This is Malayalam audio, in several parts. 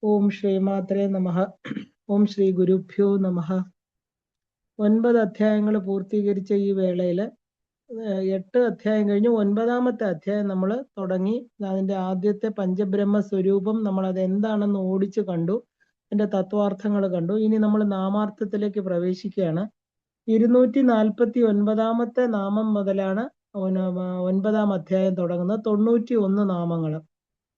ഓം ശ്രീമാത്രേ നമഃ. ഓം ശ്രീ ഗുരുഭ്യോ നമഃ. 9 അധ്യായങ്ങൾ പൂർത്തീകരിച്ച ഈ വേളയിൽ 8 അധ്യായം കഴിഞ്ഞ് 9ാമത്തെ അധ്യായം നമ്മൾ തുടങ്ങി. അതിന്റെ ആദ്യത്തെ പഞ്ചബ്രഹ്മ സ്വരൂപം നമ്മൾ അത് എന്താണെന്ന് ഓടിച്ചു കണ്ടു, അതിന്റെ തത്വാർത്ഥങ്ങൾ കണ്ടു. ഇനി നമ്മൾ നാമാർത്ഥത്തിലേക്ക് പ്രവേശിക്കുകയാണ്. 249ാമത്തെ നാമം മുതലാണ് 9ാം അധ്യായം തുടങ്ങുന്നത്. 91 നാമങ്ങൾ.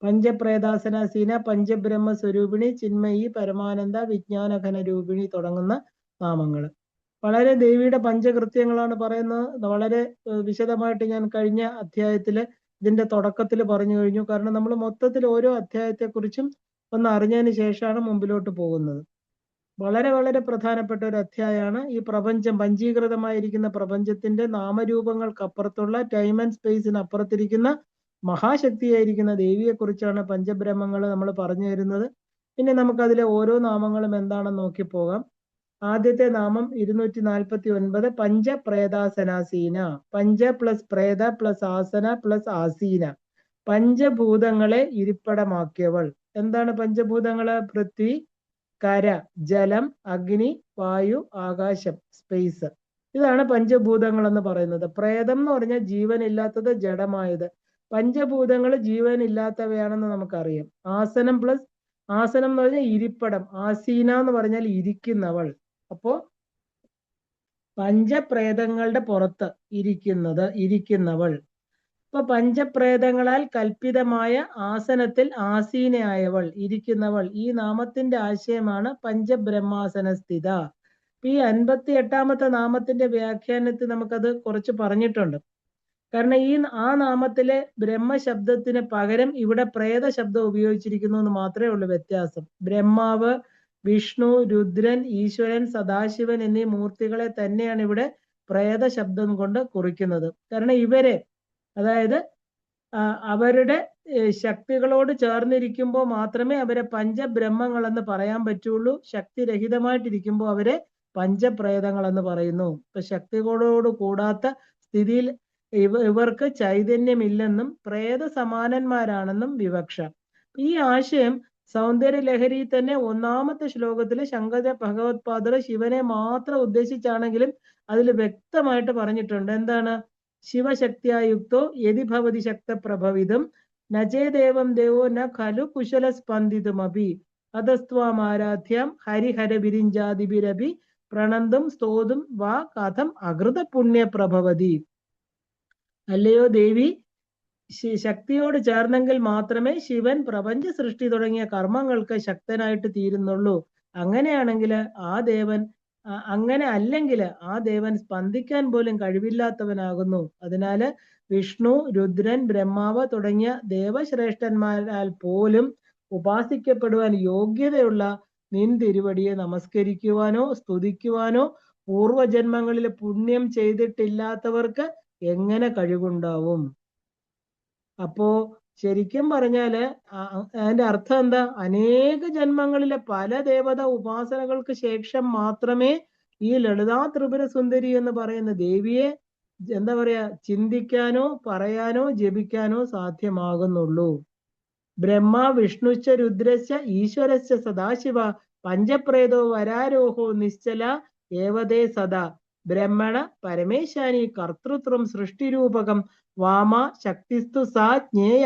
പഞ്ചപ്രേതാസനാസീന, പഞ്ചബ്രഹ്മ സ്വരൂപിണി, ചിന്മയി, പരമാനന്ദ, വിജ്ഞാനഘന രൂപിണി തുടങ്ങുന്ന നാമങ്ങൾ. വളരെ ദേവിയുടെ പഞ്ചകൃത്യങ്ങളാണ് പറയുന്നത്. വളരെ വിശദമായിട്ട് ഞാൻ കഴിഞ്ഞ അധ്യായത്തിൽ ഇതിന്റെ തുടക്കത്തിൽ പറഞ്ഞു കഴിഞ്ഞു. കാരണം നമ്മൾ മൊത്തത്തിൽ ഓരോ അധ്യായത്തെക്കുറിച്ചും ഒന്ന് അറിഞ്ഞതിന് ശേഷമാണ് മുമ്പിലോട്ട് പോകുന്നത്. വളരെ വളരെ പ്രധാനപ്പെട്ട ഒരു അധ്യായമാണ് ഈ പ്രപഞ്ചം. പഞ്ചീകൃതമായിരിക്കുന്ന പ്രപഞ്ചത്തിന്റെ നാമരൂപങ്ങൾക്കപ്പുറത്തുള്ള ടൈം ആൻഡ് സ്പേസിന് അപ്പുറത്തിരിക്കുന്ന മഹാശക്തിയായിരിക്കുന്ന ദേവിയെ കുറിച്ചാണ് പഞ്ചബ്രഹ്മങ്ങൾ നമ്മൾ പറഞ്ഞു തരുന്നത്. ഇനി നമുക്കതിലെ ഓരോ നാമങ്ങളും എന്താണെന്ന് നോക്കി പോകാം. ആദ്യത്തെ നാമം 249 പഞ്ചപ്രേതാസനാസീന. പഞ്ച പ്ലസ് പ്രേത പ്ലസ് ആസന പ്ലസ് ആസീന. പഞ്ചഭൂതങ്ങളെ ഇരിപ്പിടമാക്കിയവൾ. എന്താണ് പഞ്ചഭൂതങ്ങള്? പൃഥ്വി, കര, ജലം, അഗ്നി, വായു, ആകാശം, സ്പേസ്. ഇതാണ് പഞ്ചഭൂതങ്ങൾ എന്ന് പറയുന്നത്. പ്രേതം എന്ന് പറഞ്ഞാൽ ജീവനില്ലാത്തത്, ജഡമായത്. പഞ്ചഭൂതങ്ങൾ ജീവനില്ലാത്തവയാണെന്ന് നമുക്കറിയാം. ആസനം പ്ലസ് ആസനം എന്ന് പറഞ്ഞാൽ ഇരിപ്പിടം. ആസീന എന്ന് പറഞ്ഞാൽ ഇരിക്കുന്നവൾ. അപ്പോ പഞ്ചപ്രേതങ്ങളുടെ പുറത്ത് ഇരിക്കുന്നവൾ. ഇപ്പൊ പഞ്ചപ്രേതങ്ങളാൽ കൽപ്പിതമായ ആസനത്തിൽ ആസീനയായവൾ, ഇരിക്കുന്നവൾ. ഈ നാമത്തിന്റെ ആശയമാണ് പഞ്ചബ്രഹ്മാസന സ്ഥിത. ഈ 58ാമത്തെ നാമത്തിന്റെ വ്യാഖ്യാനത്തിൽ നമുക്കത് കുറച്ച് പറഞ്ഞിട്ടുണ്ട്. കാരണം ആ നാമത്തിലെ ബ്രഹ്മശബ്ദത്തിന് പകരം ഇവിടെ പ്രേത ശബ്ദം ഉപയോഗിച്ചിരിക്കുന്നു എന്ന് മാത്രമേ ഉള്ളൂ വ്യത്യാസം. ബ്രഹ്മാവ്, വിഷ്ണു, രുദ്രൻ, ഈശ്വരൻ, സദാശിവൻ എന്നീ മൂർത്തികളെ തന്നെയാണ് ഇവിടെ പ്രേത ശബ്ദം കൊണ്ട് കുറിക്കുന്നത്. കാരണം ഇവരെ, അതായത് അവരുടെ ശക്തികളോട് ചേർന്നിരിക്കുമ്പോൾ മാത്രമേ അവരെ പഞ്ചബ്രഹ്മങ്ങളെന്ന് പറയാൻ പറ്റുള്ളൂ. ശക്തിരഹിതമായിട്ടിരിക്കുമ്പോൾ അവരെ പഞ്ചപ്രേതങ്ങളെന്ന് പറയുന്നു. ഇപ്പൊ ശക്തികളോട് കൂടാത്ത സ്ഥിതിയിൽ ഇവർക്ക് ചൈതന്യമില്ലെന്നും പ്രേത സമാനന്മാരാണെന്നും വിവക്ഷ. ഈ ആശയം സൗന്ദര്യലഹരി തന്നെ 1ാമത്തെ ശ്ലോകത്തിൽ ശങ്കര ഭഗവത്പാദർ ശിവനെ മാത്രം ഉദ്ദേശിച്ചാണെങ്കിലും അതിൽ വ്യക്തമായിട്ട് പറഞ്ഞിട്ടുണ്ട്. എന്താണ്? ശിവശക്തിയായുക്തോ യതി ഭവതി ശക്ത പ്രഭവിതം നചേദേവം ദേവോ ന ഖലു കുശല സ്പന്ദിതുമപി അധസ്ത്വാമാരാധ്യം ഹരിഹര വിരിഞ്ചാതിബിരപി പ്രണന്തും സ്തോതും വാ കഥം അകൃത പുണ്യ പ്രഭവതി. അല്ലയോ ദേവി, ശക്തിയോട് ചേർന്നെങ്കിൽ മാത്രമേ ശിവൻ പ്രപഞ്ച സൃഷ്ടി തുടങ്ങിയ കർമ്മങ്ങൾക്ക് ശക്തനായിട്ട് തീരുന്നുള്ളൂ. അങ്ങനെയാണെങ്കിൽ അങ്ങനെ അല്ലെങ്കിൽ ആ ദേവൻ സ്പന്ദിക്കാൻ പോലും കഴിവില്ലാത്തവനാകുന്നു. അതിനാല് വിഷ്ണു, രുദ്രൻ, ബ്രഹ്മാവ് തുടങ്ങിയ ദേവശ്രേഷ്ഠന്മാരാൽ പോലും ഉപാസിക്കപ്പെടുവാൻ യോഗ്യതയുള്ള നിൻ തിരുവടിയെ നമസ്കരിക്കുവാനോ സ്തുതിക്കുവാനോ പൂർവജന്മങ്ങളിൽ പുണ്യം ചെയ്തിട്ടില്ലാത്തവർക്ക് എങ്ങനെ കഴിവുണ്ടാവും? അപ്പോ ശരിക്കും പറഞ്ഞാല് അതിന്റെ അർത്ഥം എന്താ? അനേക ജന്മങ്ങളിലെ പല ദേവത ഉപാസനകൾക്ക് ശേഷം മാത്രമേ ഈ ലളിതാ ത്രിപുര സുന്ദരി എന്ന് പറയുന്ന ദേവിയെ എന്താ പറയാ ചിന്തിക്കാനോ പറയാനോ ജപിക്കാനോ സാധ്യമാകുന്നുള്ളൂ. ബ്രഹ്മ വിഷ്ണുശ്ച രുദ്രശ്ച ഈശ്വരശ്ച സദാശിവ പഞ്ചപ്രേതോ വരാരോഹോ നിശ്ചല ഏവതേ സദാ ബ്രഹ്മണ പരമേശാനി കർത്തൃത്വം സൃഷ്ടിരൂപകം വാമ ശക്തിസ്തു സാ ജ്ഞേയ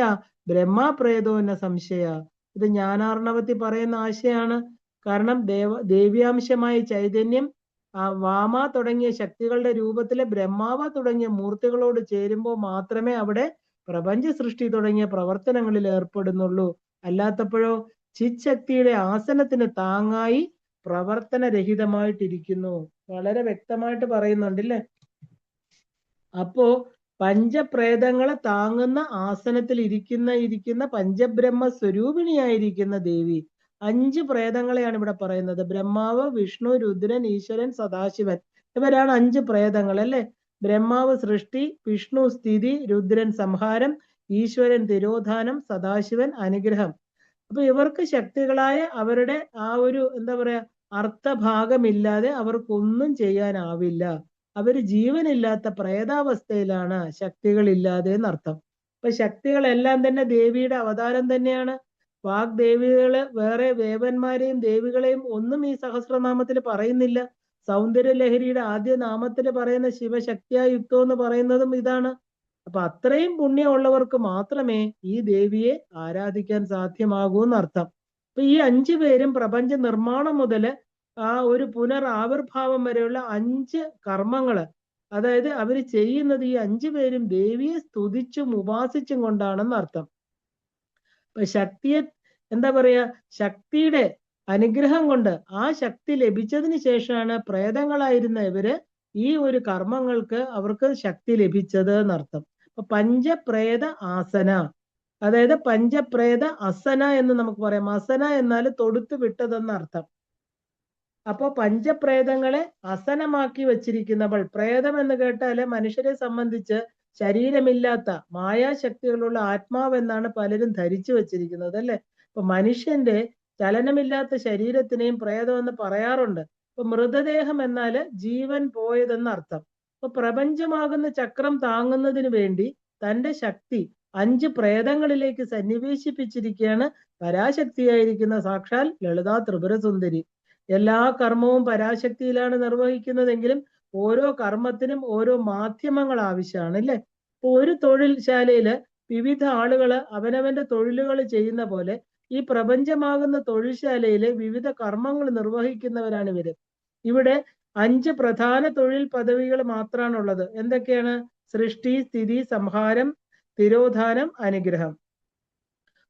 ബ്രഹ്മപ്രേതോ ന സംശയ. ഇത് ജ്ഞാനാർണവത്തിൽ പറയുന്ന ആശയാണ്. കാരണം ദേവ്യാംശമായ ചൈതന്യം വാമ തുടങ്ങിയ ശക്തികളുടെ രൂപത്തിലെ ബ്രഹ്മാവ തുടങ്ങിയ മൂർത്തികളോട് ചേരുമ്പോൾ മാത്രമേ അവിടെ പ്രപഞ്ച സൃഷ്ടി തുടങ്ങിയ പ്രവർത്തനങ്ങളിൽ ഏർപ്പെടുന്നുള്ളൂ. അല്ലാത്തപ്പോഴോ ചിത് ശക്തിയുടെ ആസനത്തിന് താങ്ങായി പ്രവർത്തനരഹിതമായിട്ടിരിക്കുന്നു. വളരെ വ്യക്തമായിട്ട് പറയുന്നുണ്ടല്ലേ. അപ്പോ പഞ്ചപ്രേതങ്ങളെ താങ്ങുന്ന ആസനത്തിൽ ഇരിക്കുന്ന പഞ്ചബ്രഹ്മ സ്വരൂപിണിയായിരിക്കുന്ന ദേവി. 5 പ്രേതങ്ങളെയാണ് ഇവിടെ പറയുന്നത്. ബ്രഹ്മാവ്, വിഷ്ണു, രുദ്രൻ, ഈശ്വരൻ, സദാശിവൻ. ഇവരാണ് 5 പ്രേതങ്ങൾ അല്ലെ. ബ്രഹ്മാവ് സൃഷ്ടി, വിഷ്ണു സ്ഥിതി, രുദ്രൻ സംഹാരം, ഈശ്വരൻ തിരോധാനം, സദാശിവൻ അനുഗ്രഹം. അപ്പൊ ഇവർക്ക് ശക്തികളായ അവരുടെ ആ ഒരു എന്താ പറയാ അർത്ഥഭാഗമില്ലാതെ അവർക്കൊന്നും ചെയ്യാനാവില്ല. അവര് ജീവനില്ലാത്ത പ്രേതാവസ്ഥയിലാണ്, ശക്തികളില്ലാതെ എന്നർത്ഥം. അപ്പൊ ശക്തികളെല്ലാം തന്നെ ദേവിയുടെ അവതാരം തന്നെയാണ്. വാഗ്ദേവികള് വേറെ ദേവന്മാരെയും ദേവികളെയും ഒന്നും ഈ സഹസ്രനാമത്തിൽ പറയുന്നില്ല. സൗന്ദര്യലഹരിയുടെ ആദ്യ നാമത്തിൽ പറയുന്ന ശിവശക്തിയാ യുക്തം എന്ന് പറയുന്നതും ഇതാണ്. അപ്പൊ അത്രയും പുണ്യമുള്ളവർക്ക് മാത്രമേ ഈ ദേവിയെ ആരാധിക്കാൻ സാധ്യമാകൂ എന്നർത്ഥം. അപ്പൊ ഈ 5 പേരും പ്രപഞ്ച നിർമ്മാണം മുതല് ആ ഒരു പുനരാവിർഭാവം വരെയുള്ള 5 കർമ്മങ്ങള്, അതായത് അവര് ചെയ്യുന്നത് ഈ 5 പേരും ദേവിയെ സ്തുതിച്ചും ഉപാസിച്ചും കൊണ്ടാണെന്ന് അർത്ഥം. ഇപ്പൊ ശക്തിയെ എന്താ പറയാ, ശക്തിയുടെ അനുഗ്രഹം കൊണ്ട് ആ ശക്തി ലഭിച്ചതിന് ശേഷമാണ് പ്രേതങ്ങളായിരുന്ന ഇവര് ഈ ഒരു കർമ്മങ്ങൾക്ക് അവർക്ക് ശക്തി ലഭിച്ചത് എന്നർത്ഥം. അപ്പൊ പഞ്ചപ്രേത ആസന, അതായത് പഞ്ചപ്രേത അസന എന്ന് നമുക്ക് പറയാം. അസന എന്നാൽ തൊടുത്തു വിട്ടതെന്ന അർത്ഥം. അപ്പൊ പഞ്ചപ്രേതങ്ങളെ അസനമാക്കി വച്ചിരിക്കുന്നവൾ. പ്രേതം എന്ന് കേട്ടാല് മനുഷ്യരെ സംബന്ധിച്ച് ശരീരമില്ലാത്ത മായാശക്തികളുള്ള ആത്മാവെന്നാണ് പലരും ധരിച്ചു വച്ചിരിക്കുന്നത്, അല്ലെ? അപ്പൊ മനുഷ്യന്റെ ചലനമില്ലാത്ത ശരീരത്തിനെയും പ്രേതം എന്ന് പറയാറുണ്ട്. അപ്പൊ മൃതദേഹം എന്നാല് ജീവൻ പോയതെന്ന അർത്ഥം. അപ്പൊ പ്രപഞ്ചമാകുന്ന ചക്രം താങ്ങുന്നതിന് വേണ്ടി തന്റെ ശക്തി 5 പ്രേതങ്ങളിലേക്ക് സന്നിവേശിപ്പിച്ചിരിക്കുകയാണ് പരാശക്തിയായിരിക്കുന്ന സാക്ഷാൽ ലളിതാ ത്രിപുര സുന്ദരി. എല്ലാ കർമ്മവും പരാശക്തിയിലാണ് നിർവഹിക്കുന്നതെങ്കിലും ഓരോ കർമ്മത്തിനും ഓരോ മാധ്യമങ്ങൾ ആവശ്യമാണ്, അല്ലേ? ഇപ്പൊ ഒരു തൊഴിൽ ശാലയില് വിവിധ ആളുകൾ അവനവന്റെ തൊഴിലുകൾ ചെയ്യുന്ന പോലെ ഈ പ്രപഞ്ചമാകുന്ന തൊഴിൽശാലയിലെ വിവിധ കർമ്മങ്ങൾ നിർവഹിക്കുന്നവരാണ് ഇവര്. ഇവിടെ 5 പ്രധാന തൊഴിൽ പദവികൾ മാത്രമാണുള്ളത്. എന്തൊക്കെയാണ്? സൃഷ്ടി, സ്ഥിതി, സംഹാരം, തിരോധാനം, അനുഗ്രഹം.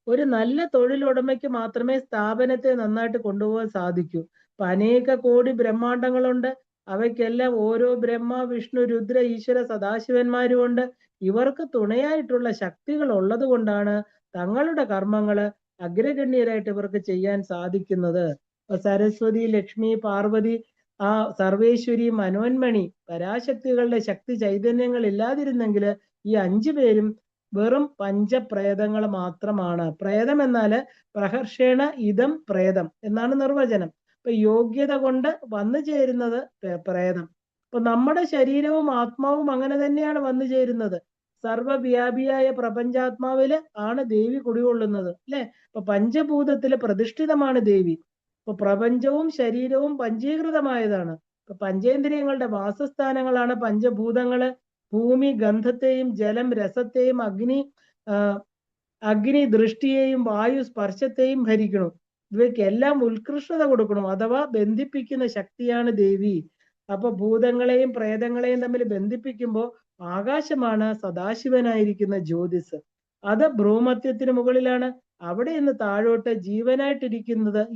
ഒരു നല്ല തൊഴിലുടമയ്ക്ക് മാത്രമേ സ്ഥാപനത്തെ നന്നായിട്ട് കൊണ്ടുപോകാൻ സാധിക്കൂ. ഇപ്പൊ അനേക കോടി ബ്രഹ്മാണ്ടങ്ങളുണ്ട്. അവയ്ക്കെല്ലാം ഓരോ ബ്രഹ്മ, വിഷ്ണു, രുദ്ര, ഈശ്വര, സദാശിവന്മാരും ഉണ്ട്. ഇവർക്ക് തുണയായിട്ടുള്ള ശക്തികൾ ഉള്ളത് കൊണ്ടാണ് തങ്ങളുടെ കർമ്മങ്ങള് അഗ്രഗണ്യരായിട്ട് ഇവർക്ക് ചെയ്യാൻ സാധിക്കുന്നത്. ഇപ്പൊ സരസ്വതി, ലക്ഷ്മി, പാർവതി, ആ സർവേശ്വരി, മനോന്മണി, പരാശക്തികളുടെ ശക്തി ചൈതന്യങ്ങൾ ഇല്ലാതിരുന്നെങ്കിൽ ഈ 5 പേരും വെറും പഞ്ചപ്രേതങ്ങൾ മാത്രമാണ്. പ്രേതം എന്നാല് പ്രഹർഷേണ ഇതം പ്രേതം എന്നാണ് നിർവചനം. ഇപ്പൊ യോഗ്യത കൊണ്ട് വന്നു ചേരുന്നത് പ്രേതം. ഇപ്പൊ നമ്മുടെ ശരീരവും ആത്മാവും അങ്ങനെ തന്നെയാണ് വന്നു ചേരുന്നത്. സർവവ്യാപിയായ പ്രപഞ്ചാത്മാവില് ആണ് ദേവി കുടികൊള്ളുന്നത്, അല്ലെ? ഇപ്പൊ പഞ്ചഭൂതത്തില് പ്രതിഷ്ഠിതമാണ് ദേവി. ഇപ്പൊ പ്രപഞ്ചവും ശരീരവും പഞ്ചീകൃതമായതാണ്. ഇപ്പൊ പഞ്ചേന്ദ്രിയങ്ങളുടെ വാസസ്ഥാനങ്ങളാണ് പഞ്ചഭൂതങ്ങള്. ഭൂമി ഗന്ധത്തെയും ജലം രസത്തെയും അഗ്നി ദൃഷ്ടിയെയും വായു സ്പർശത്തെയും ഭരിക്കണം. ഇവയ്ക്കെല്ലാം ഉത്കൃഷ്ടത കൊടുക്കണം, അഥവാ ബന്ധിപ്പിക്കുന്ന ശക്തിയാണ് ദേവി. അപ്പൊ ഭൂതങ്ങളെയും പ്രേതങ്ങളെയും തമ്മിൽ ബന്ധിപ്പിക്കുമ്പോൾ ആകാശമാണ് സദാശിവനായിരിക്കുന്ന ജ്യോതിസ്. അത് ഭ്രൂമധ്യത്തിന് മുകളിലാണ്. അവിടെ നിന്ന് താഴോട്ട്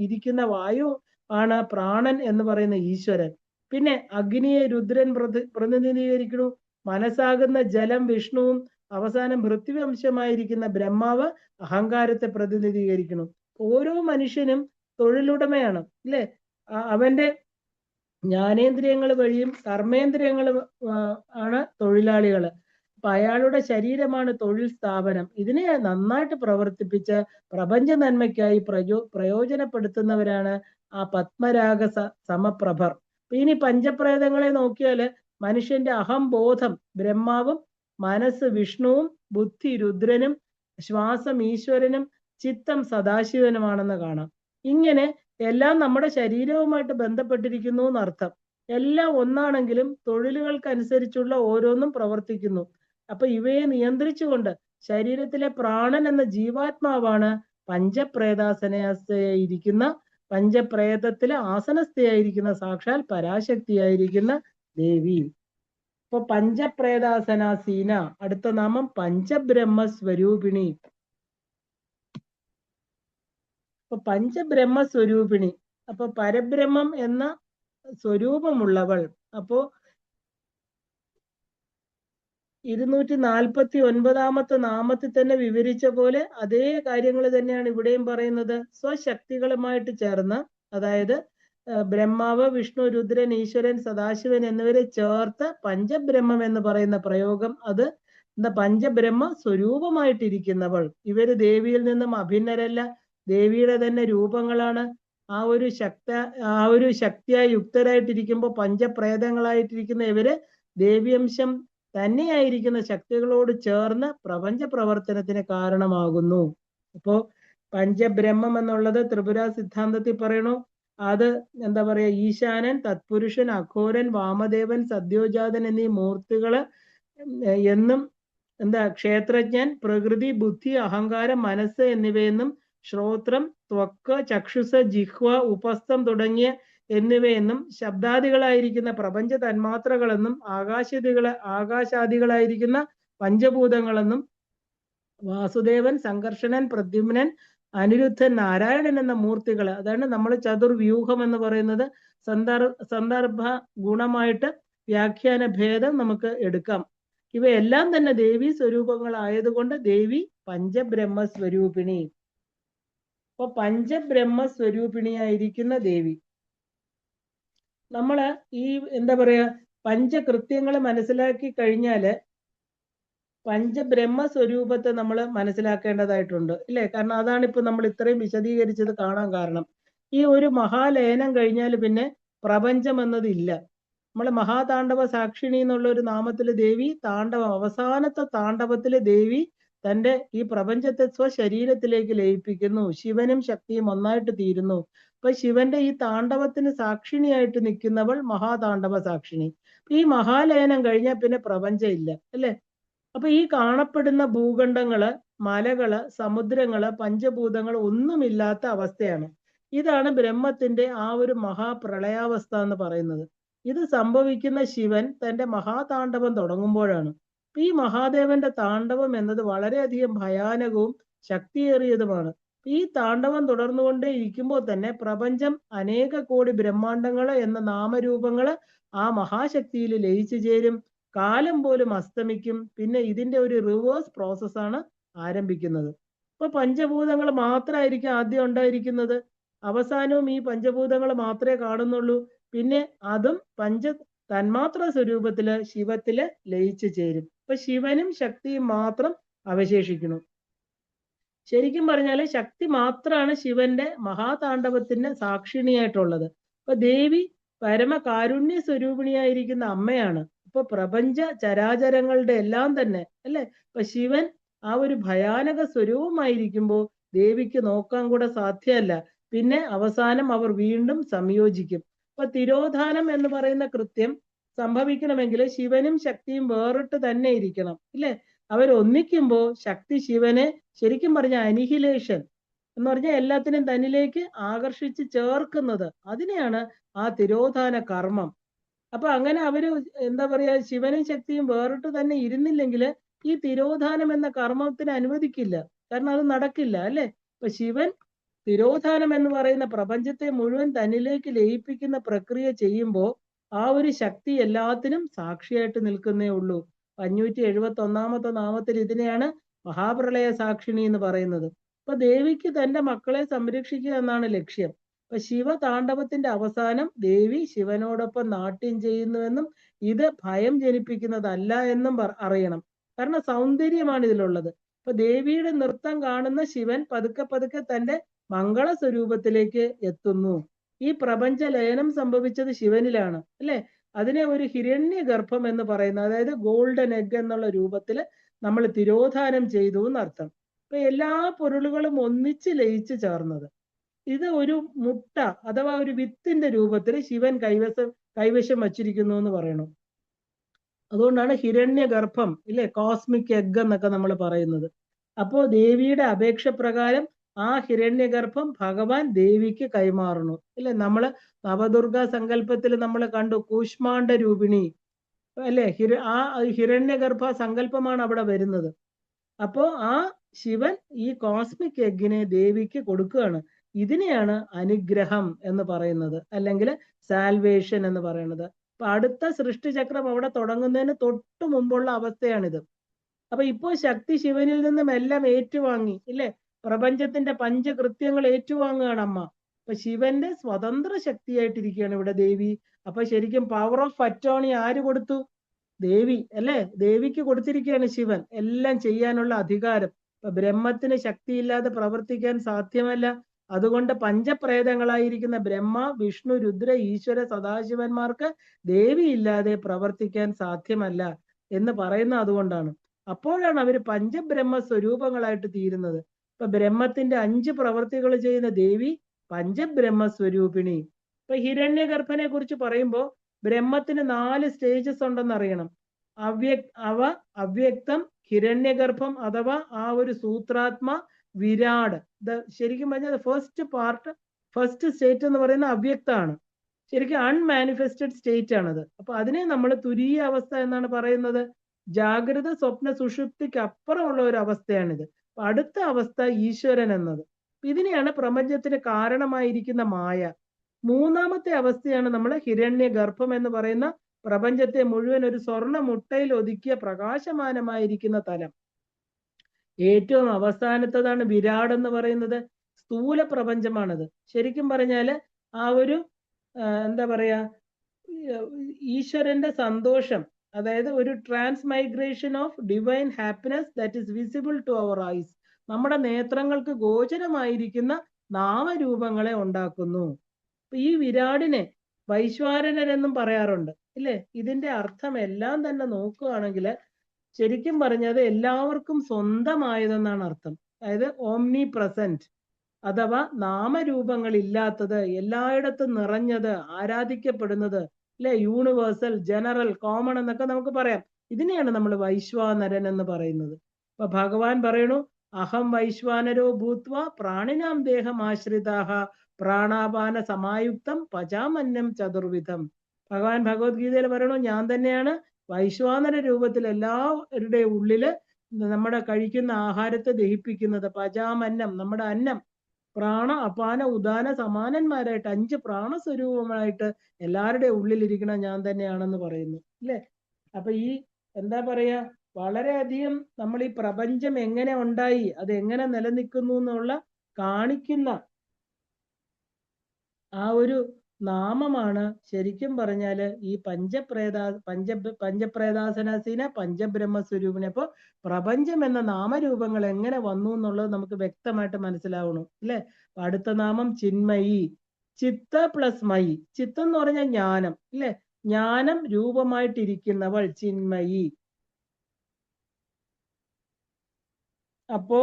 ഇരിക്കുന്ന വായു ആണ് പ്രാണൻ എന്ന് പറയുന്ന ഈശ്വരൻ. പിന്നെ അഗ്നിയെ രുദ്രൻ പ്രതിനിധീകരിക്കുന്നു. മനസ്സാകുന്ന ജലം വിഷ്ണുവും അവസാനം പൃഥ്വിവംശമായിരിക്കുന്ന ബ്രഹ്മാവ് അഹങ്കാരത്തെ പ്രതിനിധീകരിക്കുന്നു. ഓരോ മനുഷ്യനും തൊഴിലുടമയാണ്, അല്ലെ? അവന്റെ ജ്ഞാനേന്ദ്രിയങ്ങൾ വഴിയും കർമ്മേന്ദ്രിയങ്ങൾ ആണ് തൊഴിലാളികൾ. അപ്പൊ അയാളുടെ ശരീരമാണ് തൊഴിൽ സ്ഥാപനം. ഇതിനെ നന്നായിട്ട് പ്രവർത്തിപ്പിച്ച് പ്രപഞ്ച നന്മയ്ക്കായി പ്രയോജനപ്പെടുത്തുന്നവരാണ് ആ പത്മരാഗ സമപ്രഭർ. ഇനി പഞ്ചപ്രേതങ്ങളെ നോക്കിയാല് മനുഷ്യന്റെ അഹംബോധം ബ്രഹ്മാവും, മനസ്സ് വിഷ്ണുവും, ബുദ്ധി രുദ്രനും, ശ്വാസം ഈശ്വരനും, ചിത്തം സദാശിവനുമാണെന്ന് കാണാം. ഇങ്ങനെ എല്ലാം നമ്മുടെ ശരീരവുമായിട്ട് ബന്ധപ്പെട്ടിരിക്കുന്നു എന്നർത്ഥം. എല്ലാം ഒന്നാണെങ്കിലും തൊഴിലുകൾക്കനുസരിച്ചുള്ള ഓരോന്നും പ്രവർത്തിക്കുന്നു. അപ്പൊ ഇവയെ നിയന്ത്രിച്ചുകൊണ്ട് ശരീരത്തിലെ പ്രാണൻ എന്ന ജീവാത്മാവാണ് പഞ്ചപ്രേതാസനസ്ഥയായിരിക്കുന്ന, പഞ്ചപ്രേതത്തിലെ ആസനസ്ഥയായിരിക്കുന്ന സാക്ഷാൽ പരാശക്തിയായിരിക്കുന്ന ദേവി. ഇപ്പൊ പഞ്ചപ്രേതാസനാസീന. അടുത്ത നാമം പഞ്ചബ്രഹ്മസ്വരൂപിണി. അപ്പൊ പഞ്ചബ്രഹ്മസ്വരൂപിണി, അപ്പൊ പരബ്രഹ്മം എന്ന സ്വരൂപമുള്ളവൾ. അപ്പോ 249 നാമത്തിൽ തന്നെ വിവരിച്ച പോലെ അതേ കാര്യങ്ങൾ തന്നെയാണ് ഇവിടെയും പറയുന്നത്. സ്വശക്തികളുമായിട്ട് ചേർന്ന്, അതായത് ബ്രഹ്മാവ്, വിഷ്ണു, രുദ്രൻ, ഈശ്വരൻ, സദാശിവൻ എന്നിവരെ ചേർത്ത് പഞ്ചബ്രഹ്മം എന്ന് പറയുന്ന പ്രയോഗം, അത് പഞ്ചബ്രഹ്മ സ്വരൂപമായിട്ടിരിക്കുന്നവൾ. ഇവര് ദേവിയിൽ നിന്നും അഭിന്നരല്ല, ദേവിയുടെ തന്നെ രൂപങ്ങളാണ്. ആ ഒരു ശക്തിയായി യുക്തരായിട്ടിരിക്കുമ്പോൾ പഞ്ചപ്രേതങ്ങളായിട്ടിരിക്കുന്ന ഇവര് ദേവ്യംശം തന്നെയായിരിക്കുന്ന ശക്തികളോട് ചേർന്ന് പ്രപഞ്ച പ്രവർത്തനത്തിന് കാരണമാകുന്നു. അപ്പോ പഞ്ചബ്രഹ്മം എന്നുള്ളത് ത്രിപുര സിദ്ധാന്തത്തിൽ പറയണു. അത് എന്താ പറയാ, ഈശാനൻ, തത്പുരുഷൻ, അഘോരൻ, വാമദേവൻ, സദ്യോജാതൻ എന്നീ മൂർത്തികള് എന്നും, എന്താ ക്ഷേത്രജ്ഞൻ, പ്രകൃതി, ബുദ്ധി, അഹങ്കാരം, മനസ്സ് എന്നിവയെന്നും, ശ്രോത്രം, ത്വക്ക്, ചക്ഷുസ്, ജിഹ്വ, ഉപസ്ഥം തുടങ്ങിയ എന്നിവയെന്നും, ശബ്ദാദികളായിരിക്കുന്ന പ്രപഞ്ച തന്മാത്രകളെന്നും, ആകാശാദികളായിരിക്കുന്ന പഞ്ചഭൂതങ്ങളെന്നും, വാസുദേവൻ, സംഘർഷണൻ, പ്രദ്യുമ്നൻ, അനിരുദ്ധൻ, നാരായണൻ എന്ന മൂർത്തികൾ, അതാണ് നമ്മൾ ചതുർവ്യൂഹം എന്ന് പറയുന്നത്. സന്ദർഭ ഗുണമായിട്ട് വ്യാഖ്യാന ഭേദം നമുക്ക് എടുക്കാം. ഇവയെല്ലാം തന്നെ ദേവി സ്വരൂപങ്ങളായതുകൊണ്ട് ദേവി പഞ്ചബ്രഹ്മ സ്വരൂപിണി. അപ്പൊ പഞ്ചബ്രഹ്മ സ്വരൂപിണിയായിരിക്കുന്ന ദേവി, നമ്മള് ഈ എന്താ പറയാ പഞ്ചകൃത്യങ്ങൾ മനസ്സിലാക്കി കഴിഞ്ഞാല് പഞ്ചബ്രഹ്മ സ്വരൂപത്തെ നമ്മൾ മനസ്സിലാക്കേണ്ടതായിട്ടുണ്ട്, ഇല്ലേ? കാരണം അതാണ് ഇപ്പൊ നമ്മൾ ഇത്രയും വിശദീകരിച്ചത് കാണാൻ കാരണം. ഈ ഒരു മഹാലയനം കഴിഞ്ഞാൽ പിന്നെ പ്രപഞ്ചം എന്നത് ഇല്ല. നമ്മൾ മഹാതാണ്ഡവ സാക്ഷിണി എന്നുള്ള ഒരു നാമത്തില് ദേവി താണ്ഡവം, അവസാനത്തെ താണ്ഡവത്തില് ദേവി തന്റെ ഈ പ്രപഞ്ചത്തെ സ്വശരീരത്തിലേക്ക് ലയിപ്പിക്കുന്നു. ശിവനും ശക്തിയും ഒന്നായിട്ട് തീരുന്നു. അപ്പൊ ശിവന്റെ ഈ താണ്ഡവത്തിന് സാക്ഷിണിയായിട്ട് നിൽക്കുന്നവൾ മഹാതാണ്ഡവ സാക്ഷിണി. ഈ മഹാലയനം കഴിഞ്ഞാൽ പിന്നെ പ്രപഞ്ചം ഇല്ല, അല്ലെ? അപ്പൊ ഈ കാണപ്പെടുന്ന ഭൂഖണ്ഡങ്ങള്, മലകള്, സമുദ്രങ്ങള്, പഞ്ചഭൂതങ്ങൾ ഒന്നുമില്ലാത്ത അവസ്ഥയാണ്. ഇതാണ് ബ്രഹ്മത്തിന്റെ ആ ഒരു മഹാപ്രളയാവസ്ഥ എന്ന് പറയുന്നത്. ഇത് സംഭവിക്കുന്ന ശിവൻ തന്റെ മഹാതാണ്ഡവം തുടങ്ങുമ്പോഴാണ്. ഈ മഹാദേവന്റെ താണ്ഡവം എന്നത് വളരെയധികം ഭയാനകവും ശക്തിയേറിയതുമാണ്. ഈ താണ്ഡവം തുടർന്നുകൊണ്ടേ ഇരിക്കുമ്പോൾ തന്നെ പ്രപഞ്ചം അനേക കോടി ബ്രഹ്മാണ്ടങ്ങള് എന്ന നാമരൂപങ്ങള് ആ മഹാശക്തിയിൽ ലയിച്ചു ചേരും. കാലം പോലും അസ്തമിക്കും. പിന്നെ ഇതിന്റെ ഒരു റിവേഴ്സ് പ്രോസസ്സാണ് ആരംഭിക്കുന്നത്. ഇപ്പൊ പഞ്ചഭൂതങ്ങൾ മാത്രമായിരിക്കും ആദ്യം ഉണ്ടായിരിക്കുന്നത്, അവസാനവും ഈ പഞ്ചഭൂതങ്ങൾ മാത്രമേ കാണുന്നുള്ളൂ. പിന്നെ അതും തന്മാത്ര സ്വരൂപത്തില് ശിവത്തില് ലയിച്ചു ചേരും. ഇപ്പൊ ശിവനും ശക്തിയും മാത്രം അവശേഷിക്കുന്നു. ശരിക്കും പറഞ്ഞാല് ശക്തി മാത്രമാണ് ശിവന്റെ മഹാതാണ്ഡവത്തിന് സാക്ഷിണിയായിട്ടുള്ളത്. അപ്പൊ ദേവി പരമകാരുണ്യ സ്വരൂപിണിയായിരിക്കുന്ന അമ്മയാണ്. ഇപ്പൊ പ്രപഞ്ച ചരാചരങ്ങളുടെ എല്ലാം തന്നെ, അല്ലെ? ഇപ്പൊ ശിവൻ ആ ഒരു ഭയാനക സ്വരൂപമായിരിക്കുമ്പോൾ ദേവിക്ക് നോക്കാൻ കൂടെ സാധ്യമല്ല. പിന്നെ അവസാനം അവർ വീണ്ടും സംയോജിക്കും. ഇപ്പൊ തിരോധാനം എന്ന് പറയുന്ന കൃത്യം സംഭവിക്കണമെങ്കിൽ ശിവനും ശക്തിയും വേറിട്ട് തന്നെ ഇരിക്കണം, ഇല്ലേ? അവരൊന്നിക്കുമ്പോ ശക്തി ശിവനെ ശരിക്കും പറഞ്ഞ അനിഹിലേഷൻ എന്ന് പറഞ്ഞാൽ എല്ലാത്തിനും തന്നിലേക്ക് ആകർഷിച്ച് ചേർക്കുന്നത്, അതിനെയാണ് ആ തിരോധാന കർമ്മം. അപ്പൊ അങ്ങനെ അവര് എന്താ പറയാ, ശിവനും ശക്തിയും വേറിട്ട് തന്നെ ഇരുന്നില്ലെങ്കിൽ ഈ തിരോധാനം എന്ന കർമ്മത്തിന് അനുവദിക്കില്ല. കാരണം അത് നടക്കില്ല, അല്ലെ? അപ്പൊ ശിവൻ തിരോധാനം എന്ന് പറയുന്ന പ്രപഞ്ചത്തെ മുഴുവൻ തന്നിലേക്ക് ലയിപ്പിക്കുന്ന പ്രക്രിയ ചെയ്യുമ്പോൾ ആ ഒരു ശക്തി എല്ലാത്തിനും സാക്ഷിയായിട്ട് നിൽക്കുന്നേ ഉള്ളൂ. 571 നാമത്തിൽ ഇതിനെയാണ് മഹാപ്രളയ സാക്ഷിണി എന്ന് പറയുന്നത്. അപ്പൊ ദേവിക്ക് തന്റെ മക്കളെ സംരക്ഷിക്കുക എന്നാണ് ലക്ഷ്യം. അപ്പൊ ശിവതാണ്ഡവത്തിന്റെ അവസാനം ദേവി ശിവനോടൊപ്പം നാട്യം ചെയ്യുന്നുവെന്നും ഇത് ഭയം ജനിപ്പിക്കുന്നതല്ല എന്നും അറിയണം. കാരണം സൗന്ദര്യമാണ് ഇതിലുള്ളത്. അപ്പൊ ദേവിയുടെ നൃത്തം കാണുന്ന ശിവൻ പതുക്കെ പതുക്കെ തന്റെ മംഗള സ്വരൂപത്തിലേക്ക് എത്തുന്നു. ഈ പ്രപഞ്ച ലയനം സംഭവിച്ചത് ശിവനിലാണ്, അല്ലെ? അതിനെ ഒരു ഹിരണ്യ ഗർഭം എന്ന് പറയുന്നത്, അതായത് ഗോൾഡൻ എഗ് എന്നുള്ള രൂപത്തിൽ നമ്മൾ തിരോധാനം ചെയ്തു എന്നർത്ഥം. അപ്പൊ എല്ലാ പൊരുളുകളും ഒന്നിച്ച് ലയിച്ചു ചേർന്നത്. ഇത് ഒരു മുട്ട അഥവാ ഒരു വിത്തിന്റെ രൂപത്തിൽ ശിവൻ കൈവശം വച്ചിരിക്കുന്നു എന്ന് പറയണം. അതുകൊണ്ടാണ് ഹിരണ്യ ഗർഭം, ഇല്ലേ, കോസ്മിക് എഗ് എന്നൊക്കെ നമ്മൾ പറയുന്നത്. അപ്പോ ദേവിയുടെ അപേക്ഷ പ്രകാരം ആ ഹിരണ്യഗർഭം ഭഗവാൻ ദേവിക്ക് കൈമാറുന്നു, ഇല്ലേ? നമ്മള് നവദുർഗ സങ്കല്പത്തിൽ നമ്മൾ കണ്ടു കൂഷ്മാണ്ഡ രൂപിണി, അല്ലെ? ആ ഹിരണ്യഗർഭ സങ്കല്പമാണ് അവിടെ വരുന്നത്. അപ്പോ ആ ശിവൻ ഈ കോസ്മിക് എഗ്ഗിനെ ദേവിക്ക് കൊടുക്കുകയാണ്. ഇതിനെയാണ് അനുഗ്രഹം എന്ന് പറയുന്നത്, അല്ലെങ്കിൽ സാൽവേഷൻ എന്ന് പറയുന്നത്. അപ്പൊ അടുത്ത സൃഷ്ടിചക്രം അവിടെ തുടങ്ങുന്നതിന് തൊട്ടു മുമ്പുള്ള അവസ്ഥയാണിത്. അപ്പൊ ഇപ്പോ ശക്തി ശിവനിൽ നിന്നും എല്ലാം ഏറ്റുവാങ്ങി, ഇല്ലേ? പ്രപഞ്ചത്തിന്റെ പഞ്ചകൃത്യങ്ങൾ ഏറ്റുവാങ്ങുകയാണ് അമ്മ. അപ്പൊ ശിവന്റെ സ്വതന്ത്ര ശക്തിയായിട്ടിരിക്കുകയാണ് ഇവിടെ ദേവി. അപ്പൊ ശരിക്കും പവർ ഓഫ് അറ്റോണി ആര് കൊടുത്തു? ദേവി, അല്ലെ? ദേവിക്ക് കൊടുത്തിരിക്കുകയാണ് ശിവൻ എല്ലാം ചെയ്യാനുള്ള അധികാരം. ഇപ്പൊ ബ്രഹ്മത്തിന് ശക്തിയില്ലാതെ പ്രവർത്തിക്കാൻ സാധ്യമല്ല. അതുകൊണ്ട് പഞ്ചപ്രേതങ്ങളായിരിക്കുന്ന ബ്രഹ്മ, വിഷ്ണു, രുദ്ര, ഈശ്വര, സദാശിവന്മാർക്ക് ദേവി ഇല്ലാതെ പ്രവർത്തിക്കാൻ സാധ്യമല്ല എന്ന് പറയുന്ന അതുകൊണ്ടാണ്. അപ്പോഴാണ് അവർ പഞ്ചബ്രഹ്മ സ്വരൂപങ്ങളായിട്ട് തീരുന്നത്. ഇപ്പൊ ബ്രഹ്മത്തിന്റെ 5 പ്രവൃത്തികൾ ചെയ്യുന്ന ദേവി പഞ്ചബ്രഹ്മസ്വരൂപിണി. ഇപ്പൊ ഹിരണ്യഗർഭനെ കുറിച്ച് പറയുമ്പോൾ ബ്രഹ്മത്തിന് 4 സ്റ്റേജസ് ഉണ്ടെന്ന് അറിയണം. അവ്യക്തം, ഹിരണ്യഗർഭം അഥവാ ആ ഒരു സൂത്രാത്മ, വിരാട്. ശരിക്കും പറഞ്ഞാൽ ഫസ്റ്റ് സ്റ്റേറ്റ് എന്ന് പറയുന്നത് അവ്യക്തമാണ്. ശരിക്കും അൺമാനിഫെസ്റ്റഡ് സ്റ്റേറ്റ് ആണത്. അപ്പൊ അതിനെ നമ്മൾ തുരീയ അവസ്ഥ എന്നാണ് പറയുന്നത്. ജാഗ്രത, സ്വപ്ന, സുഷുപ്തിക്ക് അപ്പുറമുള്ള ഒരു അവസ്ഥയാണിത്. അടുത്ത അവസ്ഥ ഈശ്വരൻ എന്നത്. ഇതിനെയാണ് പ്രപഞ്ചത്തിന് കാരണമായിരിക്കുന്ന മായ. മൂന്നാമത്തെ അവസ്ഥയാണ് നമ്മൾ ഹിരണ്യഗർഭം എന്ന് പറയുന്ന പ്രപഞ്ചത്തെ മുഴുവൻ ഒരു സ്വർണ്ണ മുട്ടയിൽ ഒതുക്കിയ പ്രകാശമാനമായിരിക്കുന്ന തലം. ഏറ്റവും അവസാനത്തതാണ് വിരാട് എന്ന് പറയുന്നത്. സ്ഥൂല പ്രപഞ്ചമാണത്. ശരിക്കും പറഞ്ഞാല് ആ ഒരു എന്താ പറയാ, ഈശ്വരന്റെ സന്തോഷം, അതായത് ഒരു transmigration of divine happiness that is visible to our eyes. നമ്മുടെ നേത്രങ്ങൾക്ക് ഗോചരമായിരിക്കുന്ന നാമരൂപങ്ങളെ ഉണ്ടാക്കുന്നു. ഈ വിരാടിനെ വൈശ്വാനരൻ എന്നും പറയാറുണ്ട്, ഇല്ലേ? ഇതിന്റെ അർത്ഥം എല്ലാം തന്നെ നോക്കുകയാണെങ്കിൽ ശരിക്കും പറഞ്ഞത് എല്ലാവർക്കും സ്വന്തമായതെന്നാണ് അർത്ഥം. അതായത് ഓംനി പ്രസന്റ് അഥവാ നാമരൂപങ്ങൾ ഇല്ലാത്തത്, എല്ലായിടത്തും നിറഞ്ഞത്, ആരാധിക്കപ്പെടുന്നത്, അല്ലെ? യൂണിവേഴ്സൽ, ജനറൽ, കോമൺ എന്നൊക്കെ നമുക്ക് പറയാം. ഇതിനെയാണ് നമ്മൾ വൈശ്വാനരൻ എന്ന് പറയുന്നത്. അപ്പൊ ഭഗവാൻ പറയണു, അഹം വൈശ്വാനരോ ഭൂത്വ പ്രാണിനാം ദേഹം ആശ്രിതാഹ പ്രാണാപാന സമായുക്തം പചാമന്നം ചതുർവിധം. ഭഗവാൻ ഭഗവത്ഗീതയിൽ പറയണു, ഞാൻ തന്നെയാണ് വൈശ്വാനര രൂപത്തിൽ എല്ലാവരുടെ ഉള്ളില് നമ്മുടെ കഴിക്കുന്ന ആഹാരത്തെ ദഹിപ്പിക്കുന്നത്. പചാമന്നം, നമ്മുടെ അന്നം. പ്രാണ, അപാന, ഉദാന സമാനന്മാരായിട്ട് 5 പ്രാണസ്വരൂപമായിട്ട് എല്ലാവരുടെ ഉള്ളിലിരിക്കണം ഞാൻ തന്നെയാണെന്ന് പറയുന്നു, അല്ലേ? അപ്പൊ ഈ എന്താ പറയാ, വളരെയധികം നമ്മൾ ഈ പ്രപഞ്ചം എങ്ങനെ ഉണ്ടായി, അത് എങ്ങനെ നിലനിൽക്കുന്നു എന്നുള്ള കാണിക്കുന്ന ആ ഒരു നാമമാണ് ശരിക്കും പറഞ്ഞാല് ഈ പഞ്ചപ്രേതാസനാസീന പഞ്ചബ്രഹ്മസ്വരൂപിനെ. അപ്പൊ പ്രപഞ്ചം എന്ന നാമരൂപങ്ങൾ എങ്ങനെ വന്നു എന്നുള്ളത് നമുക്ക് വ്യക്തമായിട്ട് മനസ്സിലാവണം, അല്ലെ? അടുത്ത നാമം ചിന്മയി. ചിത്ത പ്ലസ് മയി. ചിത്തം എന്ന് പറഞ്ഞാൽ ജ്ഞാനം, അല്ലെ? ജ്ഞാനം രൂപമായിട്ടിരിക്കുന്നവൾ ചിന്മയി. അപ്പോ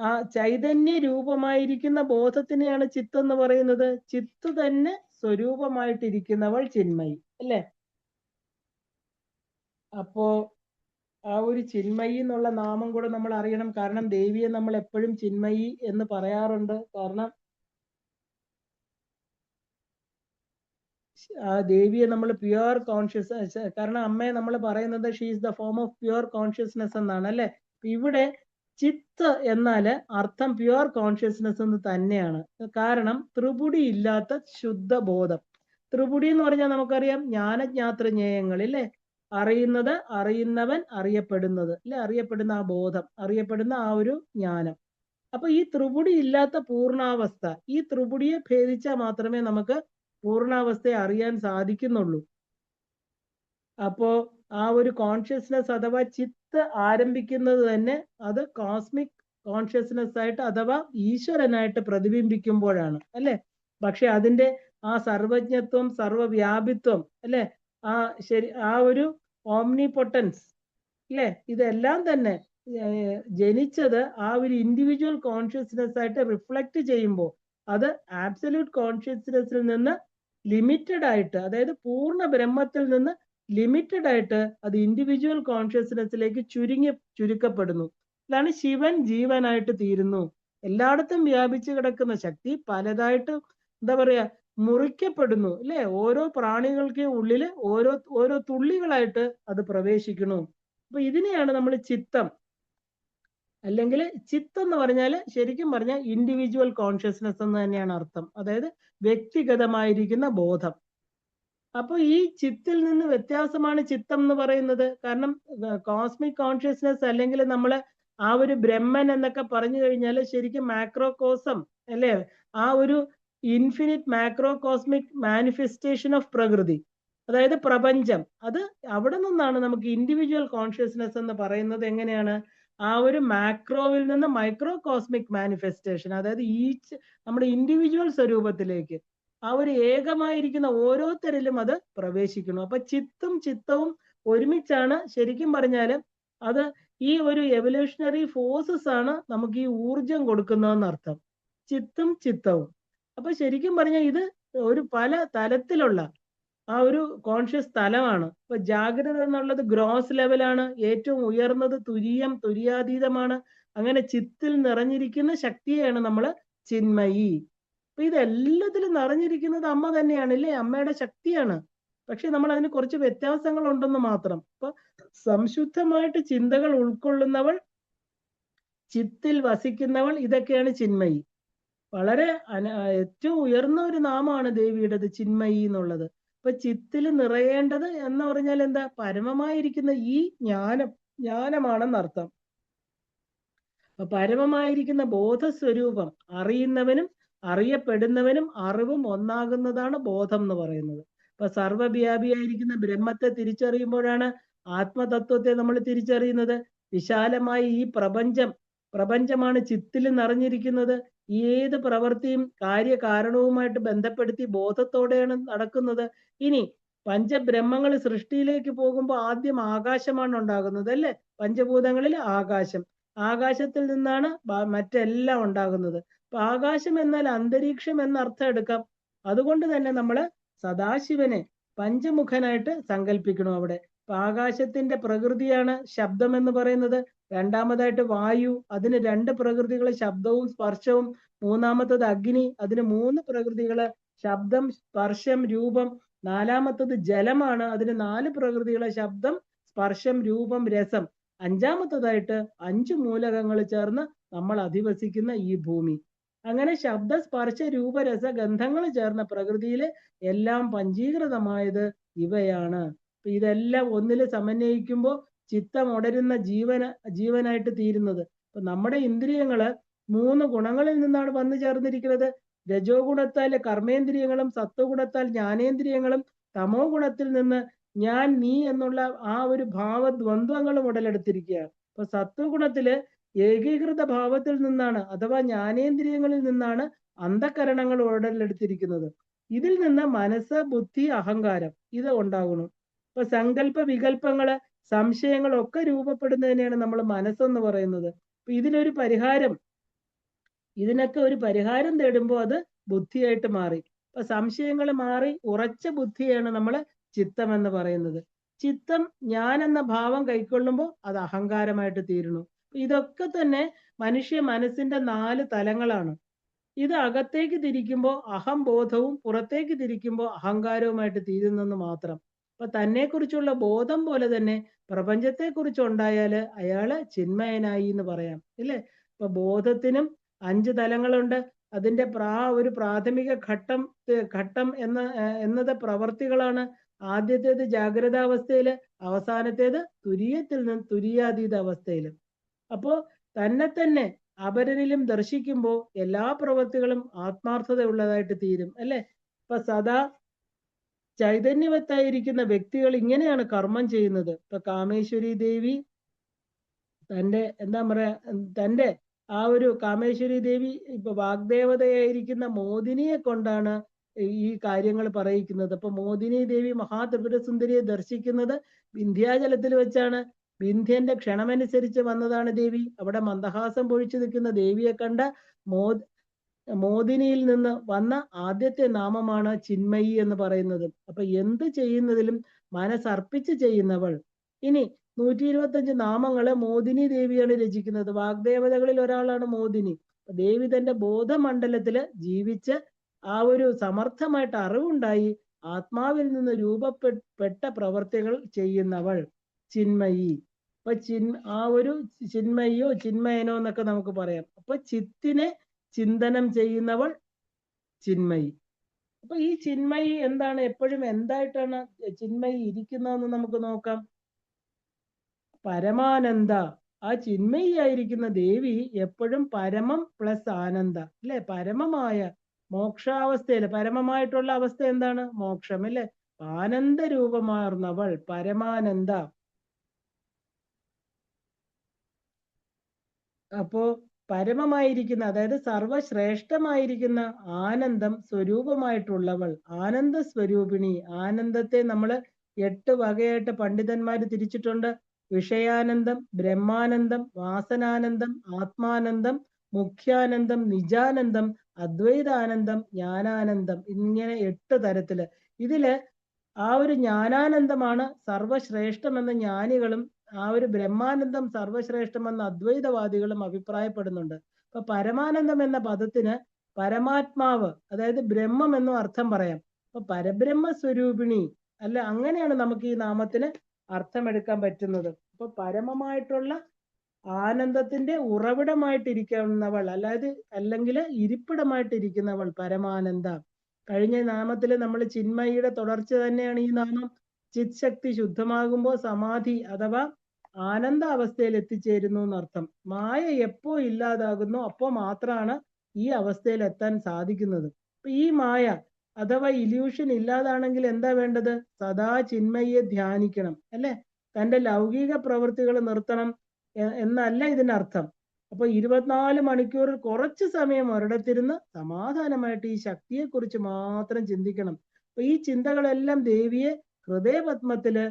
ആ ചൈതന്യ രൂപമായിരിക്കുന്ന ബോധത്തിനെയാണ് ചിത്ത് എന്ന് പറയുന്നത്. ചിത്ത് തന്നെ സ്വരൂപമായിട്ടിരിക്കുന്നവൾ ചിന്മയി, അല്ലേ? അപ്പോ ആ ഒരു ചിന്മയി എന്നുള്ള നാമം കൂടെ നമ്മൾ അറിയണം. കാരണം ദേവിയെ നമ്മൾ എപ്പോഴും ചിന്മയി എന്ന് പറയാറുണ്ട്. കാരണം ആ ദേവിയെ നമ്മൾ പ്യുവർ കോൺഷ്യസ്, കാരണം അമ്മയെ നമ്മൾ പറയുന്നത് she is the form of pure consciousness എന്നാണ്, അല്ലെ? ഇവിടെ ചിത്ത് എന്നാല് അർത്ഥം പ്യുവർ കോൺഷ്യസ്നെസ് എന്ന് തന്നെയാണ്. കാരണം ത്രിപുടി ഇല്ലാത്ത ശുദ്ധ ബോധം. ത്രിപുടി എന്ന് പറഞ്ഞാൽ നമുക്കറിയാം ജ്ഞാനജ്ഞാതൃജ്ഞേയങ്ങൾ, ഇല്ലേ? അറിയുന്നത്, അറിയുന്നവൻ, അറിയപ്പെടുന്നത്, അല്ലെ? അറിയപ്പെടുന്ന ആ ബോധം, അറിയപ്പെടുന്ന ആ ഒരു ജ്ഞാനം. അപ്പൊ ഈ ത്രിപുടി ഇല്ലാത്ത പൂർണ്ണാവസ്ഥ, ഈ ത്രിപുടിയെ ഭേദിച്ചാൽ മാത്രമേ നമുക്ക് പൂർണ്ണാവസ്ഥയെ അറിയാൻ സാധിക്കുന്നുള്ളൂ. അപ്പോ ആ ഒരു കോൺഷ്യസ്നെസ് അഥവാ ചിത്ത് ആരംഭിക്കുന്നത് തന്നെ അത് കോസ്മിക് കോൺഷ്യസ്നെസ് ആയിട്ട് അഥവാ ഈശ്വരനായിട്ട് പ്രതിബിംബിക്കുമ്പോഴാണ്, അല്ലെ? പക്ഷെ അതിന്റെ ആ സർവജ്ഞത്വം, സർവവ്യാപിത്വം, അല്ലെ? ആ ഒരു ഓംനിപൊട്ടൻസ്, അല്ലെ? ഇതെല്ലാം തന്നെ ജനിച്ചത് ആ ഒരു ഇൻഡിവിജ്വൽ കോൺഷ്യസ്നെസ് ആയിട്ട് റിഫ്ലക്ട് ചെയ്യുമ്പോൾ അത് ആബ്സല്യൂട്ട് കോൺഷ്യസ്നെസ്സിൽ നിന്ന് ലിമിറ്റഡ് ആയിട്ട്, അതായത് പൂർണ്ണ ബ്രഹ്മത്തിൽ നിന്ന് ലിമിറ്റഡ് ആയിട്ട് അത് ഇൻഡിവിജ്വൽ കോൺഷ്യസ്നെസ്സിലേക്ക് ചുരുക്കപ്പെടുന്നു. ഇതാണ് ശിവൻ ജീവനായിട്ട് തീരുന്നു. എല്ലായിടത്തും വ്യാപിച്ചു കിടക്കുന്ന ശക്തി പലതായിട്ട് എന്താ പറയാ മുറിക്കപ്പെടുന്നു, അല്ലെ? ഓരോ പ്രാണികൾക്ക് ഉള്ളില് ഓരോ തുള്ളികളായിട്ട് അത് പ്രവേശിക്കുന്നു. അപ്പൊ ഇതിനെയാണ് നമ്മൾ ചിത്തം, അല്ലെങ്കിൽ ചിത്തം എന്ന് പറഞ്ഞാൽ ശരിക്കും പറഞ്ഞാൽ ഇൻഡിവിജ്വൽ കോൺഷ്യസ്നെസ് എന്ന് തന്നെയാണ് അർത്ഥം. അതായത് വ്യക്തിഗതമായിരിക്കുന്ന ബോധം. അപ്പൊ ഈ ചിത്തിൽ നിന്ന് വ്യത്യാസമാണ് ചിത്തം എന്ന് പറയുന്നത്. കാരണം കോസ്മിക് കോൺഷ്യസ്നെസ് അല്ലെങ്കിൽ നമ്മൾ ആ ഒരു ബ്രഹ്മൻ എന്നൊക്കെ പറഞ്ഞു കഴിഞ്ഞാൽ ശരിക്കും മാക്രോകോസം, അല്ലേ? ആ ഒരു infinite macro cosmic manifestation of പ്രകൃതി, അതായത് പ്രപഞ്ചം. അത് അവിടെ നിന്നാണ് നമുക്ക് ഇൻഡിവിജ്വൽ കോൺഷ്യസ്നെസ് എന്ന് പറയുന്നത്. എങ്ങനെയാണ്? ആ ഒരു മാക്രോവിൽ നിന്ന് മൈക്രോ കോസ്മിക് മാനിഫെസ്റ്റേഷൻ, അതായത് നമ്മുടെ ഇൻഡിവിജ്വൽ സ്വരൂപത്തിലേക്ക് ആ ഒരു ഏകമായിരിക്കുന്ന ഓരോരുത്തരിലും അത് പ്രവേശിക്കുന്നു. അപ്പൊ ചിത്തവും ഒരുമിച്ചാണ് ശരിക്കും പറഞ്ഞാല് അത് ഈ ഒരു എവല്യൂഷണറി ഫോഴ്സസ് ആണ് നമുക്ക് ഈ ഊർജം കൊടുക്കുന്നതെന്ന് അർത്ഥം. ചിത്തും ചിത്തവും. അപ്പൊ ശരിക്കും പറഞ്ഞാൽ ഇത് ഒരു പല തലത്തിലുള്ള ആ ഒരു കോൺഷ്യസ് തലമാണ്. ഇപ്പൊ ജാഗ്രത എന്നുള്ളത് ഗ്രോസ് ലെവലാണ്, ഏറ്റവും ഉയർന്നത് തുരീയം, തുര്യാതീതമാണ്. അങ്ങനെ ചിത്തിൽ നിറഞ്ഞിരിക്കുന്ന ശക്തിയാണ് നമ്മൾ ചിന്മയി. അപ്പൊ ഇതെല്ലാത്തിലും നിറഞ്ഞിരിക്കുന്നത് അമ്മ തന്നെയാണ്, ഇല്ലേ? അമ്മയുടെ ശക്തിയാണ്. പക്ഷെ നമ്മൾ അതിന് കുറച്ച് വ്യത്യാസങ്ങൾ ഉണ്ടെന്ന് മാത്രം. അപ്പൊ സംശുദ്ധമായിട്ട് ചിന്തകൾ ഉൾക്കൊള്ളുന്നവൾ, ചിത്തിൽ വസിക്കുന്നവൾ, ഇതൊക്കെയാണ് ചിന്മയി. വളരെ ഏറ്റവും ഉയർന്ന ഒരു നാമമാണ് ദേവിയുടേത്, ചിന്മയി എന്നുള്ളത്. അപ്പൊ ചിത്തിൽ നിറയേണ്ടത് എന്ന് പറഞ്ഞാൽ എന്താ? പരമമായിരിക്കുന്ന ഈ ജ്ഞാനമാണെന്നർത്ഥം. അപ്പൊ പരമമായിരിക്കുന്ന ബോധസ്വരൂപം, അറിയുന്നവനും അറിയപ്പെടുന്നവനും അറിവും ഒന്നാകുന്നതാണ് ബോധം എന്ന് പറയുന്നത്. അപ്പൊ സർവ്വവ്യാപിയായിരിക്കുന്ന ബ്രഹ്മത്തെ തിരിച്ചറിയുമ്പോഴാണ് ആത്മതത്വത്തെ നമ്മൾ തിരിച്ചറിയുന്നത്. വിശാലമായി ഈ പ്രപഞ്ചമാണ് ചിത്തിൽ നിറഞ്ഞിരിക്കുന്നത്. ഏത് പ്രവൃത്തിയും കാര്യകാരണവുമായിട്ട് ബന്ധപ്പെടുത്തി ബോധത്തോടെയാണ് നടക്കുന്നത്. ഇനി പഞ്ചബ്രഹ്മങ്ങൾ സൃഷ്ടിയിലേക്ക് പോകുമ്പോൾ ആദ്യം ആകാശമാണ് ഉണ്ടാകുന്നത്, അല്ലെ? പഞ്ചഭൂതങ്ങളിൽ ആകാശത്തിൽ നിന്നാണ് മറ്റെല്ലാം ഉണ്ടാകുന്നത്. അപ്പൊ ആകാശം എന്നാൽ അന്തരീക്ഷം എന്ന അർത്ഥം എടുക്കാം. അതുകൊണ്ട് തന്നെ നമ്മൾ സദാശിവനെ പഞ്ചമുഖനായിട്ട് സങ്കല്പിക്കണം അവിടെ. അപ്പൊ ആകാശത്തിന്റെ പ്രകൃതിയാണ് ശബ്ദം എന്ന് പറയുന്നത്. രണ്ടാമതായിട്ട് വായു, അതിന് 2 പ്രകൃതികൾ, ശബ്ദവും സ്പർശവും. മൂന്നാമത്തത് അഗ്നി, അതിന് 3 പ്രകൃതികള്, ശബ്ദം, സ്പർശം, രൂപം. നാലാമത്തത് ജലമാണ്, അതിന് 4 പ്രകൃതികള്, ശബ്ദം, സ്പർശം, രൂപം, രസം. അഞ്ചാമത്തതായിട്ട് 5 മൂലകങ്ങൾ ചേർന്ന് നമ്മൾ അധിവസിക്കുന്ന ഈ ഭൂമി. അങ്ങനെ ശബ്ദ, സ്പർശ, രൂപ, രസ, ഗന്ധങ്ങൾ ചേർന്ന പ്രകൃതിയിൽ എല്ലാം പഞ്ചീകൃതമായത് ഇവയാണ്. ഇതെല്ലാം ഒന്നിൽ സമന്വയിക്കുമ്പോൾ ചിത്തം ഉടരുന്ന ജീവനായിട്ട് തീരുന്നത്. അപ്പൊ നമ്മുടെ ഇന്ദ്രിയങ്ങള് 3 ഗുണങ്ങളിൽ നിന്നാണ് വന്നു ചേർന്നിരിക്കുന്നത്. രജോ ഗുണത്താൽ കർമ്മേന്ദ്രിയങ്ങളും, സത്വഗുണത്താൽ ജ്ഞാനേന്ദ്രിയങ്ങളും, തമോ ഗുണത്തിൽ നിന്ന് ഞാൻ നീ എന്നുള്ള ആ ഒരു ഭാവദ്വന്ദ്വങ്ങളും ഉടലെടുത്തിരിക്കുകയാണ്. അപ്പൊ സത്വഗുണത്തില് ഏകീകൃത ഭാവത്തിൽ നിന്നാണ്, അഥവാ ജ്ഞാനേന്ദ്രിയങ്ങളിൽ നിന്നാണ് അന്ധകരണങ്ങൾ ഉടലെടുത്തിരിക്കുന്നത്. ഇതിൽ നിന്ന് മനസ്സ്, ബുദ്ധി, അഹങ്കാരം ഇത് ഉണ്ടാകണം. ഇപ്പൊ സങ്കല്പ വികല്പങ്ങള്, സംശയങ്ങളൊക്കെ രൂപപ്പെടുന്നതിനെയാണ് നമ്മൾ മനസ്സെന്ന് പറയുന്നത്. അപ്പൊ ഇതിനൊക്കെ ഒരു പരിഹാരം തേടുമ്പോൾ അത് ബുദ്ധിയായിട്ട് മാറി. അപ്പൊ സംശയങ്ങൾ മാറി ഉറച്ച ബുദ്ധിയാണ് നമ്മൾ ചിത്തം എന്ന് പറയുന്നത്. ചിത്തം ഞാൻ എന്ന ഭാവം കൈക്കൊള്ളുമ്പോൾ അത് അഹങ്കാരമായിട്ട് തീരുന്നു. ഇതൊക്കെ തന്നെ മനുഷ്യ മനസ്സിന്റെ 4 തലങ്ങളാണ്. ഇത് അകത്തേക്ക് തിരിക്കുമ്പോൾ അഹംബോധവും, പുറത്തേക്ക് തിരിക്കുമ്പോൾ അഹങ്കാരവുമായിട്ട് തീരുന്നെന്ന് മാത്രം. അപ്പൊ തന്നെ കുറിച്ചുള്ള ബോധം പോലെ തന്നെ പ്രപഞ്ചത്തെ കുറിച്ച് ഉണ്ടായാല് അയാള് ചിന്മയനായി എന്ന് പറയാം, ഇല്ലേ? ഇപ്പൊ ബോധത്തിനും 5 തലങ്ങളുണ്ട്. അതിന്റെ ഒരു പ്രാഥമിക ഘട്ടം എന്നത് പ്രവർത്തികളാണ്. ആദ്യത്തേത് ജാഗ്രതാവസ്ഥയില്, അവസാനത്തേത് തുര്യത്തിൽ നിന്ന് തുര്യാതീത അവസ്ഥയില്. അപ്പോ തന്നെ അപരനിലും ദർശിക്കുമ്പോൾ എല്ലാ പ്രവൃത്തികളും ആത്മാർത്ഥതയുള്ളതായിട്ട് തീരും, അല്ലെ? ഇപ്പൊ സദാ ചൈതന്യവത്തായിരിക്കുന്ന വ്യക്തികൾ ഇങ്ങനെയാണ് കർമ്മം ചെയ്യുന്നത്. ഇപ്പൊ കാമേശ്വരി ദേവി തന്റെ ആ ഒരു കാമേശ്വരി ദേവി ഇപ്പൊ വാഗ്ദേവതയായിരിക്കുന്ന മോദിനിയെ കൊണ്ടാണ് ഈ കാര്യങ്ങൾ പറയിക്കുന്നത്. അപ്പൊ മോദിനി ദേവി മഹാത്രിപുര സുന്ദരിയെ ദർശിക്കുന്നത് വിന്ധ്യാചലത്തിൽ വെച്ചാണ്. വിന്ധ്യന്റെ ക്ഷണമനുസരിച്ച് വന്നതാണ് ദേവി. അവിടെ മന്ദഹാസം പൊഴിച്ചു നിൽക്കുന്ന ദേവിയെ കണ്ട മോദിനിയിൽ നിന്ന് വന്ന ആദ്യത്തെ നാമമാണ് ചിന്മയി എന്ന് പറയുന്നത്. അപ്പൊ എന്ത് ചെയ്യുന്നതിലും മനസ്സർപ്പിച്ച് ചെയ്യുന്നവൾ. ഇനി 125 നാമങ്ങള് മോദിനി ദേവിയാണ് രചിക്കുന്നത്. വാഗ്ദേവതകളിൽ ഒരാളാണ് മോദിനി. ദേവി തന്റെ ബോധമണ്ഡലത്തില് ജീവിച്ച് ആ ഒരു സമർത്ഥമായിട്ട് അറിവുണ്ടായി ആത്മാവിൽ നിന്ന് രൂപപ്പെട്ട പ്രവർത്തികൾ ചെയ്യുന്നവൾ ചിന്മയി. അപ്പൊ ആ ഒരു ചിന്മയോ ചിന്മയനോ എന്നൊക്കെ നമുക്ക് പറയാം. അപ്പൊ ചിത്തിനെ ചിന്തനം ചെയ്യുന്നവൾ ചിന്മയി. അപ്പൊ ഈ ചിന്മയി എന്താണ്, എപ്പോഴും എന്തായിട്ടാണ് ചിന്മയി ഇരിക്കുന്നതെന്ന് നമുക്ക് നോക്കാം. പരമാനന്ദ. ആ ചിന്മയി ആയിരിക്കുന്ന ദേവി എപ്പോഴും പരമം പ്ലസ് ആനന്ദ, അല്ലെ? പരമമായ മോക്ഷാവസ്ഥയില്, പരമമായിട്ടുള്ള അവസ്ഥ എന്താണ്? മോക്ഷം, അല്ലെ? ആനന്ദ രൂപമാർന്നവൾ പരമാനന്ദ. അപ്പോ പരമമായിരിക്കുന്ന, അതായത് സർവശ്രേഷ്ഠമായിരിക്കുന്ന ആനന്ദം സ്വരൂപമായിട്ടുള്ളവൾ, ആനന്ദ സ്വരൂപിണി. ആനന്ദത്തെ നമ്മൾ 8 വകയായിട്ട് പണ്ഡിതന്മാര് തിരിച്ചിട്ടുണ്ട്. വിഷയാനന്ദം, ബ്രഹ്മാനന്ദം, വാസനാനന്ദം, ആത്മാനന്ദം, മുഖ്യാനന്ദം, നിജാനന്ദം, അദ്വൈതാനന്ദം, ജ്ഞാനാനന്ദം, ഇങ്ങനെ 8 തരത്തില്. ഇതില് ആ ഒരു ജ്ഞാനാനന്ദമാണ് സർവശ്രേഷ്ഠമെന്ന ജ്ഞാനികളും ആ ഒരു ബ്രഹ്മാനന്ദം സർവശ്രേഷ്ഠമെന്ന അദ്വൈതവാദികളും അഭിപ്രായപ്പെടുന്നുണ്ട്. അപ്പൊ പരമാനന്ദം എന്ന പദത്തിന് പരമാത്മാവ്, അതായത് ബ്രഹ്മം എന്നും അർത്ഥം പറയാം. അപ്പൊ പരബ്രഹ്മ സ്വരൂപിണി അല്ല, അങ്ങനെയാണ് നമുക്ക് ഈ നാമത്തിന് അർത്ഥമെടുക്കാൻ പറ്റുന്നത്. അപ്പൊ പരമമായിട്ടുള്ള ആനന്ദത്തിന്റെ ഉറവിടമായിട്ടിരിക്കുന്നവൾ, അല്ലെങ്കിൽ ഇരിപ്പിടമായിട്ടിരിക്കുന്നവൾ പരമാനന്ദ. കഴിഞ്ഞ നാമത്തിൽ നമ്മൾ ചിന്മയിയുടെ തുടർച്ച തന്നെയാണ് ഈ നാമം. ചിത് ശക്തി ശുദ്ധമാകുമ്പോൾ സമാധി അഥവാ ആനന്ദ അവസ്ഥയിൽ എത്തിച്ചേരുന്നു എന്നർത്ഥം. മായ എപ്പോ ഇല്ലാതാകുന്നു അപ്പോൾ മാത്രമാണ് ഈ അവസ്ഥയിൽ എത്താൻ സാധിക്കുന്നത്. അപ്പൊ ഈ മായ അഥവാ ഇല്യൂഷൻ ഇല്ലാതാണെങ്കിൽ എന്താ വേണ്ടത്? സദാ ചിന്മയെ ധ്യാനിക്കണം, അല്ലെ? തന്റെ ലൗകിക പ്രവൃത്തികൾ നിർത്തണം എന്നല്ല ഇതിനർത്ഥം. അപ്പൊ 24 മണിക്കൂറിൽ കുറച്ച് സമയം ഒരിടത്തിരുന്ന് സമാധാനമായിട്ട് ഈ ശക്തിയെക്കുറിച്ച് മാത്രം ചിന്തിക്കണം. അപ്പൊ ഈ ചിന്തകളെല്ലാം ദേവിയെ ഹൃദയപത്മത്തില്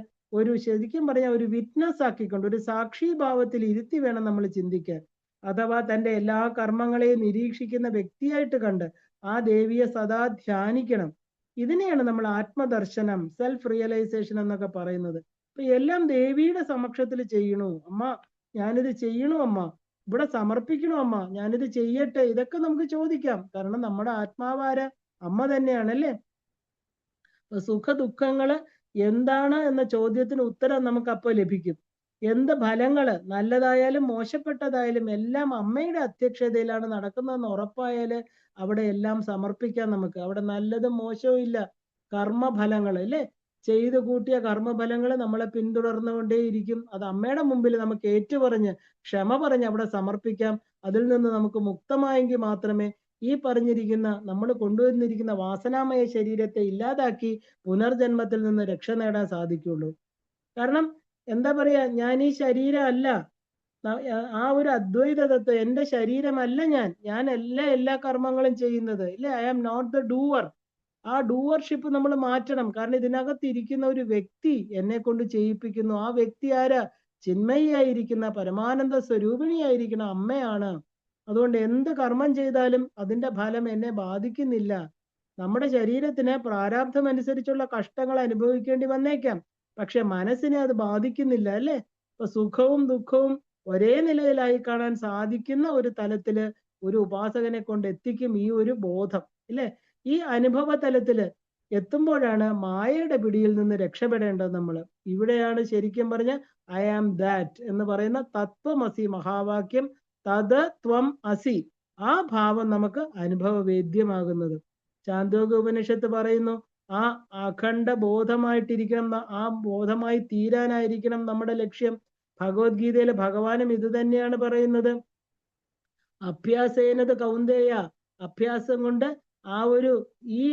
ശരിക്കും പറഞ്ഞ ഒരു വിറ്റ്നസ് ആക്കിക്കൊണ്ട്, ഒരു സാക്ഷിഭാവത്തിൽ ഇരുത്തി വേണം നമ്മൾ ചിന്തിക്കാൻ. അഥവാ തന്റെ എല്ലാ കർമ്മങ്ങളെയും നിരീക്ഷിക്കുന്ന വ്യക്തിയായിട്ട് കണ്ട് ആ ദേവിയെ സദാ ധ്യാനിക്കണം. ഇതിനെയാണ് നമ്മൾ ആത്മദർശനം, സെൽഫ് റിയലൈസേഷൻ എന്നൊക്കെ പറയുന്നത്. അപ്പൊ എല്ലാം ദേവിയുടെ സമക്ഷത്തിൽ ചെയ്യണു. അമ്മ ഞാനിത് ചെയ്യണു, അമ്മ ഇവിടെ സമർപ്പിക്കണു, അമ്മ ഞാനിത് ചെയ്യട്ടെ, ഇതൊക്കെ നമുക്ക് ചോദിക്കാം. കാരണം നമ്മുടെ ആത്മാവാര അമ്മ തന്നെയാണല്ലേ. സുഖ ദുഃഖങ്ങള് എന്താണ് എന്ന ചോദ്യത്തിന് ഉത്തരം നമുക്ക് അപ്പോൾ ലഭിക്കും. എന്ത് ഫലങ്ങള് നല്ലതായാലും മോശപ്പെട്ടതായാലും എല്ലാം അമ്മയുടെ അധ്യക്ഷതയിലാണ് നടക്കുന്നതെന്ന് ഉറപ്പായാല് അവിടെ എല്ലാം സമർപ്പിക്കാം നമുക്ക്. അവിടെ നല്ലതും മോശവും ഇല്ല. കർമ്മഫലങ്ങൾ അല്ലേ, ചെയ്തു കൂട്ടിയ കർമ്മഫലങ്ങൾ നമ്മളെ പിന്തുടർന്നുകൊണ്ടേയിരിക്കും. അത് അമ്മയുടെ മുമ്പിൽ നമുക്ക് ഏറ്റുപറഞ്ഞ് ക്ഷമ പറഞ്ഞ് അവിടെ സമർപ്പിക്കാം. അതിൽ നിന്ന് നമുക്ക് മുക്തമായെങ്കിൽ മാത്രമേ ഈ പറഞ്ഞിരിക്കുന്ന നമ്മൾ കൊണ്ടുവന്നിരിക്കുന്ന വാസനാമയ ശരീരത്തെ ഇല്ലാതാക്കി പുനർജന്മത്തിൽ നിന്ന് രക്ഷ നേടാൻ സാധിക്കുള്ളൂ. കാരണം എന്താ പറയാ, ഞാൻ ഈ ശരീരം അല്ല, ആ ഒരു അദ്വൈത തത്വം, എന്റെ ശരീരമല്ല ഞാൻ എല്ലാ കർമ്മങ്ങളും ചെയ്യുന്നത് ഇല്ലേ. I am not the doer. ആ ഡൂവർഷിപ്പ് നമ്മൾ മാറ്റണം. കാരണം ഇതിനകത്ത് ഇരിക്കുന്ന ഒരു വ്യക്തി എന്നെ കൊണ്ട് ചെയ്യിപ്പിക്കുന്നു. ആ വ്യക്തി ആരാ? ചിന്മയിയായിരിക്കുന്ന പരമാനന്ദ സ്വരൂപിണിയായിരിക്കുന്ന അമ്മയാണ്. അതുകൊണ്ട് എന്ത് കർമ്മം ചെയ്താലും അതിന്റെ ഫലം എന്നെ ബാധിക്കുന്നില്ല. നമ്മുടെ ശരീരത്തിന് പ്രാരാബ്ധം അനുസരിച്ചുള്ള കഷ്ടങ്ങൾ അനുഭവിക്കേണ്ടി വന്നേക്കാം, പക്ഷെ മനസ്സിനെ അത് ബാധിക്കുന്നില്ല, അല്ലേ? ഇപ്പൊ സുഖവും ദുഃഖവും ഒരേ നിലയിലായി കാണാൻ സാധിക്കുന്ന ഒരു തലത്തില് ഒരു ഉപാസകനെ കൊണ്ട് എത്തിക്കും ഈ ഒരു ബോധം, അല്ലേ? ഈ അനുഭവ തലത്തില് എത്തുമ്പോഴാണ് മായയുടെ പിടിയിൽ നിന്ന് രക്ഷപ്പെടേണ്ടത് നമ്മൾ. ഇവിടെയാണ് ശരിക്കും പറഞ്ഞ ഐ ആം ദാറ്റ് എന്ന് പറയുന്ന തത്വമസി മഹാവാക്യം, തത് ത്വം അസി, ആ ഭാവം നമുക്ക് അനുഭവവേദ്യമാകുന്നത്. ചാന്തോക്യ ഉപനിഷത്ത് പറയുന്നു, ആ അഖണ്ഡ ബോധമായിട്ടിരിക്കണം, ആ ബോധമായി തീരാനായിരിക്കണം നമ്മുടെ ലക്ഷ്യം. ഭഗവത്ഗീതയിലെ ഭഗവാനും ഇത് തന്നെയാണ് പറയുന്നത്. അഭ്യാസേനത് കൗന്ദേയ, അഭ്യാസം കൊണ്ട് ആ ഒരു ഈ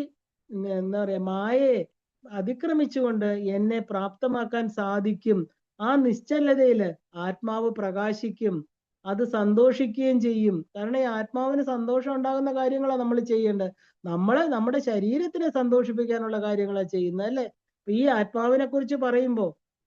എന്താ പറയാ മായയെ അതിക്രമിച്ചുകൊണ്ട് എന്നെ പ്രാപ്തമാക്കാൻ സാധിക്കും. ആ നിശ്ചലതയില് ആത്മാവ് പ്രകാശിക്കും, അത് സന്തോഷിക്കുകയും ചെയ്യും. കാരണം ഈ ആത്മാവിന് സന്തോഷം ഉണ്ടാകുന്ന കാര്യങ്ങളാണ് നമ്മൾ ചെയ്യേണ്ടത്. നമ്മുടെ ശരീരത്തിനെ സന്തോഷിപ്പിക്കാനുള്ള കാര്യങ്ങളാണ് ചെയ്യുന്നത്, അല്ലേ? ഈ ആത്മാവിനെ കുറിച്ച് പറയുമ്പോ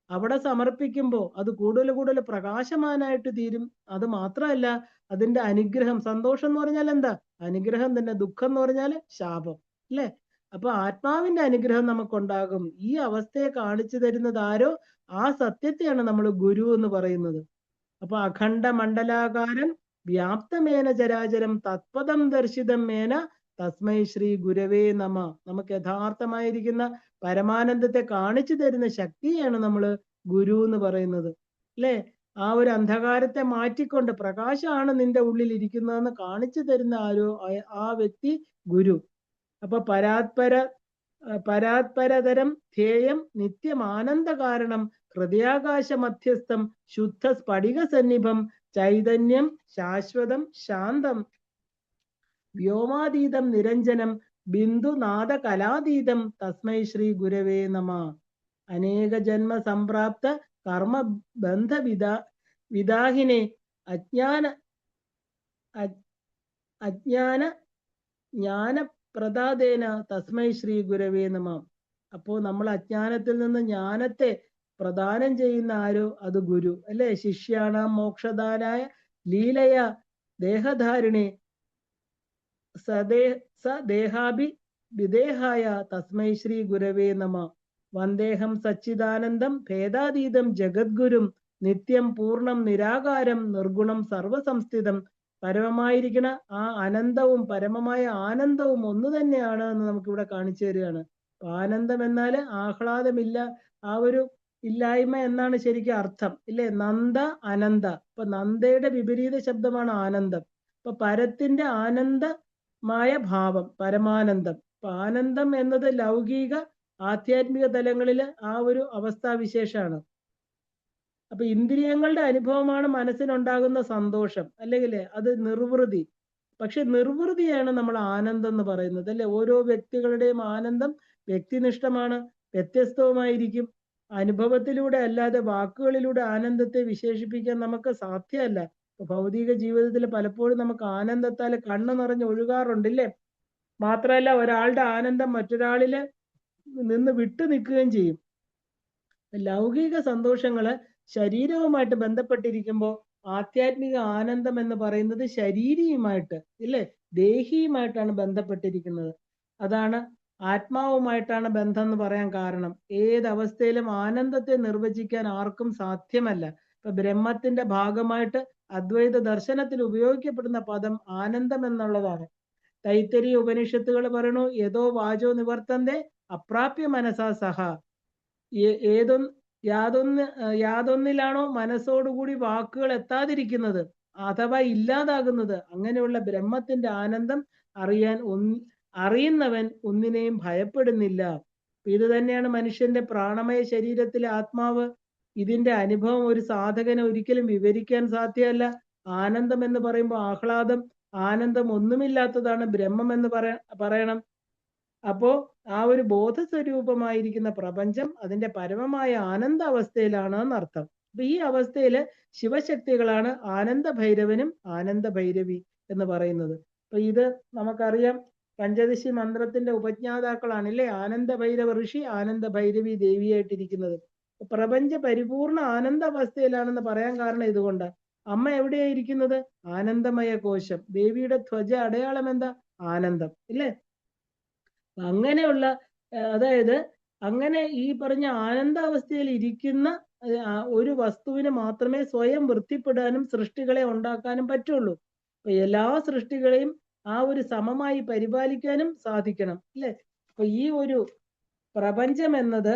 അവിടെ സമർപ്പിക്കുമ്പോ അത് കൂടുതൽ പ്രകാശമാനായിട്ട് തീരും. അത് മാത്രമല്ല, അതിന്റെ അനുഗ്രഹം, സന്തോഷം എന്ന് പറഞ്ഞാൽ എന്താ? അനുഗ്രഹം തന്നെ. ദുഃഖം എന്ന് പറഞ്ഞാൽ ശാപം, അല്ലേ? അപ്പൊ ആത്മാവിന്റെ അനുഗ്രഹം നമുക്കുണ്ടാകും. ഈ അവസ്ഥയെ കാണിച്ചു തരുന്നത് ആരോ ആ സത്യത്തെയാണ് നമ്മൾ ഗുരു എന്ന് പറയുന്നത്. അപ്പൊ അഖണ്ഡ മണ്ഡലാകാരം വ്യാപ്തമേന ചരാചരം തത്പദം ദർശിതം മേന തസ്മൈ ശ്രീ ഗുരവേ നമ. നമുക്ക് യഥാർത്ഥമായിരിക്കുന്ന പരമാനന്ദത്തെ കാണിച്ചു തരുന്ന ശക്തിയാണ് നമ്മൾ ഗുരു എന്ന് പറയുന്നത്, അല്ലേ? ആ ഒരു അന്ധകാരത്തെ മാറ്റിക്കൊണ്ട് പ്രകാശമാണ് നിന്റെ ഉള്ളിൽ ഇരിക്കുന്നതെന്ന് കാണിച്ചു തരുന്ന ആരോ ആ വ്യക്തി ഗുരു. അപ്പൊ പരാത്പരതരം ധ്യേയം നിത്യമാനന്ദ കാരണം ഹൃദയാകാശ മധ്യസ്ഥം ശുദ്ധ സ്ഫടിക സന്നിഭം ചൈതന്യം ശാശ്വതം ശാന്തം വ്യോമാതീതം നിരഞ്ജനം ബിന്ദുനാദ കലാതീതം തസ്മൈ ശ്രീ ഗുരവേ നമ. അനേക ജന്മ സംപ്രാപ്ത കർമ്മ ബന്ധ വിദാഹിനെ അജ്ഞാന ജ്ഞാനപ്രദാദേന തസ്മൈ ശ്രീ ഗുരവേ നമ. അപ്പോ നമ്മൾ അജ്ഞാനത്തിൽ നിന്ന് ജ്ഞാനത്തെ പ്രദാനം ചെയ്യുന്ന ആരോ അത് ഗുരു അല്ലെ. ശിഷ്യാണാം മോക്ഷദാനായ ലീലയ ദേഹധാരിണി സദേഹാഭി വിദേഹായ തസ്മൈ ശ്രീ ഗുരവേ നമ. വന്ദേഹം സച്ചിദാനന്ദം ഭേദാതീതം ജഗദ്ഗുരും നിത്യം പൂർണ്ണം നിരാകാരം നിർഗുണം സർവസംസ്ഥിതം. പരമമായിരിക്കണ ആ അനന്തവും പരമമായ ആനന്ദവും ഒന്ന് തന്നെയാണ് എന്ന് നമുക്കിവിടെ കാണിച്ചു തരികയാണ്. ആനന്ദം എന്നാൽ ആഹ്ലാദമില്ല, ആ ഒരു ഇല്ലായ്മ എന്നാണ് ശരിക്കും അർത്ഥം ഇല്ലേ. നന്ദ അനന്ത. ഇപ്പൊ നന്ദയുടെ വിപരീത ശബ്ദമാണ് ആനന്ദം. ഇപ്പൊ പരത്തിന്റെ ആനന്ദമായ ഭാവം പരമാനന്ദം. ഇപ്പൊ ആനന്ദം എന്നത് ലൗകിക ആധ്യാത്മിക തലങ്ങളില് ആ ഒരു അവസ്ഥാവിശേഷമാണ്. അപ്പൊ ഇന്ദ്രിയങ്ങളുടെ അനുഭവമാണ് മനസ്സിനുണ്ടാകുന്ന സന്തോഷം അല്ലെങ്കിൽ അത് നിർവൃതി. പക്ഷെ നിർവൃതിയാണ് നമ്മൾ ആനന്ദം എന്ന് പറയുന്നത് അല്ലെ. ഓരോ വ്യക്തികളുടെയും ആനന്ദം വ്യക്തിനിഷ്ഠമാണ്, വ്യത്യസ്തവുമായിരിക്കും. അനുഭവത്തിലൂടെ അല്ലാതെ വാക്കുകളിലൂടെ ആനന്ദത്തെ വിശേഷിപ്പിക്കാൻ നമുക്ക് സാധ്യമല്ല. ഭൗതിക ജീവിതത്തിൽ പലപ്പോഴും നമുക്ക് ആനന്ദത്താൽ കണ്ണ് നിറഞ്ഞ് ഒഴുകാറുണ്ടല്ലേ. മാത്രമല്ല ഒരാളുടെ ആനന്ദം മറ്റൊരാളില് നിന്ന് വിട്ടു നിൽക്കുകയും ചെയ്യും. ലൗകിക സന്തോഷങ്ങള് ശരീരവുമായിട്ട് ബന്ധപ്പെട്ടിരിക്കുമ്പോൾ ആധ്യാത്മിക ആനന്ദം എന്ന് പറയുന്നത് ശരീരിയുമായിട്ട് ഇല്ലേ, ദേഹിയുമായിട്ടാണ് ബന്ധപ്പെട്ടിരിക്കുന്നത്. അതാണ് ആത്മാവുമായിട്ടാണ് ബന്ധം എന്ന് പറയാൻ കാരണം. ഏതവസ്ഥയിലും ആനന്ദത്തെ നിർവചിക്കാൻ ആർക്കും സാധ്യമല്ല. ഇപ്പൊ ബ്രഹ്മത്തിന്റെ ഭാഗമായിട്ട് അദ്വൈത ദർശനത്തിൽ ഉപയോഗിക്കപ്പെടുന്ന പദം ആനന്ദം എന്നുള്ളതാണ്. തൈത്തരീയ ഉപനിഷത്തുകൾ പറയണു യഥോ വാചോ നിവർത്തന്റെ അപ്രാപ്യ മനസാ സഹ. യാതൊന്നിലാണോ മനസ്സോടുകൂടി വാക്കുകൾ എത്താതിരിക്കുന്നത് അഥവാ ഇല്ലാതാകുന്നത്, അങ്ങനെയുള്ള ബ്രഹ്മത്തിന്റെ ആനന്ദം അറിയുന്നവൻ ഒന്നിനെയും ഭയപ്പെടുന്നില്ല. ഇത് തന്നെയാണ് മനുഷ്യന്റെ പ്രാണമയ ശരീരത്തിലെ ആത്മാവ്. ഇതിന്റെ അനുഭവം ഒരു സാധകന് ഒരിക്കലും വിവരിക്കാൻ സാധ്യമല്ല. ആനന്ദം എന്ന് പറയുമ്പോൾ ആഹ്ലാദം, ആനന്ദം ഒന്നുമില്ലാത്തതാണ് ബ്രഹ്മം എന്ന് പറയണം. അപ്പോ ആ ഒരു ബോധസ്വരൂപമായിരിക്കുന്ന പ്രപഞ്ചം അതിന്റെ പരമമായ ആനന്ദ അവസ്ഥയിലാണ് എന്നർത്ഥം. അപ്പൊ ഈ അവസ്ഥയില് ശിവശക്തികളാണ് ആനന്ദ ഭൈരവനും ആനന്ദ ഭൈരവി എന്ന് പറയുന്നത്. അപ്പൊ ഇത് നമുക്കറിയാം, പഞ്ചദശി മന്ത്രത്തിന്റെ ഉപജ്ഞാതാക്കളാണ് അല്ലേ ആനന്ദ ഭൈരവ ഋഷി, ആനന്ദ ഭൈരവി ദേവിയായിട്ടിരിക്കുന്നത്. പ്രപഞ്ച പരിപൂർണ ആനന്ദ അവസ്ഥയിലാണെന്ന് പറയാൻ കാരണം ഇതുകൊണ്ട്. അമ്മ എവിടെയായിരിക്കുന്നത്? ആനന്ദമയ കോശം. ദേവിയുടെ ധ്വജ അടയാളം എന്താ? ആനന്ദം ഇല്ലേ. അങ്ങനെയുള്ള അതായത് അങ്ങനെ ഈ പറഞ്ഞ ആനന്ദാവസ്ഥയിൽ ഇരിക്കുന്ന ഒരു വസ്തുവിന് മാത്രമേ സ്വയം വൃത്തിപ്പെടാനും സൃഷ്ടികളെ ഉണ്ടാക്കാനും പറ്റുള്ളൂ. അപ്പൊ എല്ലാ സൃഷ്ടികളെയും ആ ഒരു സമമായി പരിപാലിക്കാനും സാധിക്കണം അല്ലെ. അപ്പൊ ഈ ഒരു പ്രപഞ്ചം എന്നത്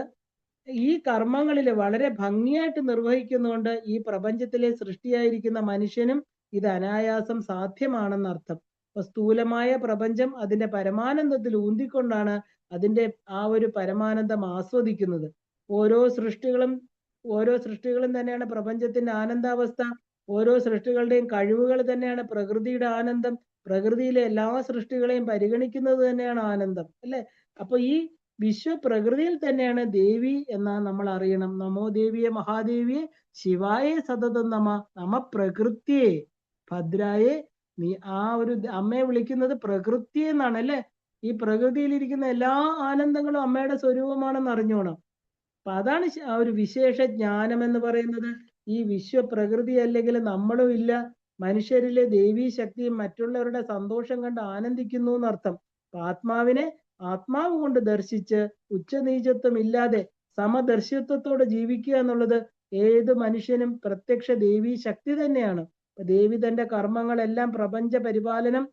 ഈ കർമ്മങ്ങളിൽ വളരെ ഭംഗിയായിട്ട് നിർവഹിക്കുന്നതുകൊണ്ട് ഈ പ്രപഞ്ചത്തിലെ സൃഷ്ടിയായിരിക്കുന്ന മനുഷ്യനും ഇത് അനായാസം സാധ്യമാണെന്നർത്ഥം. അപ്പൊ സ്ഥൂലമായ പ്രപഞ്ചം അതിന്റെ പരമാനന്ദത്തിൽ ഊന്നിക്കൊണ്ടാണ് അതിന്റെ ആ ഒരു പരമാനന്ദം ആസ്വദിക്കുന്നത്. ഓരോ സൃഷ്ടികളും തന്നെയാണ് പ്രപഞ്ചത്തിന്റെ ആനന്ദാവസ്ഥ. ഓരോ സൃഷ്ടികളുടെയും കഴിവുകൾ തന്നെയാണ് പ്രകൃതിയുടെ ആനന്ദം. പ്രകൃതിയിലെ എല്ലാ സൃഷ്ടികളെയും പരിഗണിക്കുന്നത് തന്നെയാണ് ആനന്ദം അല്ലെ. അപ്പൊ ഈ വിശ്വപ്രകൃതിയിൽ തന്നെയാണ് ദേവി എന്നാ നമ്മൾ അറിയണം. നമോ ദേവിയെ മഹാദേവിയെ ശിവായെ സതതം നമ പ്രകൃതിയെ ഭദ്രായെ. നീ ആ ഒരു അമ്മയെ വിളിക്കുന്നത് പ്രകൃതി എന്നാണ് അല്ലെ. ഈ പ്രകൃതിയിലിരിക്കുന്ന എല്ലാ ആനന്ദങ്ങളും അമ്മയുടെ സ്വരൂപമാണെന്ന് അറിഞ്ഞോണം. അപ്പൊ അതാണ് ആ ഒരു വിശേഷ ജ്ഞാനം എന്ന് പറയുന്നത്. ഈ വിശ്വപ്രകൃതി അല്ലെങ്കിൽ നമ്മളും ഇല്ല, മനുഷ്യരിലെ ദേവീ ശക്തിയും മറ്റുള്ളവരുടെ സന്തോഷം കണ്ട് ആനന്ദിക്കുന്നു എന്നർത്ഥം. അപ്പൊ ആത്മാവിനെ ആത്മാവ് കൊണ്ട് ദർശിച്ച് ഉച്ചനീചത്വം ഇല്ലാതെ സമദർശിത്വത്തോടെ ജീവിക്കുക എന്നുള്ളത് ഏത് മനുഷ്യനും പ്രത്യക്ഷ ദേവീ ശക്തി തന്നെയാണ്. ദേവി തന്റെ കർമ്മങ്ങളെല്ലാം പ്രപഞ്ച പരിപാലനം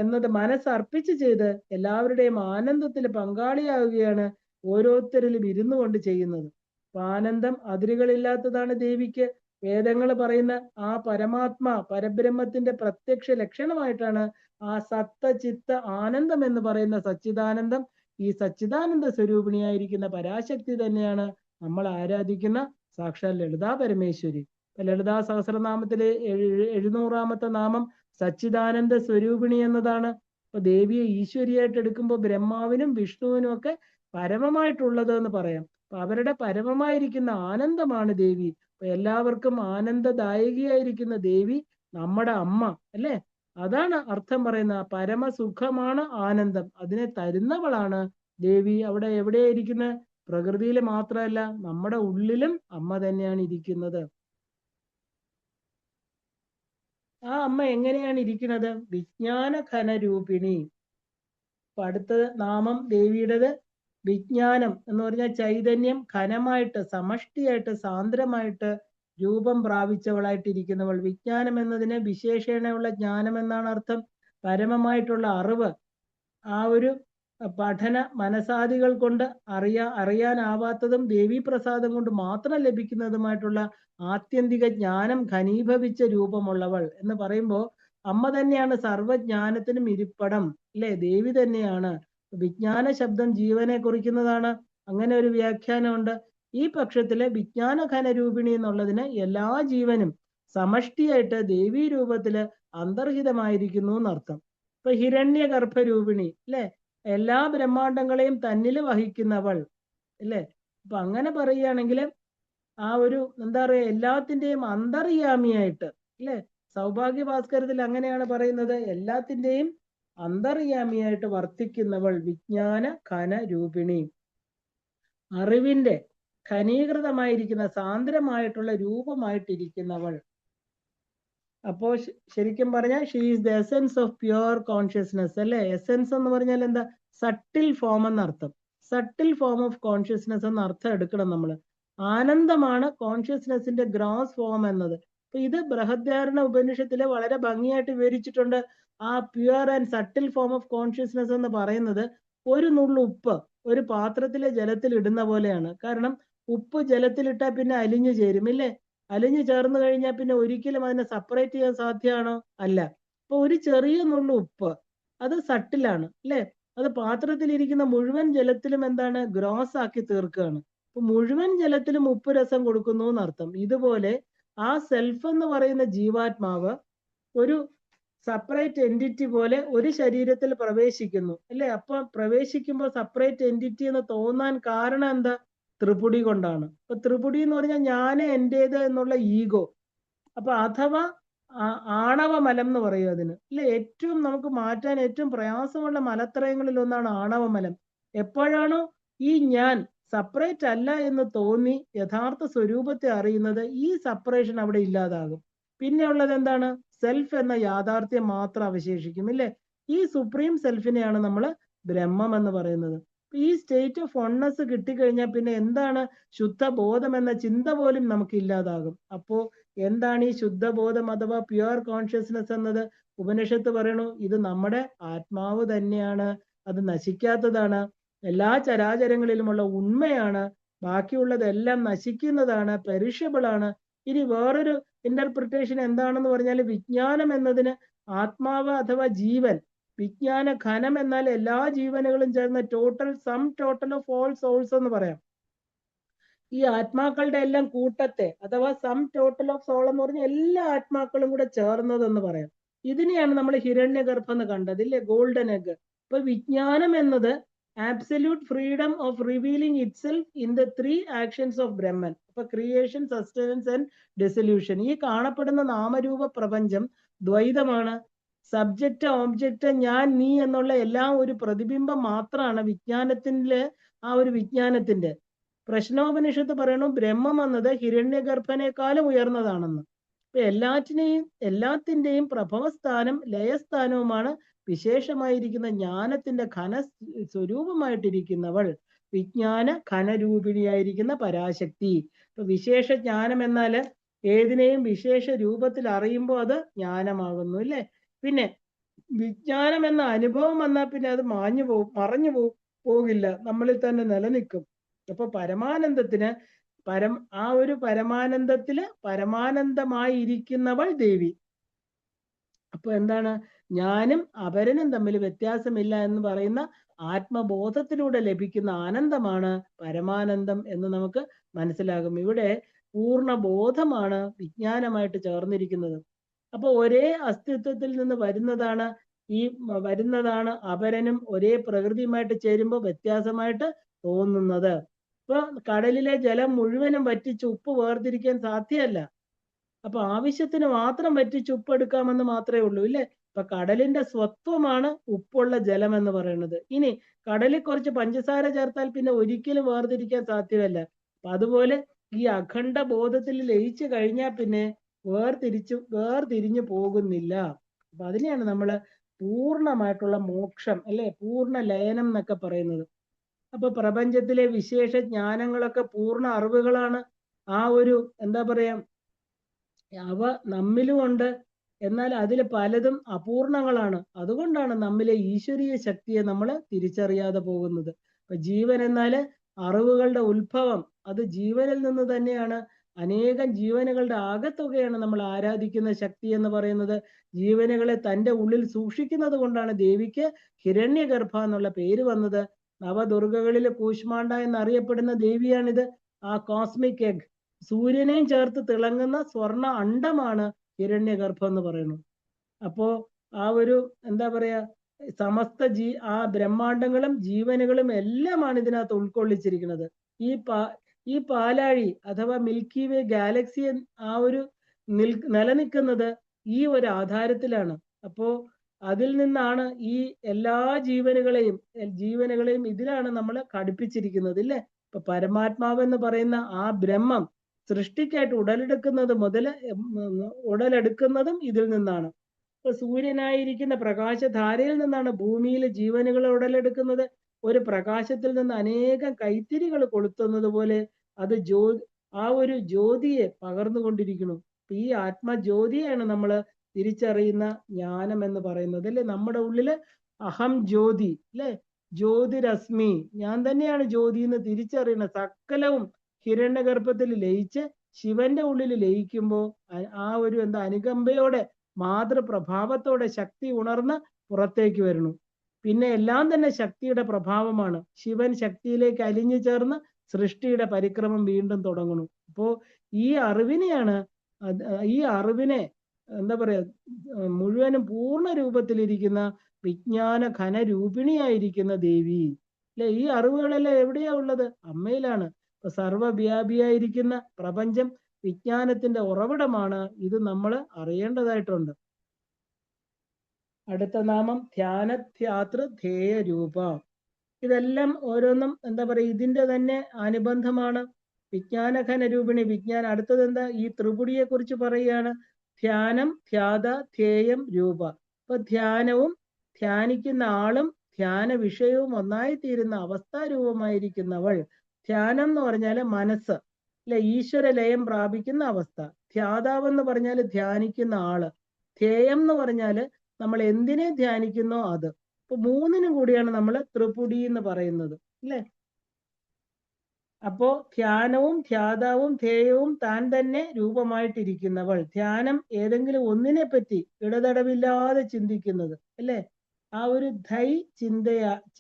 എന്നത് മനസ്സർപ്പിച്ച് ചെയ്ത് എല്ലാവരുടെയും ആനന്ദത്തിൽ പങ്കാളിയാവുകയാണ് ഓരോരുത്തരിലും ഇരുന്നു കൊണ്ട് ചെയ്യുന്നത്. ആനന്ദം അതിരുകളില്ലാത്തതാണ് ദേവിക്ക്. വേദങ്ങൾ പറയുന്ന ആ പരമാത്മാ പരബ്രഹ്മത്തിന്റെ പ്രത്യക്ഷ ലക്ഷണമായിട്ടാണ് ആ സത്തചിത്ത ആനന്ദം എന്ന് പറയുന്ന സച്ചിദാനന്ദം. ഈ സച്ചിദാനന്ദ സ്വരൂപിണിയായിരിക്കുന്ന പരാശക്തി തന്നെയാണ് നമ്മൾ ആരാധിക്കുന്ന സാക്ഷാൽ ലളിതാ പരമേശ്വരി. ലളിതാ സഹസ്രനാമത്തിലെ 700ാമത്തെ നാമം സച്ചിദാനന്ദ സ്വരൂപിണി എന്നതാണ്. അപ്പൊ ദേവിയെ ഈശ്വരിയായിട്ട് എടുക്കുമ്പോൾ ബ്രഹ്മാവിനും വിഷ്ണുവിനും ഒക്കെ പരമമായിട്ടുള്ളത് എന്ന് പറയാം. അപ്പൊ അവരുടെ പരമമായിരിക്കുന്ന ആനന്ദമാണ് ദേവി. അപ്പൊ എല്ലാവർക്കും ആനന്ദദായകിയായിരിക്കുന്ന ദേവി നമ്മുടെ അമ്മ അല്ലെ. അതാണ് അർത്ഥം പറയുന്ന പരമസുഖമാണ് ആനന്ദം, അതിനെ തരുന്നവളാണ് ദേവി. അവിടെ എവിടെയായിരിക്കുന്നത്? പ്രകൃതിയിൽ മാത്രമല്ല നമ്മുടെ ഉള്ളിലും അമ്മ തന്നെയാണ് ഇരിക്കുന്നത്. ആ അമ്മ എങ്ങനെയാണ് ഇരിക്കുന്നത്? വിജ്ഞാന ഘനരൂപിണി. അപ്പൊ അടുത്ത നാമം ദേവിയുടേത് വിജ്ഞാനം എന്ന് പറഞ്ഞാൽ ചൈതന്യം ഘനമായിട്ട്, സമഷ്ടിയായിട്ട്, സാന്ദ്രമായിട്ട് രൂപം പ്രാപിച്ചവളായിട്ട് ഇരിക്കുന്നവൾ. വിജ്ഞാനം എന്നതിന് വിശേഷണയുള്ള ജ്ഞാനം എന്നാണ് അർത്ഥം. പരമമായിട്ടുള്ള അറിവ്, ആ ഒരു പഠന മനസാദികൾ കൊണ്ട് അറിയാനാവാത്തതും ദേവീപ്രസാദം കൊണ്ട് മാത്രം ലഭിക്കുന്നതുമായിട്ടുള്ള ആത്യന്തിക ജ്ഞാനം ഘനീഭവിച്ച രൂപമുള്ളവൾ എന്ന് പറയുമ്പോൾ അമ്മ തന്നെയാണ് സർവജ്ഞാനത്തിനും ഇരിപ്പടം, അല്ലെ? ദേവി തന്നെയാണ്. വിജ്ഞാന ശബ്ദം ജീവനെ കുറിക്കുന്നതാണ്. അങ്ങനെ ഒരു വ്യാഖ്യാനമുണ്ട്. ഈ പക്ഷത്തിലെ വിജ്ഞാന ഘനരൂപിണി എന്നുള്ളതിന് എല്ലാ ജീവനും സമഷ്ടിയായിട്ട് ദേവീ രൂപത്തില് അന്തർഹിതമായിരിക്കുന്നു എന്നർത്ഥം. ഇപ്പൊ ഹിരണ്യഗർഭരൂപിണി, അല്ലെ? എല്ലാ ബ്രഹ്മാണ്ടങ്ങളെയും തന്നിൽ വഹിക്കുന്നവൾ, അല്ലെ? അപ്പൊ അങ്ങനെ പറയുകയാണെങ്കിൽ ആ ഒരു എന്താ പറയുക, എല്ലാത്തിന്റെയും അന്തർയാമിയായിട്ട്, അല്ലെ? സൗഭാഗ്യഭാസ്കരത്തിൽ അങ്ങനെയാണ് പറയുന്നത്, എല്ലാത്തിന്റെയും അന്തർയാമിയായിട്ട് വർത്തിക്കുന്നവൾ വിജ്ഞാന ഘന രൂപിണി. അറിവിന്റെ ഘനീകൃതമായിരിക്കുന്ന സാന്ദ്രമായിട്ടുള്ള രൂപമായിട്ടിരിക്കുന്നവൾ. അപ്പോ ശരിക്കും പറഞ്ഞാൽ she is the essence of pure consciousness, അല്ലെ? എസെൻസ് എന്ന് പറഞ്ഞാൽ എന്താ? സട്ടിൽ ഫോം എന്നർത്ഥം. സട്ടിൽ ഫോം ഓഫ് കോൺഷ്യസ്നെസ് എന്ന അർത്ഥം എടുക്കണം നമ്മൾ. ആനന്ദമാണ് കോൺഷ്യസ്നെസിന്റെ ഗ്രോസ് ഫോം എന്നത്. അപ്പൊ ഇത് ബൃഹദ്ധാരണ ഉപനിഷത്തില് വളരെ ഭംഗിയായിട്ട് വിവരിച്ചിട്ടുണ്ട്. ആ pure and subtle form of consciousness എന്ന് പറയുന്നത് ഒരു നുള്ളു ഉപ്പ് ഒരു പാത്രത്തിലെ ജലത്തിൽ ഇടുന്ന പോലെയാണ്. കാരണം ഉപ്പ് ജലത്തിലിട്ടാൽ പിന്നെ അലിഞ്ഞു ചേരും, ഇല്ലേ? അലിഞ്ഞു ചേർന്ന് കഴിഞ്ഞാൽ പിന്നെ ഒരിക്കലും അതിനെ സെപ്പറേറ്റ് ചെയ്യാൻ സാധ്യമാണോ? അല്ല. അപ്പൊ ഒരു ചെറിയ നുള്ളു ഉപ്പ് അത് സട്ടിലാണ്, അല്ലെ? അത് പാത്രത്തിലിരിക്കുന്ന മുഴുവൻ ജലത്തിലും എന്താണ്? ഗ്രോസ് ആക്കി തീർക്കുകയാണ്. അപ്പൊ മുഴുവൻ ജലത്തിലും ഉപ്പ് രസം കൊടുക്കുന്നു എന്നർത്ഥം. ഇതുപോലെ ആ സെൽഫ് എന്ന് പറയുന്ന ജീവാത്മാവ് ഒരു സെപ്പറേറ്റ് എൻറ്റിറ്റി പോലെ ഒരു ശരീരത്തിൽ പ്രവേശിക്കുന്നു, അല്ലെ? അപ്പൊ പ്രവേശിക്കുമ്പോൾ സെപ്പറേറ്റ് എൻറ്റിറ്റി എന്ന് തോന്നാൻ കാരണം എന്താ? ത്രിപുടി കൊണ്ടാണ്. അപ്പൊ ത്രിപുടി എന്ന് പറഞ്ഞാൽ ഞാൻ എന്റേത് എന്നുള്ള ഈഗോ. അപ്പൊ അഥവാ ആണവ മലം എന്ന് പറയും അതിന്, അല്ലെ? ഏറ്റവും നമുക്ക് മാറ്റാൻ ഏറ്റവും പ്രയാസമുള്ള മലത്രയങ്ങളിൽ ഒന്നാണ് ആണവ മലം. എപ്പോഴാണോ ഈ ഞാൻ സെപ്പറേറ്റ് അല്ല എന്ന് തോന്നി യഥാർത്ഥ സ്വരൂപത്തെ അറിയുന്നത്, ഈ സെപ്പറേഷൻ അവിടെ ഇല്ലാതാകും. പിന്നെ ഉള്ളത് എന്താണ്? സെൽഫ് എന്ന യാഥാർത്ഥ്യം മാത്രം അവശേഷിക്കും, ഇല്ലേ? ഈ സുപ്രീം സെൽഫിനെയാണ് നമ്മൾ ബ്രഹ്മം എന്ന് പറയുന്നത്. ഈ സ്റ്റേറ്റ് ഓഫ് ഒൺനെസ് കിട്ടിക്കഴിഞ്ഞാൽ പിന്നെ എന്താണ് ശുദ്ധബോധം എന്ന ചിന്ത പോലും നമുക്ക് ഇല്ലാതാകും. അപ്പോ എന്താണ് ഈ ശുദ്ധബോധം അഥവാ പ്യുവർ കോൺഷ്യസ്നെസ് എന്നത്? ഉപനിഷത്ത് പറയണു, ഇത് നമ്മുടെ ആത്മാവ് തന്നെയാണ്, അത് നശിക്കാത്തതാണ്, എല്ലാ ചരാചരങ്ങളിലുമുള്ള ഉണ്മയാണ്, ബാക്കിയുള്ളതെല്ലാം നശിക്കുന്നതാണ്, പെരിഷബിൾ ആണ്. ഇനി വേറൊരു ഇന്റർപ്രിട്ടേഷൻ എന്താണെന്ന് പറഞ്ഞാൽ വിജ്ഞാനം എന്നതിന് ആത്മാവ് അഥവാ ജീവൻ, വിജ്ഞാന ഘനം എന്നാൽ എല്ലാ ജീവനുകളും ചേർന്ന total total of all souls എന്ന് പറയാം. ഈ ആത്മാക്കളുടെ എല്ലാം കൂട്ടത്തെ അഥവാ ടോട്ടൽ ഓഫ് സോൾ എന്ന് പറഞ്ഞ എല്ലാ ആത്മാക്കളും കൂടെ ചേർന്നതെന്ന് പറയാം. ഇതിനെയാണ് നമ്മൾ ഹിരണ്യഗർഭം എന്ന് കണ്ടത്, ഇല്ലേ? Golden egg. ഇപ്പൊ വിജ്ഞാനം എന്നത് absolute freedom of revealing itself in the 3 actions of Brahman. അപ്പൊ ക്രിയേഷൻ, സസ്റ്റനൻസ് ആൻഡ് ഡിസൊല്യൂഷൻ. ഈ കാണപ്പെടുന്ന നാമരൂപ പ്രപഞ്ചം ദ്വൈതമാണ്. സബ്ജക്റ്റ്, ഓബ്ജക്റ്റ്, ഞാൻ, നീ എന്നുള്ള എല്ലാം ഒരു പ്രതിബിംബം മാത്രമാണ് വിജ്ഞാനത്തിന്റെ. ആ ഒരു വിജ്ഞാനത്തിന്റെ പ്രശ്നോപനിഷത്ത് പറയണു ബ്രഹ്മം എന്നത് ഹിരണ്യഗർഭനേക്കാളും ഉയർന്നതാണെന്ന്. ഇപ്പൊ എല്ലാത്തിന്റെയും പ്രഭവസ്ഥാനം ലയസ്ഥാനവുമാണ് വിശേഷമായിരിക്കുന്ന ജ്ഞാനത്തിന്റെ ഘന സ്വരൂപമായിട്ടിരിക്കുന്നവൾ വിജ്ഞാന ഘനരൂപിണിയായിരിക്കുന്ന പരാശക്തി. ഇപ്പൊ വിശേഷ ജ്ഞാനം എന്നാല് ഏതിനെയും വിശേഷ രൂപത്തിൽ അറിയുമ്പോൾ അത് ജ്ഞാനമാകുന്നു, അല്ലെ? പിന്നെ വിജ്ഞാനം എന്ന അനുഭവം വന്നാൽ പിന്നെ അത് മറഞ്ഞു പോകില്ല, നമ്മളിൽ തന്നെ നിലനിൽക്കും. അപ്പൊ പരമാനന്ദത്തിന് ആ ഒരു പരമാനന്ദത്തില് പരമാനന്ദമായിരിക്കുന്നവൾ ദേവി. അപ്പൊ എന്താണ്? ഞാനും അപരനും തമ്മിൽ വ്യത്യാസമില്ല എന്ന് പറയുന്ന ആത്മബോധത്തിലൂടെ ലഭിക്കുന്ന ആനന്ദമാണ് പരമാനന്ദം എന്ന് നമുക്ക് മനസ്സിലാകും. ഇവിടെ പൂർണ്ണ ബോധമാണ് വിജ്ഞാനമായിട്ട് ചേർന്നിരിക്കുന്നത്. അപ്പൊ ഒരേ അസ്തിത്വത്തിൽ നിന്ന് വരുന്നതാണ് അപരനും ഒരേ പ്രകൃതിയുമായിട്ട് ചേരുമ്പോൾ വ്യത്യാസമായിട്ട് തോന്നുന്നത്. ഇപ്പൊ കടലിലെ ജലം മുഴുവനും വറ്റിച്ച് ഉപ്പ് വേർതിരിക്കാൻ സാധ്യമല്ല. അപ്പൊ ആവശ്യത്തിന് മാത്രം വറ്റിച്ച് ഉപ്പ് എടുക്കാമെന്ന് മാത്രമേ ഉള്ളൂ, ഇല്ലേ? അപ്പൊ കടലിന്റെ സ്വത്വമാണ് ഉപ്പുള്ള ജലം എന്ന് പറയുന്നത്. ഇനി കടലിൽ കുറച്ച് പഞ്ചസാര ചേർത്താൽ പിന്നെ ഒരിക്കലും വേർതിരിക്കാൻ സാധ്യമല്ല. അപ്പൊ അതുപോലെ ഈ അഖണ്ഡ ബോധത്തിൽ ലയിച്ചു കഴിഞ്ഞാൽ പിന്നെ വേർതിരിഞ്ഞു പോകുന്നില്ല. അപ്പൊ അതിനെയാണ് നമ്മൾ പൂർണ്ണമായിട്ടുള്ള മോക്ഷം അല്ലെ, പൂർണ്ണ ലയനം എന്നൊക്കെ പറയുന്നത്. അപ്പൊ പ്രപഞ്ചത്തിലെ വിശേഷ ജ്ഞാനങ്ങളൊക്കെ പൂർണ്ണ അറിവുകളാണ്. ആ ഒരു എന്താ പറയാ, അവ നമ്മിലും ഉണ്ട്, എന്നാൽ അതിൽ പലതും അപൂർണങ്ങളാണ്. അതുകൊണ്ടാണ് നമ്മിലെ ഈശ്വരീയ ശക്തിയെ നമ്മൾ തിരിച്ചറിയാതെ പോകുന്നത്. അപ്പൊ ജീവൻ എന്നാല് അറിവുകളുടെ ഉത്ഭവം, അത് ജീവനിൽ നിന്ന് തന്നെയാണ്. അനേകം ജീവനുകളുടെ ആകത്തുകയാണ് നമ്മൾ ആരാധിക്കുന്ന ശക്തി എന്ന് പറയുന്നത്. ജീവനുകളെ തൻ്റെ ഉള്ളിൽ സൂക്ഷിക്കുന്നത് കൊണ്ടാണ് ദേവിക്ക് ഹിരണ്യഗർഭ എന്നുള്ള പേര് വന്നത്. നവദുർഗകളിൽ കൂശ്മാണ്ഡ എന്നറിയപ്പെടുന്ന ദേവിയാണിത്. ആ കോസ്മിക് എഗ്, സൂര്യനെയും ചേർത്ത് തിളങ്ങുന്ന സ്വർണ്ണ അണ്ഡമാണ് ഹിരണ്യഗർഭം എന്ന് പറയുന്നു. അപ്പോ ആ ഒരു എന്താ പറയാ, സമസ്ത ആ ബ്രഹ്മാണ്ടങ്ങളും ജീവനുകളും എല്ലാമാണ് ഇതിനകത്ത് ഉൾക്കൊള്ളിച്ചിരിക്കുന്നത്. ഈ പാലാഴി അഥവാ മിൽക്കി വേ ഗാലക്സി ആ ഒരു നിലനിൽക്കുന്നത് ഈ ഒരു ആധാരത്തിലാണ്. അപ്പോ അതിൽ നിന്നാണ് ഈ എല്ലാ ജീവനുകളെയും ഇതിലാണ് നമ്മൾ ഘടിപ്പിച്ചിരിക്കുന്നത് ഇല്ലേ. ഇപ്പൊ പരമാത്മാവ് എന്ന് പറയുന്ന ആ ബ്രഹ്മം സൃഷ്ടിക്കായിട്ട് ഉടലെടുക്കുന്നതും ഇതിൽ നിന്നാണ്. ഇപ്പൊ സൂര്യനായിരിക്കുന്ന പ്രകാശധാരയിൽ നിന്നാണ് ഭൂമിയിൽ ജീവനുകൾ ഉടലെടുക്കുന്നത്. ഒരു പ്രകാശത്തിൽ നിന്ന് അനേകം കൈത്തിരികൾ കൊളുത്തുന്നത് പോലെ അത് ആ ഒരു ജ്യോതിയെ പകർന്നുകൊണ്ടിരിക്കുന്നു. ഈ ആത്മജ്യോതിയാണ് നമ്മൾ തിരിച്ചറിയുന്ന ജ്ഞാനം എന്ന് പറയുന്നത് അല്ലെ. നമ്മുടെ ഉള്ളില് അഹം ജ്യോതി അല്ലെ, ജ്യോതിരശ്മി, ഞാൻ തന്നെയാണ് ജ്യോതി എന്ന് തിരിച്ചറിയണ സകലവും ഹിരണ്യഗർഭത്തിൽ ലയിച്ച് ശിവന്റെ ഉള്ളിൽ ലയിക്കുമ്പോൾ ആ ഒരു അനുകമ്പയോടെ മാതൃപ്രഭാവത്തോടെ ശക്തി ഉണർന്ന് പുറത്തേക്ക് വരുന്നു. പിന്നെ എല്ലാം തന്നെ ശക്തിയുടെ പ്രഭാവമാണ്. ശിവൻ ശക്തിയിലേക്ക് അലിഞ്ഞു ചേർന്ന് സൃഷ്ടിയുടെ പരിക്രമം വീണ്ടും തുടങ്ങുന്നു. അപ്പോ ഈ അറിവിനെ എന്താ പറയാ, മുഴുവനും പൂർണ്ണ രൂപത്തിലിരിക്കുന്ന വിജ്ഞാന ഘനരൂപിണിയായിരിക്കുന്ന ദേവി അല്ലെ. ഈ അറിവുകളെല്ലാം എവിടെയാ ഉള്ളത്? അമ്മയിലാണ്. ഇപ്പൊ സർവവ്യാപിയായിരിക്കുന്ന പ്രപഞ്ചം വിജ്ഞാനത്തിന്റെ ഉറവിടമാണ്. ഇത് നമ്മൾ അറിയേണ്ടതായിട്ടുണ്ട്. അടുത്ത നാമം ധ്യാനധ്യാതൃ ധ്യേയ രൂപ. ഇതെല്ലാം ഓരോന്നും എന്താ പറയാ, ഇതിന്റെ തന്നെ അനുബന്ധമാണ്. വിജ്ഞാനഘന രൂപിണി, വിജ്ഞാനം. അടുത്തത് എന്താ? ഈ ത്രിപുടിയെ കുറിച്ച് പറയുകയാണ്. ധ്യാനം, ധ്യാത, ധ്യേയം, രൂപ. അപ്പൊ ധ്യാനവും ധ്യാനിക്കുന്ന ആളും ധ്യാന വിഷയവും ഒന്നായി തീരുന്ന അവസ്ഥാരൂപമായിരിക്കുന്നവൾ. ധ്യാനം എന്ന് പറഞ്ഞാല് മനസ്സ് അല്ലെ, ഈശ്വര ലയം പ്രാപിക്കുന്ന അവസ്ഥ. ധ്യാതാവെന്ന് പറഞ്ഞാൽ ധ്യാനിക്കുന്ന ആള്. ധ്യേയം എന്ന് പറഞ്ഞാല് നമ്മൾ എന്തിനെ ധ്യാനിക്കുന്നോ അത്. ഇപ്പൊ മൂന്നിനും കൂടിയാണ് നമ്മൾ ത്രിപുടി എന്ന് പറയുന്നത് അല്ലെ. അപ്പോ ധ്യാനവും ധ്യാതാവും ധ്യേയവും താൻ തന്നെ രൂപമായിട്ടിരിക്കുന്നവൾ. ധ്യാനം ഏതെങ്കിലും ഒന്നിനെ പറ്റി ഇടതടവില്ലാതെ ചിന്തിക്കുന്നത് അല്ലെ. ആ ഒരു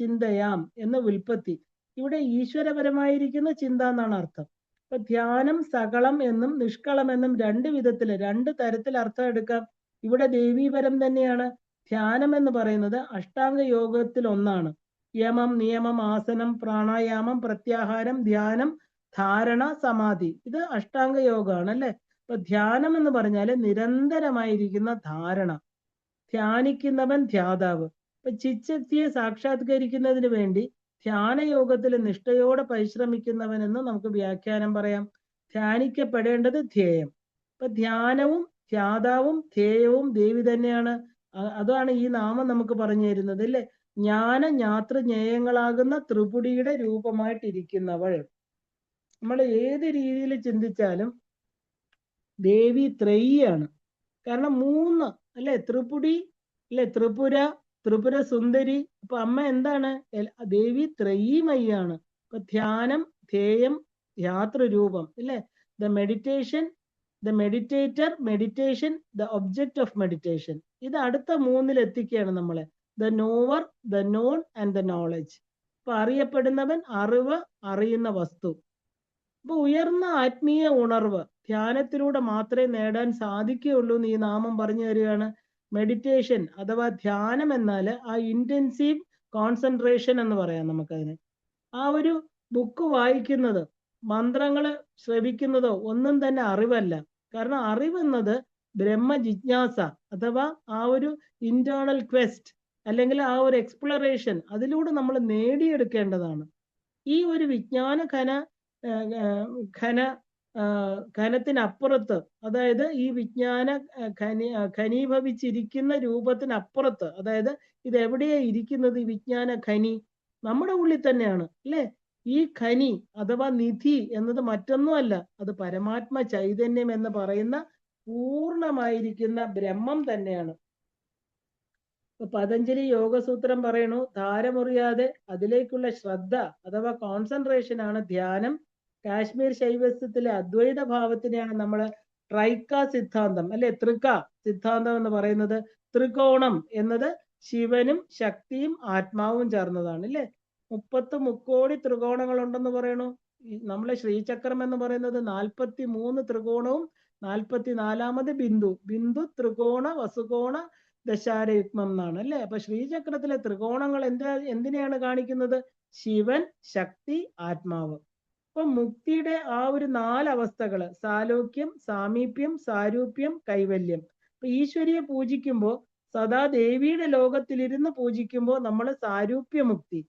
ചിന്തയാം എന്ന ഉൽപ്പത്തി. ഇവിടെ ഈശ്വരപരമായിരിക്കുന്ന ചിന്ത എന്നാണ് അർത്ഥം. അപ്പൊ ധ്യാനം സകളം എന്നും നിഷ്കളം എന്നും രണ്ട് തരത്തിൽ അർത്ഥം എടുക്കാം. ഇവിടെ ദേവീപരം തന്നെയാണ്. ധ്യാനം എന്ന് പറയുന്നത് അഷ്ടാംഗ യോഗത്തിൽ ഒന്നാണ്. യമം, നിയമം, ആസനം, പ്രാണായാമം, പ്രത്യാഹാരം, ധ്യാനം, ധാരണ, സമാധി. ഇത് അഷ്ടാംഗ യോഗമാണ് അല്ലെ. അപ്പൊ ധ്യാനം എന്ന് പറഞ്ഞാല് നിരന്തരമായിരിക്കുന്ന ധാരണ. ധ്യാനിക്കുന്നവൻ ധ്യാതാവ്. ഇപ്പൊ ചിച്ഛക്തിയെ സാക്ഷാത്കരിക്കുന്നതിന് വേണ്ടി ധ്യാനയോഗത്തിൽ നിഷ്ഠയോടെ പരിശ്രമിക്കുന്നവൻ എന്ന് നമുക്ക് വ്യാഖ്യാനം പറയാം. ധ്യാനിക്കപ്പെടേണ്ടത് ധ്യേയം. ഇപ്പൊ ധ്യാനവും ധ്യാതാവും ധ്യേയവും ദേവി തന്നെയാണ്. അതാണ് ഈ നാമം നമുക്ക് പറഞ്ഞു തരുന്നത് അല്ലെ. ജ്ഞേയങ്ങളാകുന്ന ത്രിപുടിയുടെ രൂപമായിട്ടിരിക്കുന്നവൾ. നമ്മൾ ഏത് രീതിയിൽ ചിന്തിച്ചാലും ദേവി ത്രയിയാണ്. കാരണം മൂന്ന് അല്ലെ, ത്രിപുടി അല്ലെ, ത്രിപുര സുന്ദരി. അപ്പൊ അമ്മ എന്താണ്? ദേവി ത്രയീമയാണ്. അപ്പൊ ധ്യാനം, ധ്യേയം, യാത്രരൂപം അല്ലെ. The meditator, meditation, the object of meditation. ഇത് അടുത്ത മൂന്നിൽ എത്തിക്കുകയാണ് നമ്മളെ. The nowhere, the non and the knowledge. അപ്പൊ അറിയപ്പെടുന്നവൻ, അറിവ്, അറിയുന്ന വസ്തു. അപ്പൊ ഉയർന്ന ആത്മീയ ഉണർവ് ധ്യാനത്തിലൂടെ മാത്രമേ നേടാൻ സാധിക്കുകയുള്ളൂ എന്ന് ഈ നാമം പറഞ്ഞു തരികയാണ്. മെഡിറ്റേഷൻ അഥവാ ധ്യാനം എന്നാൽ ആ ഇന്റൻസീവ് കോൺസെൻട്രേഷൻ എന്ന് പറയാം നമുക്കതിന്. ആ ഒരു ബുക്ക് വായിക്കുന്നത്, മന്ത്രങ്ങൾ ശ്രവിക്കുന്നതോ ഒന്നും തന്നെ അറിവല്ല. കാരണം അറിവെന്നത് ബ്രഹ്മ ജിജ്ഞാസ അഥവാ ആ ഒരു ഇന്റേണൽ ക്വസ്റ്റ് അല്ലെങ്കിൽ ആ ഒരു എക്സ്പ്ലറേഷൻ അതിലൂടെ നമ്മൾ നേടിയെടുക്കേണ്ടതാണ്. ഈ ഒരു വിജ്ഞാന ഘന ഘനത്തിനപ്പുറത്ത്, അതായത് ഈ വിജ്ഞാന ഘനീഭവിച്ചിരിക്കുന്ന രൂപത്തിനപ്പുറത്ത്, അതായത് ഇത് എവിടെയാ ഇരിക്കുന്നത്? ഈ വിജ്ഞാന ഖനി നമ്മുടെ ഉള്ളിൽ തന്നെയാണ് അല്ലെ? ഈ ഖനി അഥവാ നിധി എന്നത് മറ്റൊന്നുമല്ല, അത് പരമാത്മ ചൈതന്യം എന്ന് പറയുന്ന പൂർണ്ണമായിരിക്കുന്ന ബ്രഹ്മം തന്നെയാണ്. പതഞ്ജലി യോഗസൂത്രം പറയണു, ധാരമുറിയാതെ അതിലേക്കുള്ള ശ്രദ്ധ അഥവാ കോൺസെൻട്രേഷൻ ആണ് ധ്യാനം. കാശ്മീർ ശൈവസ്യത്തിലെ അദ്വൈത ഭാവത്തിനെയാണ് നമ്മൾ ട്രൈക്ക സിദ്ധാന്തം അല്ലെ, ത്രിക സിദ്ധാന്തം എന്ന് പറയുന്നത്. ത്രികോണം എന്നത് ശിവനും ശക്തിയും ആത്മാവും ചേർന്നതാണ് അല്ലെ. 30 മുക്കോടി ത്രികോണങ്ങൾ ഉണ്ടെന്ന് പറയണു. നമ്മളെ ശ്രീചക്രം എന്ന് പറയുന്നത് 43 ത്രികോണവും 44ാമത് ബിന്ദു. ബിന്ദു ത്രികോണ വസുകോണ ദശാരയുഗ്മം എന്നാണ് അല്ലെ. അപ്പൊ ശ്രീചക്രത്തിലെ ത്രികോണങ്ങൾ എന്തിനെയാണ് കാണിക്കുന്നത്? ശിവൻ, ശക്തി, ആത്മാവ്. അപ്പൊ മുക്തിയുടെ ആ ഒരു 4 അവസ്ഥകള്, സാലോക്യം, സാമീപ്യം, സാരൂപ്യം, കൈവല്യം. അപ്പൊ ഈശ്വരിയെ പൂജിക്കുമ്പോൾ, സദാ ദേവിയുടെ ലോകത്തിലിരുന്ന് പൂജിക്കുമ്പോൾ നമ്മൾ സാരൂപ്യമുക്തി.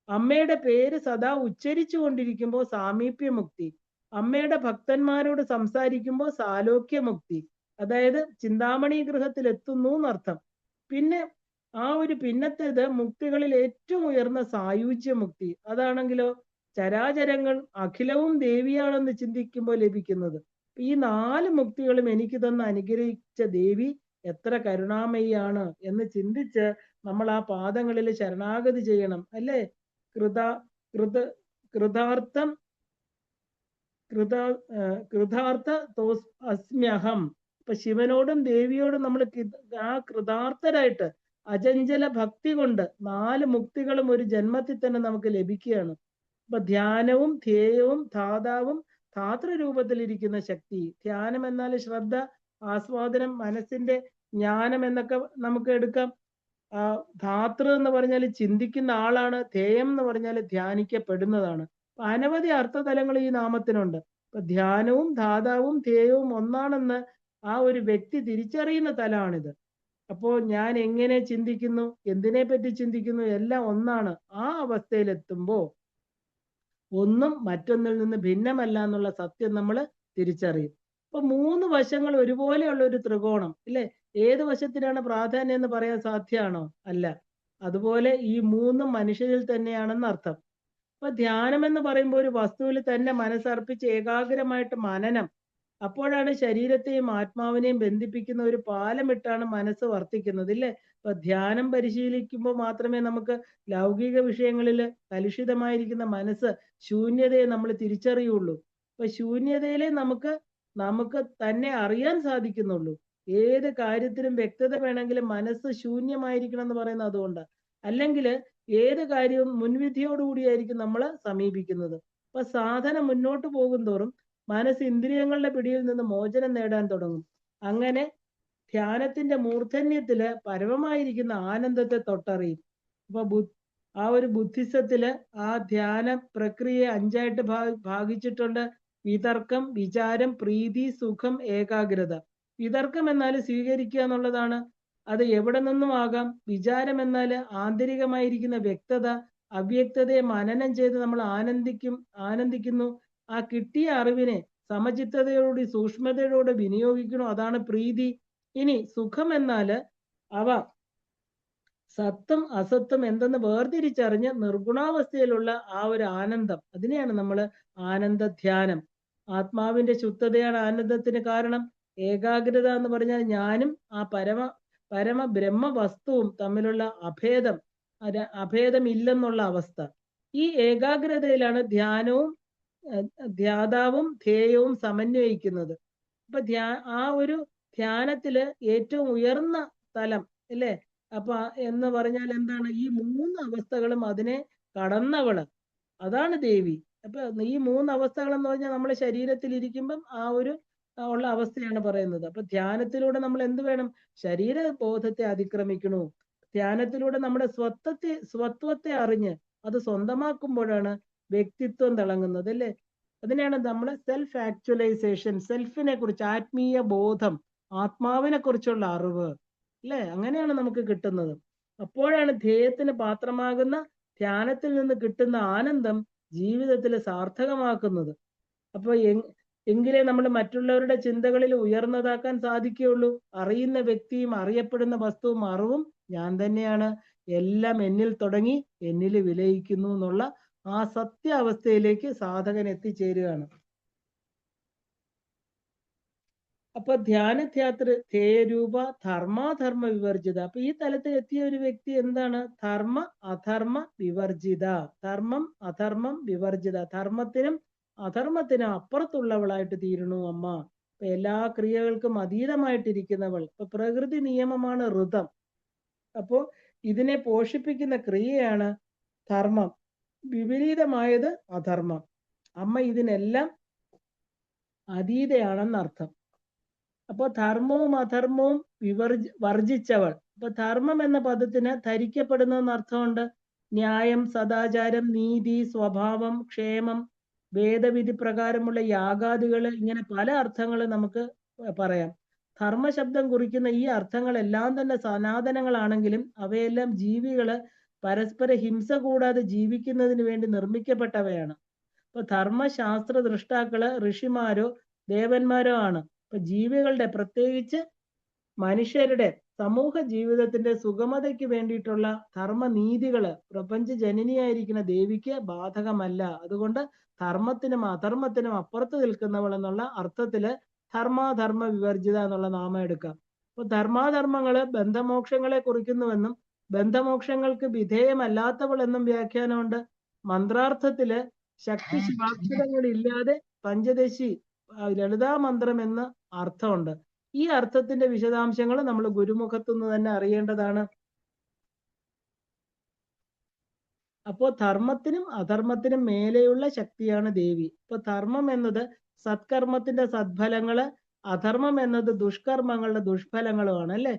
അമ്മയുടെ പേര് സദാ ഉച്ചരിച്ചു കൊണ്ടിരിക്കുമ്പോൾ സാമീപ്യമുക്തി. അമ്മയുടെ ഭക്തന്മാരോട് സംസാരിക്കുമ്പോൾ സാലോക്യമുക്തി, അതായത് ചിന്താമണി ഗൃഹത്തിൽ എത്തുന്നു എന്നർത്ഥം. പിന്നെ ആ ഒരു പിന്നത്തേത് മുക്തികളിൽ ഏറ്റവും ഉയർന്ന സായുജ്യമുക്തി. അതാണെങ്കിലോ ചരാചരങ്ങൾ അഖിലവും ദേവിയാണെന്ന് ചിന്തിക്കുമ്പോൾ ലഭിക്കുന്നത്. ഈ 4 മുക്തികളും എനിക്ക് തന്ന് അനുഗ്രഹിച്ച ദേവി എത്ര കരുണാമയിയാണ് എന്ന് ചിന്തിച്ച് നമ്മൾ ആ പാദങ്ങളിൽ ശരണാഗതി ചെയ്യണം അല്ലേ. കൃതാർത്ഥ അസ്മ്യഹം. ഇപ്പൊ ശിവനോടും ദേവിയോടും നമ്മൾ ആ കൃതാർത്ഥരായിട്ട് അചഞ്ചല ഭക്തി കൊണ്ട് 4 മുക്തികളും ഒരു ജന്മത്തിൽ തന്നെ നമുക്ക് ലഭിക്കുകയാണ്. അപ്പൊ ധ്യാനവും ധ്യേയവും ധാതാവും ധാതൃരൂപത്തിലിരിക്കുന്ന ശക്തി. ധ്യാനം എന്നാൽ ശ്രദ്ധ, ആസ്വാദനം, മനസ്സിന്റെ ജ്ഞാനം എന്നൊക്കെ നമുക്ക് എടുക്കാം. ധാതൃ എന്ന് പറഞ്ഞാൽ ചിന്തിക്കുന്ന ആളാണ്. ധ്യേയം എന്ന് പറഞ്ഞാൽ ധ്യാനിക്കപ്പെടുന്നതാണ്. അനവധി അർത്ഥതലങ്ങൾ ഈ നാമത്തിനുണ്ട്. ഇപ്പൊ ധ്യാനവും ധാതാവും ധ്യേയവും ഒന്നാണെന്ന് ആ ഒരു വ്യക്തി തിരിച്ചറിയുന്ന തലമാണിത്. അപ്പോ ഞാൻ എങ്ങനെ ചിന്തിക്കുന്നു, എന്തിനെ പറ്റി ചിന്തിക്കുന്നു, എല്ലാം ഒന്നാണ്. ആ അവസ്ഥയിലെത്തുമ്പോ ഒന്നും മറ്റൊന്നിൽ നിന്ന് ഭിന്നമല്ല എന്നുള്ള സത്യം നമ്മൾ തിരിച്ചറിയും. അപ്പൊ 3 വശങ്ങൾ ഒരുപോലെയുള്ള ഒരു ത്രികോണം ഇല്ലേ, ഏത് വശത്തിനാണ് പ്രാധാന്യം എന്ന് പറയാൻ സാധ്യമാണോ? അല്ല. അതുപോലെ ഈ 3 മനുഷ്യരിൽ തന്നെയാണെന്ന് അർത്ഥം. അപ്പൊ ധ്യാനം എന്ന് പറയുമ്പോൾ ഒരു വസ്തുവിൽ തന്നെ മനസ്സർപ്പിച്ച് ഏകാഗ്രമായിട്ട് മനനം. അപ്പോഴാണ് ശരീരത്തെയും ആത്മാവിനെയും ബന്ധിപ്പിക്കുന്ന ഒരു പാലമിട്ടാണ് മനസ്സ് വർത്തിക്കുന്നത് ഇല്ലേ. അപ്പൊ ധ്യാനം പരിശീലിക്കുമ്പോൾ മാത്രമേ നമുക്ക് ലൗകിക വിഷയങ്ങളിൽ കലുഷിതമായിരിക്കുന്ന മനസ്സ്, ശൂന്യതയെ നമ്മൾ തിരിച്ചറിയുള്ളൂ. അപ്പൊ ശൂന്യതയിലെ നമുക്ക് തന്നെ അറിയാൻ സാധിക്കുന്നുള്ളൂ. ഏത് കാര്യത്തിലും വ്യക്തത വേണമെങ്കിലും മനസ്സ് ശൂന്യമായിരിക്കണം എന്ന് പറയുന്നത് അതുകൊണ്ടാണ്. അല്ലെങ്കിൽ ഏത് കാര്യവും മുൻവിധിയോടുകൂടിയായിരിക്കും നമ്മൾ സമീപിക്കുന്നത്. അപ്പൊ സാധന മുന്നോട്ട് പോകും തോറും മനസ്സ് ഇന്ദ്രിയങ്ങളുടെ പിടിയിൽ നിന്ന് മോചനം നേടാൻ തുടങ്ങും. അങ്ങനെ ധ്യാനത്തിന്റെ മൂർധന്യത്തില് പരമമായിരിക്കുന്ന ആനന്ദത്തെ തൊട്ടറിയും. അപ്പൊ ആ ഒരു ബുദ്ധിസത്തില് ആ ധ്യാന പ്രക്രിയയെ 5ആയിട്ട് ഭാഗിച്ചിട്ടുണ്ട്. വിതർക്കം, വിചാരം, പ്രീതി, സുഖം, ഏകാഗ്രത. വിതർക്കം എന്നാൽ സ്വീകരിക്കുക എന്നുള്ളതാണ്. അത് എവിടെ നിന്നും ആകാം. വിചാരം എന്നാൽ ആന്തരികമായിരിക്കുന്ന വ്യക്തത, അവ്യക്തതയെ മനനം ചെയ്ത് നമ്മൾ ആനന്ദിക്കുന്നു. ആ കിട്ടിയ അറിവിനെ സമചിത്തതയോടുകൂടി സൂക്ഷ്മതയോടെ വിനിയോഗിക്കണോ, അതാണ് പ്രീതി. ഇനി സുഖം എന്നാൽ അവ സത്തും അസത്തും എന്തെന്ന് വേർതിരിച്ചറിഞ്ഞ് നിർഗുണാവസ്ഥയിലുള്ള ആ ഒരു ആനന്ദം, അതിനെയാണ് നമ്മൾ ആനന്ദ ധ്യാനം. ആത്മാവിന്റെ ശുദ്ധതയാണ് ആനന്ദത്തിന് കാരണം. ഏകാഗ്രത എന്ന് പറഞ്ഞാൽ ഞാനും ആ പരമ ബ്രഹ്മ വസ്തുവും തമ്മിലുള്ള അഭേദമില്ലെന്നുള്ള അവസ്ഥ. ഈ ഏകാഗ്രതയിലാണ് ധ്യാതാവും ധ്യേയവും സമന്വയിക്കുന്നത്. അപ്പൊ ആ ഒരു ധ്യാനത്തില് ഏറ്റവും ഉയർന്ന തലം അല്ലേ. അപ്പൊ എന്ന് പറഞ്ഞാൽ എന്താണ്? ഈ 3 അവസ്ഥകളും അതിനെ കടന്നവള്, അതാണ് ദേവി. അപ്പൊ ഈ 3 അവസ്ഥകൾ എന്ന് പറഞ്ഞാൽ നമ്മളെ ശരീരത്തിൽ ഇരിക്കുമ്പം ആ ഒരു ഉള്ള അവസ്ഥയാണ് പറയുന്നത്. അപ്പൊ ധ്യാനത്തിലൂടെ നമ്മൾ എന്ത് വേണം? ശരീരബോധത്തെ അതിക്രമിക്കണു. ധ്യാനത്തിലൂടെ നമ്മുടെ സ്വത്വത്തെ അറിഞ്ഞ് അത് സ്വന്തമാക്കുമ്പോഴാണ് വ്യക്തിത്വം തിളങ്ങുന്നത് അല്ലേ. അതിനെയാണ് നമ്മൾ സെൽഫ് ആക്ച്വലൈസേഷൻ, സെൽഫിനെ കുറിച്ച് ആത്മീയ ബോധം, ആത്മാവിനെ കുറിച്ചുള്ള അറിവ്, അല്ലെ? അങ്ങനെയാണ് നമുക്ക് കിട്ടുന്നത്. അപ്പോഴാണ് ധ്യേയത്തിന് പാത്രമാകുന്ന ധ്യാനത്തിൽ നിന്ന് കിട്ടുന്ന ആനന്ദം ജീവിതത്തിൽ സാർത്ഥകമാക്കുന്നത്. അപ്പൊ എങ്കിലേ നമ്മൾ മറ്റുള്ളവരുടെ ചിന്തകളിൽ ഉയർന്നതാക്കാൻ സാധിക്കുകയുള്ളൂ. അറിയുന്ന വ്യക്തിയും അറിയപ്പെടുന്ന വസ്തുവും അറിവും ഞാൻ തന്നെയാണ്, എല്ലാം എന്നിൽ തുടങ്ങി എന്നിൽ വിലയിക്കുന്നു എന്നുള്ള ആ സത്യാവസ്ഥയിലേക്ക് സാധകൻ എത്തിച്ചേരുകയാണ്. അപ്പൊ ധ്യേയരൂപ ധർമാധർമ്മ വിവർജിത. അപ്പൊ ഈ തലത്തിൽ എത്തിയ ഒരു വ്യക്തി എന്താണ്? ധർമ്മ അധർമ്മ വിവർജിത. ധർമ്മം അധർമ്മം വിവർജിത. ധർമ്മത്തിനും അധർമ്മത്തിനും അപ്പുറത്തുള്ളവളായിട്ട് തീരണു അമ്മ. ഇപ്പൊ എല്ലാ ക്രിയകൾക്കും അതീതമായിട്ടിരിക്കുന്നവൾ. ഇപ്പൊ പ്രകൃതി നിയമമാണ് ഋതം. അപ്പോ ഇതിനെ പോഷിപ്പിക്കുന്ന ക്രിയയാണ് ധർമ്മം, വിപരീതമായത് അധർമ്മം. അമ്മ ഇതിനെല്ലാം അതീതയാണെന്നർത്ഥം. അപ്പൊ ധർമ്മവും അധർമ്മവും വർജിച്ചവൾ. അപ്പൊ ധർമ്മം എന്ന പദത്തിന് ധരിക്കപ്പെടുന്ന അർത്ഥമുണ്ട്. ന്യായം, സദാചാരം, നീതി, സ്വഭാവം, ക്ഷേമം, വേദവിധി പ്രകാരമുള്ള യാഗാദികള്, ഇങ്ങനെ പല അർത്ഥങ്ങൾ നമുക്ക് പറയാം. ധർമ്മശബ്ദം കുറിക്കുന്ന ഈ അർത്ഥങ്ങളെല്ലാം തന്നെ സനാതനങ്ങളാണെങ്കിലും അവയെല്ലാം ജീവികള് പരസ്പര ഹിംസ കൂടാതെ ജീവിക്കുന്നതിന് വേണ്ടി നിർമ്മിക്കപ്പെട്ടവയാണ്. ഇപ്പൊ ധർമ്മശാസ്ത്ര ദൃഷ്ടാക്കള് ഋഷിമാരോ ദേവന്മാരോ ആണ്. ഇപ്പൊ ജീവികളുടെ, പ്രത്യേകിച്ച് മനുഷ്യരുടെ സമൂഹ ജീവിതത്തിന്റെ സുഗമതയ്ക്ക് വേണ്ടിയിട്ടുള്ള ധർമ്മനീതികള് പ്രപഞ്ച ജനനിയായിരിക്കുന്ന ദേവിക്ക് ബാധകമല്ല. അതുകൊണ്ട് ധർമ്മത്തിനും അധർമ്മത്തിനും അപ്പുറത്ത് നിൽക്കുന്നവൾ എന്നുള്ള അർത്ഥത്തില് ധർമാധർമ്മ വിവർജിത എന്നുള്ള നാമം എടുക്കാം. അപ്പൊ ധർമാധർമ്മങ്ങള് ബന്ധമോക്ഷങ്ങളെ കുറിക്കുന്നുവെന്നും ബന്ധമോക്ഷങ്ങൾക്ക് വിധേയമല്ലാത്തവൾ എന്നും വ്യാഖ്യാനമുണ്ട്. മന്ത്രാർത്ഥത്തില് ശക്തി ശിവാക്ഷരങ്ങളില്ലാതെ പഞ്ചദശി ലളിതാ മന്ത്രം എന്ന അർത്ഥമുണ്ട്. ഈ അർത്ഥത്തിന്റെ വിശദാംശങ്ങൾ നമ്മൾ ഗുരുമുഖത്തു നിന്ന് തന്നെ അറിയേണ്ടതാണ്. അപ്പോ ധർമ്മത്തിനും അധർമ്മത്തിനും മേലെയുള്ള ശക്തിയാണ് ദേവി. ഇപ്പൊ ധർമ്മം എന്നത് സത്കർമ്മത്തിന്റെ സദ്ഫലങ്ങള്, അധർമ്മം എന്നത് ദുഷ്കർമ്മങ്ങളുടെ ദുഷ്ഫലങ്ങളുമാണ്, അല്ലെ?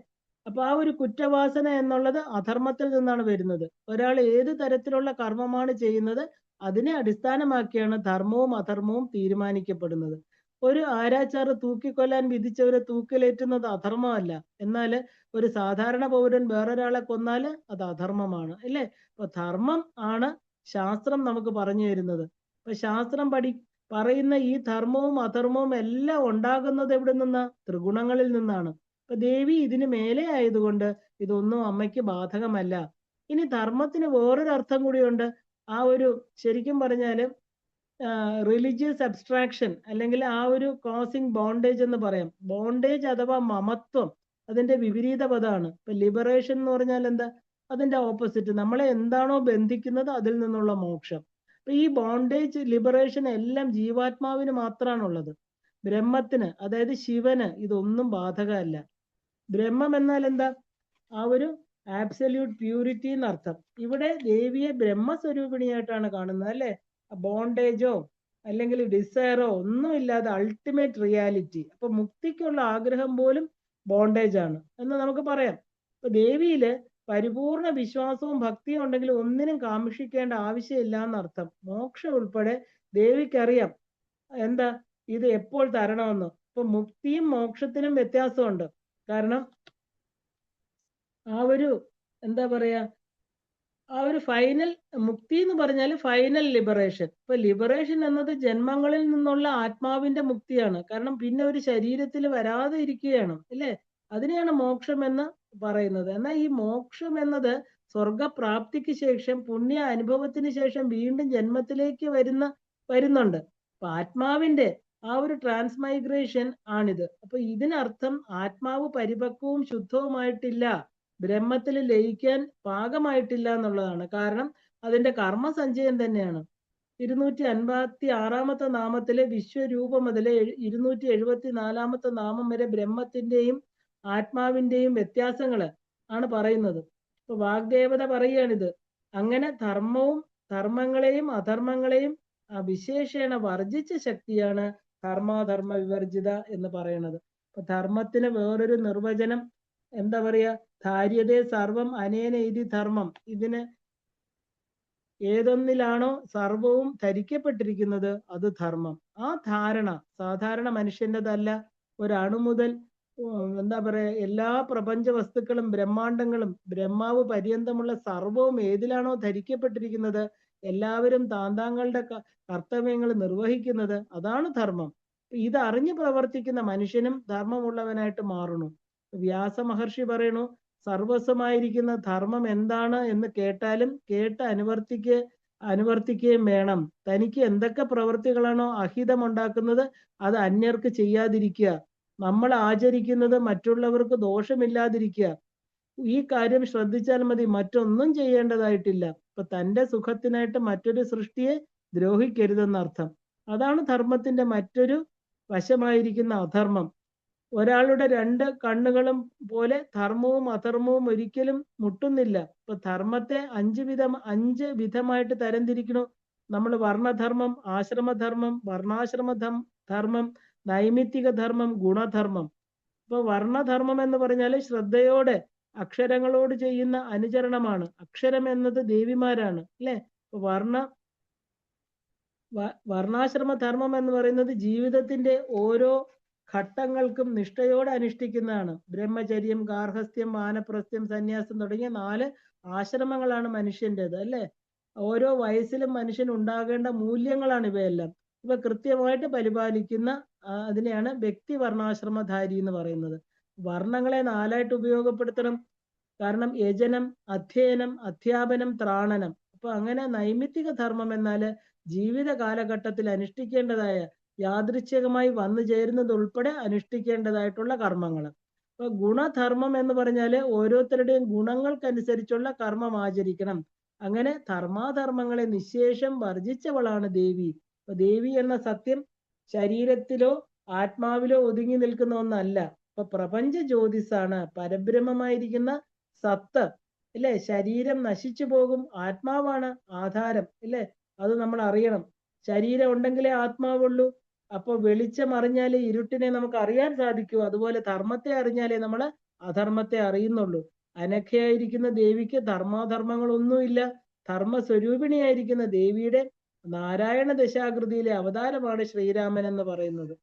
അപ്പൊ ആ ഒരു കുറ്റവാസന എന്നുള്ളത് അധർമ്മത്തിൽ നിന്നാണ് വരുന്നത്. ഒരാൾ ഏത് തരത്തിലുള്ള കർമ്മമാണ് ചെയ്യുന്നത് അതിനെ അടിസ്ഥാനമാക്കിയാണ് ധർമ്മവും അധർമ്മവും തീരുമാനിക്കപ്പെടുന്നത്. ഒരു ആരാച്ചാറ് തൂക്കിക്കൊല്ലാൻ വിധിച്ചവരെ തൂക്കിലേറ്റുന്നത് അധർമ്മമല്ല. എന്നാൽ ഒരു സാധാരണ പൗരൻ വേറൊരാളെ കൊന്നാല് അത് അധർമ്മമാണ്, അല്ലേ? അപ്പൊ ധർമ്മം ആണ് ശാസ്ത്രം നമുക്ക് പറഞ്ഞു തരുന്നത്. അപ്പൊ ശാസ്ത്രം പറയുന്ന ഈ ധർമ്മവും അധർമ്മവും എല്ലാം ഉണ്ടാകുന്നത് എവിടെ നിന്നാ? ത്രിഗുണങ്ങളിൽ നിന്നാണ്. അപ്പൊ ദേവി ഇതിന് മേലെ ആയതുകൊണ്ട് ഇതൊന്നും അമ്മയ്ക്ക് ബാധകമല്ല. ഇനി ധർമ്മത്തിന് വേറൊരു അർത്ഥം കൂടിയുണ്ട്. ആ ഒരു, ശരിക്കും പറഞ്ഞാല് റിലീജിയസ് അബ്സ്ട്രാക്ഷൻ, അല്ലെങ്കിൽ ആ ഒരു കോസിങ് ബോണ്ടേജ് എന്ന് പറയാം. ബോണ്ടേജ് അഥവാ മമത്വം അതിന്റെ വിപരീത പദമാണ്. ഇപ്പൊ ലിബറേഷൻ എന്ന് പറഞ്ഞാൽ എന്താ? അതിന്റെ ഓപ്പോസിറ്റ്. നമ്മളെ എന്താണോ ബന്ധിക്കുന്നത് അതിൽ നിന്നുള്ള മോക്ഷം. അപ്പൊ ഈ ബോണ്ടേജ്, ലിബറേഷൻ എല്ലാം ജീവാത്മാവിന് മാത്രമാണുള്ളത്. ബ്രഹ്മത്തിന്, അതായത് ശിവന് ഇതൊന്നും ബാധകമല്ല. ബ്രഹ്മം എന്നാൽ എന്താ? ആ ഒരു ആബ്സല്യൂട്ട് പ്യൂരിറ്റി എന്നർത്ഥം. ഇവിടെ ദേവിയെ ബ്രഹ്മസ്വരൂപിണിയായിട്ടാണ് കാണുന്നത്, അല്ലെ? ബോണ്ടേജോ അല്ലെങ്കിൽ ഡിസയറോ ഒന്നുമില്ലാതെ അൾട്ടിമേറ്റ് റിയാലിറ്റി. അപ്പൊ മുക്തിക്കുള്ള ആഗ്രഹം പോലും ബോണ്ടേജ് ആണ് എന്ന് നമുക്ക് പറയാം. അപ്പൊ ദേവിയില് പരിപൂർണ വിശ്വാസവും ഭക്തിയും ഉണ്ടെങ്കിൽ ഒന്നിനും കാക്ഷിക്കേണ്ട ആവശ്യമില്ല എന്നർത്ഥം. മോക്ഷം ഉൾപ്പെടെ ദേവിക്കറിയാം എന്താ ഇത് എപ്പോൾ തരണമെന്ന്. ഇപ്പൊ മുക്തിയും മോക്ഷത്തിനും വ്യത്യാസമുണ്ട്. കാരണം ആ ഒരു, എന്താ പറയാ, ആ ഒരു ഫൈനൽ മുക്തി എന്ന് പറഞ്ഞാൽ ഫൈനൽ ലിബറേഷൻ. ഇപ്പൊ ലിബറേഷൻ എന്നത് ജന്മങ്ങളിൽ നിന്നുള്ള ആത്മാവിന്റെ മുക്തിയാണ്. കാരണം പിന്നെ ഒരു ശരീരത്തിൽ വരാതെ ഇരിക്കുകയാണ്, അല്ലേ? അതിനെയാണ് മോക്ഷം എന്ന് പറയുന്നത്. എന്നാൽ ഈ മോക്ഷം എന്നത് സ്വർഗപ്രാപ്തിക്ക് ശേഷം, പുണ്യ അനുഭവത്തിന് ശേഷം വീണ്ടും ജന്മത്തിലേക്ക് വരുന്നുണ്ട്. അപ്പൊ ആത്മാവിന്റെ ആ ഒരു ട്രാൻസ്മൈഗ്രേഷൻ ആണിത്. അപ്പൊ ഇതിനർത്ഥം ആത്മാവ് പരിപക്വവും ശുദ്ധവുമായിട്ടില്ല, ബ്രഹ്മത്തിൽ ലയിക്കാൻ പാകമായിട്ടില്ല എന്നുള്ളതാണ്. കാരണം അതിന്റെ കർമ്മസഞ്ചയം തന്നെയാണ്. 256 നാമത്തിലെ വിശ്വരൂപം മുതൽ 274 നാമം വരെ ബ്രഹ്മത്തിന്റെയും ആത്മാവിന്റെയും വ്യത്യാസങ്ങള് ആണ് പറയുന്നത്. ഇപ്പൊ വാഗ്ദേവത പറയുകയാണിത്. അങ്ങനെ ധർമ്മങ്ങളെയും അധർമ്മങ്ങളെയും വിശേഷേണ വർജിച്ച ശക്തിയാണ് ധർമാധർമ്മ വിവർജിത എന്ന് പറയുന്നത്. അപ്പൊ ധർമ്മത്തിന് വേറൊരു നിർവചനം എന്താ പറയാ? ധാര്യതേ സർവം അനേന ഇതി ധർമ്മം. ഇതിന് ഏതൊന്നിലാണോ സർവവും ധരിക്കപ്പെട്ടിരിക്കുന്നത് അത് ധർമ്മം. ആ ധാരണ സാധാരണ മനുഷ്യൻ്റെതല്ല. ഒരു അണു മുതൽ എന്താ പറയാ, എല്ലാ പ്രപഞ്ച വസ്തുക്കളും ബ്രഹ്മാണ്ടങ്ങളും ബ്രഹ്മാവ് പര്യന്തമുള്ള സർവവും ഏതിലാണോ ധരിക്കപ്പെട്ടിരിക്കുന്നത്, എല്ലാവരും താന്താങ്ങളുടെ കർത്തവ്യങ്ങൾ നിർവഹിക്കുന്നത്, അതാണ് ധർമ്മം. ഇത് അറിഞ്ഞു പ്രവർത്തിക്കുന്ന മനുഷ്യനും ധർമ്മമുള്ളവനായിട്ട് മാറണു. വ്യാസ മഹർഷി പറയണു, സർവസ്വമായിരിക്കുന്ന ധർമ്മം എന്താണ് എന്ന് കേട്ടാലും കേട്ട് അനുവർത്തിക്കുകയും വേണം. തനിക്ക് എന്തൊക്കെ പ്രവൃത്തികളാണോ അഹിതമുണ്ടാക്കുന്നത് അത് അന്യർക്ക് ചെയ്യാതിരിക്കുക. നമ്മൾ ആചരിക്കുന്നത് മറ്റുള്ളവർക്ക് ദോഷമില്ലാതിരിക്കുക. ഈ കാര്യം ശ്രദ്ധിച്ചാൽ മതി, മറ്റൊന്നും ചെയ്യേണ്ടതായിട്ടില്ല. ഇപ്പൊ തന്റെ സുഖത്തിനായിട്ട് മറ്റൊരു സൃഷ്ടിയെ ദ്രോഹിക്കരുതെന്നർത്ഥം. അതാണ് ധർമ്മത്തിന്റെ മറ്റൊരു വശമായിരിക്കുന്ന അധർമ്മം. ഒരാളുടെ രണ്ട് കണ്ണുകളും പോലെ ധർമ്മവും അധർമ്മവും ഒരിക്കലും മുട്ടുന്നില്ല. ഇപ്പൊ ധർമ്മത്തെ അഞ്ച് വിധമായിട്ട് തരംതിരിക്കണു നമ്മൾ. വർണ്ണധർമ്മം, ആശ്രമധർമ്മം, വർണ്ണാശ്രമ ധർമ്മം, നൈമിത്തിക ധർമ്മം, ഗുണധർമ്മം. ഇപ്പൊ വർണ്ണധർമ്മം എന്ന് പറഞ്ഞാൽ ശ്രദ്ധയോടെ അക്ഷരങ്ങളോട് ചെയ്യുന്ന അനുചരണമാണ്. അക്ഷരം എന്നത് ദേവിമാരാണ്, അല്ലെ? വർണ്ണാശ്രമ ധർമ്മം എന്ന് പറയുന്നത് ജീവിതത്തിന്റെ ഓരോ ഘട്ടങ്ങൾക്കും നിഷ്ഠയോടെ അനുഷ്ഠിക്കുന്നതാണ്. ബ്രഹ്മചര്യം, ഗാർഹസ്ഥ്യം, വാനപ്രസ്ഥ്യം, സന്യാസം തുടങ്ങിയ 4 ആശ്രമങ്ങളാണ് മനുഷ്യൻ്റെത്, അല്ലെ? ഓരോ വയസ്സിലും മനുഷ്യൻ ഉണ്ടാകേണ്ട മൂല്യങ്ങളാണ് ഇവയെല്ലാം. ഇവ കൃത്യമായിട്ട് പരിപാലിക്കുന്ന അതിനെയാണ് വ്യക്തി വർണ്ണാശ്രമധാരി എന്ന് പറയുന്നത്. വർണ്ണങ്ങളെ 4ആയിട്ട് ഉപയോഗപ്പെടുത്തണം. കാരണം യജനം, അധ്യയനം, അധ്യാപനം, ത്രാണനം. അപ്പൊ അങ്ങനെ നൈമിത്തിക ധർമ്മം എന്നാല് ജീവിത കാലഘട്ടത്തിൽ അനുഷ്ഠിക്കേണ്ടതായ, യാദൃച്ഛികമായി വന്നു ചേരുന്നത് ഉൾപ്പെടെ അനുഷ്ഠിക്കേണ്ടതായിട്ടുള്ള കർമ്മങ്ങൾ. അപ്പൊ ഗുണധർമ്മം എന്ന് പറഞ്ഞാല് ഓരോരുത്തരുടെയും ഗുണങ്ങൾക്കനുസരിച്ചുള്ള കർമ്മം ആചരിക്കണം. അങ്ങനെ ധർമാധർമ്മങ്ങളെ നിശേഷം വർജിച്ചവളാണ് ദേവി. അപ്പൊ ദേവി എന്ന സത്യം ശരീരത്തിലോ ആത്മാവിലോ ഒതുങ്ങി നിൽക്കുന്ന ഒന്നല്ല. അപ്പൊ പ്രപഞ്ച ജ്യോതിസാണ്, പരബ്രഹ്മമായിരിക്കുന്ന സത്ത്, ഇല്ലേ? ശരീരം നശിച്ചു പോകും, ആത്മാവാണ് ആധാരം, ഇല്ലേ? അത് നമ്മൾ അറിയണം. ശരീരം ഉണ്ടെങ്കിലേ ആത്മാവുള്ളൂ. അപ്പൊ വെളിച്ചം അറിഞ്ഞാലേ ഇരുട്ടിനെ നമുക്ക് അറിയാൻ സാധിക്കൂ. അതുപോലെ ധർമ്മത്തെ അറിഞ്ഞാലേ നമ്മൾ അധർമ്മത്തെ അറിയുന്നുള്ളൂ. അനഘയായിരിക്കുന്ന ദേവിക്ക് ധർമാധർമ്മങ്ങളൊന്നുമില്ല. ധർമ്മസ്വരൂപിണിയായിരിക്കുന്ന ദേവിയുടെ നാരായണ ദശാകൃതിയിലെ അവതാരമാണ് ശ്രീരാമൻ എന്ന് പറയുന്നത്.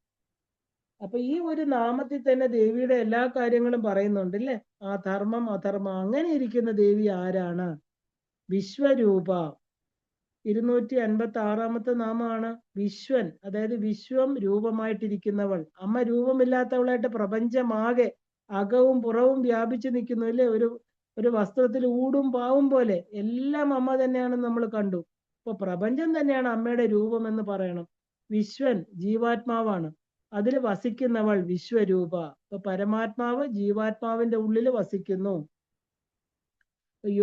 അപ്പൊ ഈ ഒരു നാമത്തിൽ തന്നെ ദേവിയുടെ എല്ലാ കാര്യങ്ങളും പറയുന്നുണ്ട്, അല്ലേ? ആ ധർമ്മം അധർമ്മം അങ്ങനെ ഇരിക്കുന്ന ദേവി ആരാണ്? വിശ്വരൂപ. 256 നാമമാണ് വിശ്വൻ. അതായത് വിശ്വം രൂപമായിട്ടിരിക്കുന്നവൾ. അമ്മ രൂപമില്ലാത്തവളായിട്ട് പ്രപഞ്ചമാകെ അകവും പുറവും വ്യാപിച്ചു നിൽക്കുന്നു, അല്ലേ? ഒരു വസ്ത്രത്തിൽ ഊടും പാവും പോലെ എല്ലാം അമ്മ തന്നെയാണെന്ന് നമ്മൾ കണ്ടു. അപ്പൊ പ്രപഞ്ചം തന്നെയാണ് അമ്മയുടെ രൂപം എന്ന് പറയണം. വിശ്വൻ ജീവാത്മാവാണ്, അതിൽ വസിക്കുന്നവൾ വിശ്വരൂപ. അപ്പൊ പരമാത്മാവ് ജീവാത്മാവിന്റെ ഉള്ളിൽ വസിക്കുന്നു.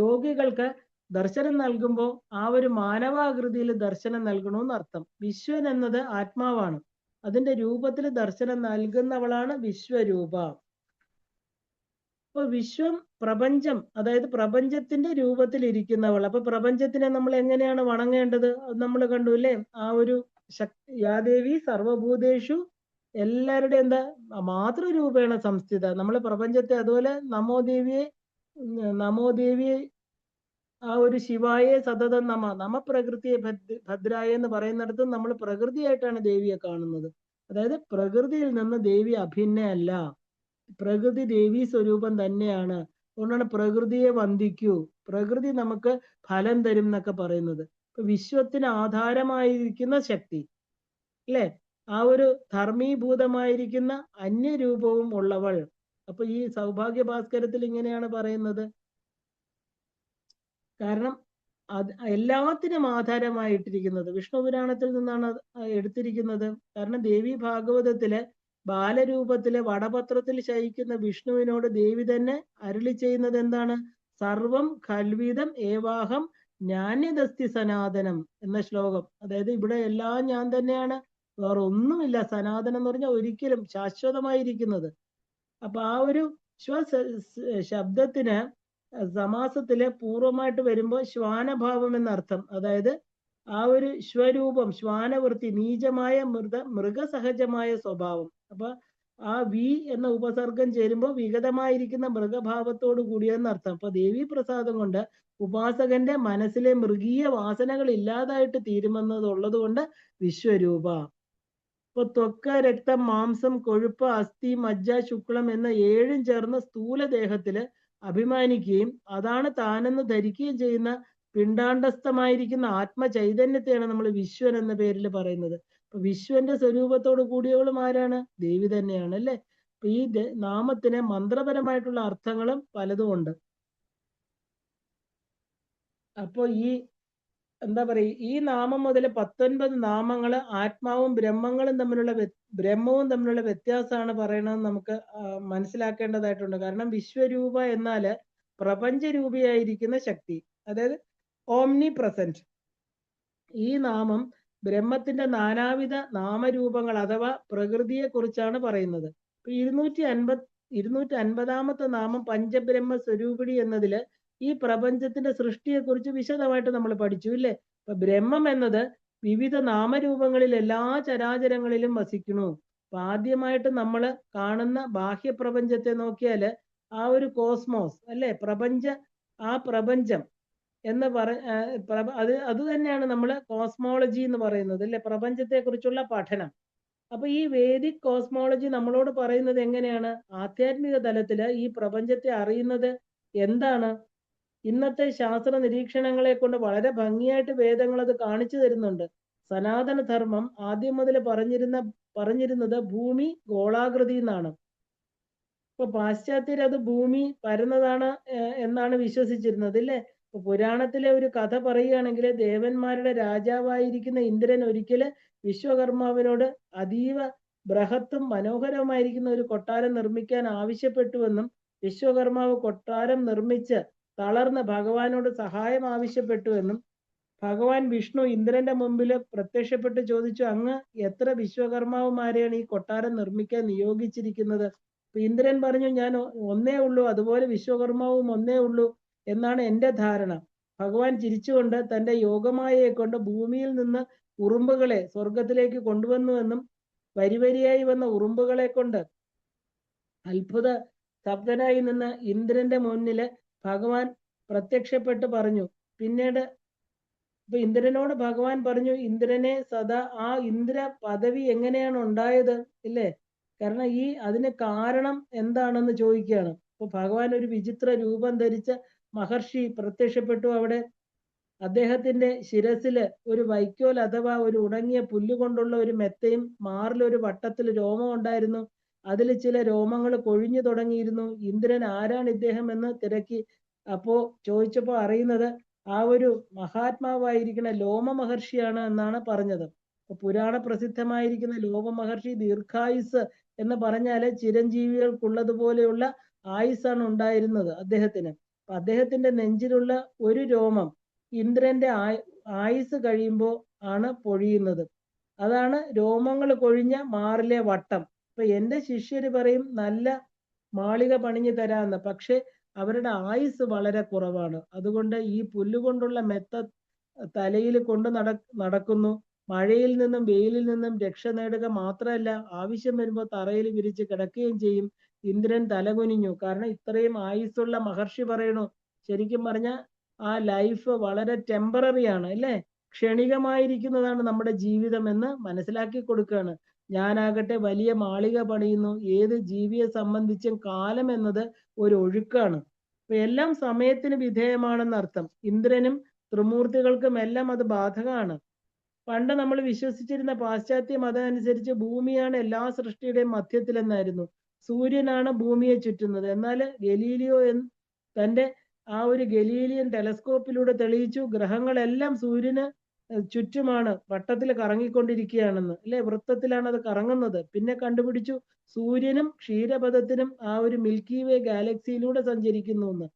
യോഗികൾക്ക് ദർശനം നൽകുമ്പോൾ ആ ഒരു മാനവാകൃതിയിൽ ദർശനം നൽകണമെന്ന് അർത്ഥം. വിശ്വൻ എന്നത് ആത്മാവാണ്, അതിന്റെ രൂപത്തിൽ ദർശനം നൽകുന്നവളാണ് വിശ്വരൂപ. അപ്പൊ വിശ്വം പ്രപഞ്ചം, അതായത് പ്രപഞ്ചത്തിന്റെ രൂപത്തിൽ ഇരിക്കുന്നവൾ. അപ്പൊ പ്രപഞ്ചത്തിനെ നമ്മൾ എങ്ങനെയാണ് വണങ്ങേണ്ടത് നമ്മൾ കണ്ടു, അല്ലേ? ആ ഒരു യാദേവി സർവഭൂതേഷു, എല്ലാവരുടെ എന്താ മാതൃരൂപേണ സംസ്ഥിത. നമ്മൾ പ്രപഞ്ചത്തെ അതുപോലെ നമോദേവിയെ ആ ഒരു ശിവായെ സതതം നമ പ്രകൃതിയെ ഭദ്രായ എന്ന് പറയുന്നിടത്ത് നമ്മൾ പ്രകൃതിയായിട്ടാണ് ദേവിയെ കാണുന്നത്. അതായത് പ്രകൃതിയിൽ നിന്ന് ദേവി അഭിന്നയല്ല, പ്രകൃതി ദേവി സ്വരൂപം തന്നെയാണ്. അതുകൊണ്ടാണ് പ്രകൃതിയെ വന്ദിക്കൂ, പ്രകൃതി നമുക്ക് ഫലം തരും എന്നൊക്കെ പറയുന്നത്. ഇപ്പൊ വിശ്വത്തിന് ആധാരമായിരിക്കുന്ന ശക്തി, അല്ലെ? ആ ഒരു ധർമ്മീഭൂതമായിരിക്കുന്ന അന്യരൂപവും ഉള്ളവൾ. അപ്പൊ ഈ സൗഭാഗ്യ ഭാസ്കരത്തിൽ ഇങ്ങനെയാണ് പറയുന്നത്. കാരണം അത് എല്ലാത്തിനും ആധാരമായിട്ടിരിക്കുന്നത് വിഷ്ണു പുരാണത്തിൽ നിന്നാണ് എടുത്തിരിക്കുന്നത്. കാരണം ദേവി ഭാഗവതത്തിലെ ബാലരൂപത്തിലെ വടപത്രത്തിൽ ശയിക്കുന്ന വിഷ്ണുവിനോട് ദേവി തന്നെ അരുളി ചെയ്യുന്നത് എന്താണ്? സർവം ഖൽവിതം ഏവാഹം ജ്ഞാന്യദസ്തി സനാതനം എന്ന ശ്ലോകം. അതായത് ഇവിടെ എല്ലാം ഞാൻ തന്നെയാണ്, വേറെ ഒന്നുമില്ല. സനാതനം എന്ന് പറഞ്ഞാൽ ഒരിക്കലും ശാശ്വതമായിരിക്കുന്നത്. അപ്പൊ ആ ഒരു ശബ്ദത്തിന് സമാസത്തിലെ പൂർവമായിട്ട് വരുമ്പോൾ ശ്വാനഭാവം എന്നർത്ഥം. അതായത് ആ ഒരു സ്വരൂപം, ശ്വാനവൃത്തി, നീചമായ മൃഗസഹജമായ സ്വഭാവം. അപ്പൊ ആ വി എന്ന ഉപസർഗം ചേരുമ്പോൾ വിഗതമായിരിക്കുന്ന മൃഗഭാവത്തോട് കൂടിയെന്നർത്ഥം. അപ്പൊ ദേവി പ്രസാദം കൊണ്ട് ഉപാസകന്റെ മനസ്സിലെ മൃഗീയ വാസനകൾ ഇല്ലാതായിട്ട് തീരുമെന്നതുള്ളത് കൊണ്ട് വിശ്വരൂപ. ഇപ്പൊ ത്വക്ക്, രക്തം, മാംസം, കൊഴുപ്പ്, അസ്ഥി, മജ്ജ, ശുക്ലം എന്ന 7 ചേർന്ന സ്ഥൂല ദേഹത്തില് അഭിമാനിക്കുകയും അതാണ് താനെന്ന് ധരിക്കുകയും ചെയ്യുന്ന പിണ്ടാണ്ടസ്ഥമായിരിക്കുന്ന ആത്മചൈതന്യത്തെയാണ് നമ്മൾ വിശ്വൻ എന്ന പേരിൽ പറയുന്നത്. അപ്പൊ വിശ്വന്റെ സ്വരൂപത്തോട് കൂടിയവളും ആരാണ്? ദേവി തന്നെയാണ് അല്ലെ. അപ്പൊ ഈ നാമത്തിന് മന്ത്രപരമായിട്ടുള്ള അർത്ഥങ്ങളും പലതും ഉണ്ട്. അപ്പൊ ഈ എന്താ പറയുക, ഈ നാമം മുതൽ 19 നാമങ്ങള് ആത്മാവും ബ്രഹ്മവും തമ്മിലുള്ള വ്യത്യാസമാണ് പറയണമെന്ന് നമുക്ക് മനസ്സിലാക്കേണ്ടതായിട്ടുണ്ട്. കാരണം വിശ്വരൂപ എന്നാല് പ്രപഞ്ചരൂപിയായിരിക്കുന്ന ശക്തി, അതായത് ഓംനി പ്രസന്റ്. ഈ നാമം ബ്രഹ്മത്തിന്റെ നാനാവിധ നാമരൂപങ്ങൾ അഥവാ പ്രകൃതിയെ കുറിച്ചാണ് പറയുന്നത്. 250 നാമം പഞ്ചബ്രഹ്മ സ്വരൂപിണി എന്നതില് ഈ പ്രപഞ്ചത്തിന്റെ സൃഷ്ടിയെ കുറിച്ച് വിശദമായിട്ട് നമ്മൾ പഠിച്ചു ഇല്ലേ. അപ്പൊ ബ്രഹ്മം എന്നത് വിവിധ നാമരൂപങ്ങളിൽ എല്ലാ ചരാചരങ്ങളിലും വസിക്കുന്നു. അപ്പൊ ആദ്യമായിട്ട് നമ്മൾ കാണുന്ന ബാഹ്യപ്രപഞ്ചത്തെ നോക്കിയാല് ആ ഒരു കോസ്മോസ് അല്ലെ, പ്രപഞ്ചം എന്ന് അത് തന്നെയാണ് നമ്മൾ കോസ്മോളജി എന്ന് പറയുന്നത് അല്ലെ, പ്രപഞ്ചത്തെ കുറിച്ചുള്ള പഠനം. അപ്പൊ ഈ വേദിക് കോസ്മോളജി നമ്മളോട് പറയുന്നത് എങ്ങനെയാണ്? ആധ്യാത്മിക തലത്തില് ഈ പ്രപഞ്ചത്തെ അറിയുന്നത് എന്താണ്? ഇന്നത്തെ ശാസ്ത്ര നിരീക്ഷണങ്ങളെ കൊണ്ട് വളരെ ഭംഗിയായിട്ട് വേദങ്ങൾ അത് കാണിച്ചു തരുന്നുണ്ട്. സനാതന ധർമ്മം ആദ്യം മുതൽ പറഞ്ഞിരുന്നത് ഭൂമി ഗോളാകൃതി എന്നാണ്. ഇപ്പൊ പാശ്ചാത്യർ അത് ഭൂമി പരന്നതാണ് എന്നാണ് വിശ്വസിച്ചിരുന്നത് അല്ലേ. ഇപ്പൊ പുരാണത്തിലെ ഒരു കഥ പറയുകയാണെങ്കിൽ ദേവന്മാരുടെ രാജാവായിരിക്കുന്ന ഇന്ദ്രൻ ഒരിക്കല് വിശ്വകർമാവിനോട് അതീവ ബൃഹത്തും മനോഹരവുമായിരിക്കുന്ന ഒരു കൊട്ടാരം നിർമ്മിക്കാൻ ആവശ്യപ്പെട്ടുവെന്നും വിശ്വകർമാവ് കൊട്ടാരം നിർമ്മിച്ച് തളർന്ന് ഭഗവാനോട് സഹായം ആവശ്യപ്പെട്ടുവെന്നും ഭഗവാൻ വിഷ്ണു ഇന്ദ്രന്റെ മുമ്പിൽ പ്രത്യക്ഷപ്പെട്ട് ചോദിച്ചു, അങ്ങ് എത്ര വിശ്വകർമാവുമാരെയാണ് ഈ കൊട്ടാരം നിർമ്മിക്കാൻ നിയോഗിച്ചിരിക്കുന്നത്? ഇന്ദ്രൻ പറഞ്ഞു, ഞാൻ ഒന്നേ ഉള്ളൂ, അതുപോലെ വിശ്വകർമാവും ഒന്നേ ഉള്ളൂ എന്നാണ് എൻ്റെ ധാരണ. ഭഗവാൻ ചിരിച്ചുകൊണ്ട് തന്റെ യോഗമായയെ കൊണ്ട് ഭൂമിയിൽ നിന്ന് ഉറുമ്പുകളെ സ്വർഗത്തിലേക്ക് കൊണ്ടുവന്നുവെന്നും വരിവരിയായി വന്ന ഉറുമ്പുകളെ കൊണ്ട് അത്ഭുത ശബ്ദനായി നിന്ന് ഇന്ദ്രന്റെ മുന്നില് ഭഗവാൻ പ്രത്യക്ഷപ്പെട്ട് പറഞ്ഞു. പിന്നീട് ഇപ്പൊ ഇന്ദ്രനോട് ഭഗവാൻ പറഞ്ഞു, ഇന്ദ്രനെ സദാ ആ ഇന്ദ്ര പദവി എങ്ങനെയാണ് ഉണ്ടായത് ഇല്ലേ, കാരണം അതിന് കാരണം എന്താണെന്ന് ചോദിക്കുകയാണ്. അപ്പൊ ഭഗവാൻ ഒരു വിചിത്ര രൂപം ധരിച്ച മഹർഷി പ്രത്യക്ഷപ്പെട്ടു അവിടെ. അദ്ദേഹത്തിന്റെ ശിരസില് ഒരു വൈക്കോൽ അഥവാ ഒരു ഉണങ്ങിയ പുല്ലുകൊണ്ടുള്ള ഒരു മെത്തയും മാറിലൊരു വട്ടത്തിൽ രോമം ഉണ്ടായിരുന്നു. അതിൽ ചില രോമങ്ങൾ കൊഴിഞ്ഞു തുടങ്ങിയിരുന്നു. ഇന്ദ്രൻ ആരാണ് ഇദ്ദേഹം എന്ന് തിരക്കി. അപ്പോ ചോദിച്ചപ്പോ അറിയുന്നത് ആ ഒരു മഹാത്മാവായിരിക്കുന്ന ലോമ മഹർഷിയാണ് എന്നാണ് പറഞ്ഞത്. അപ്പൊ പുരാണ പ്രസിദ്ധമായിരിക്കുന്ന ലോമ മഹർഷി ദീർഘായുസ് എന്ന് പറഞ്ഞാല് ചിരഞ്ജീവികൾക്കുള്ളതുപോലെയുള്ള ആയുസ്സാണ് ഉണ്ടായിരുന്നത് അദ്ദേഹത്തിന്. അപ്പൊ അദ്ദേഹത്തിന്റെ നെഞ്ചിലുള്ള ഒരു രോമം ഇന്ദ്രന്റെ ആയുസ് കഴിയുമ്പോൾ ആണ് പൊഴിയുന്നത്. അതാണ് രോമങ്ങൾ കൊഴിഞ്ഞ മാറിലെ വട്ടം. അപ്പൊ എൻ്റെ ശിഷ്യര് പറയും നല്ല മാളിക പണിഞ്ഞു തരാമെന്ന്, പക്ഷെ അവരുടെ ആയുസ് വളരെ കുറവാണ്. അതുകൊണ്ട് ഈ പുല്ലുകൊണ്ടുള്ള മെത്ത തലയിൽ കൊണ്ട് നടക്കുന്നു. മഴയിൽ നിന്നും വെയിലിൽ നിന്നും രക്ഷ നേടുക മാത്രമല്ല, ആവശ്യം വരുമ്പോൾ തറയിൽ വിരിച്ച് കിടക്കുകയും ചെയ്യും. ഇന്ദ്രൻ തലകുനിഞ്ഞു. കാരണം ഇത്രയും ആയുസ്സുള്ള മഹർഷി പറയണു, ശരിക്കും പറഞ്ഞാൽ ആ ലൈഫ് വളരെ ടെമ്പററി ആണ് അല്ലേ, ക്ഷണികമായിരിക്കുന്നതാണ് നമ്മുടെ ജീവിതം എന്ന് മനസ്സിലാക്കി കൊടുക്കുകയാണ്. ഞാനാകട്ടെ വലിയ മാളിക പണിയുന്നു. ഏത് ജീവിയെ സംബന്ധിച്ചും കാലം എന്നത് ഒരു ഒഴുക്കാണ്. അപ്പൊ എല്ലാം സമയത്തിന് വിധേയമാണെന്ന് അർത്ഥം. ഇന്ദ്രനും ത്രിമൂർത്തികൾക്കും എല്ലാം അത് ബാധകമാണ്. പണ്ട് നമ്മൾ വിശ്വസിച്ചിരുന്ന പാശ്ചാത്യ മതം അനുസരിച്ച് ഭൂമിയാണ് എല്ലാ സൃഷ്ടിയുടെയും മധ്യത്തിലെന്നായിരുന്നു. സൂര്യനാണ് ഭൂമിയെ ചുറ്റുന്നത്. എന്നാൽ ഗലീലിയോ തന്റെ ആ ഒരു ഗലീലിയൻ ടെലസ്കോപ്പിലൂടെ തെളിയിച്ചു ഗ്രഹങ്ങളെല്ലാം സൂര്യന് ചുറ്റുമാണ്, വട്ടത്തിൽ കറങ്ങിക്കൊണ്ടിരിക്കുകയാണെന്ന് അല്ലെ, വൃത്തത്തിലാണ് അത് കറങ്ങുന്നത്. പിന്നെ കണ്ടുപിടിച്ചു സൂര്യനും ക്ഷീരപഥത്തിനും ആ ഒരു മിൽക്കി വേ ഗാലക്സിയിലൂടെ സഞ്ചരിക്കുന്നു എന്ന്.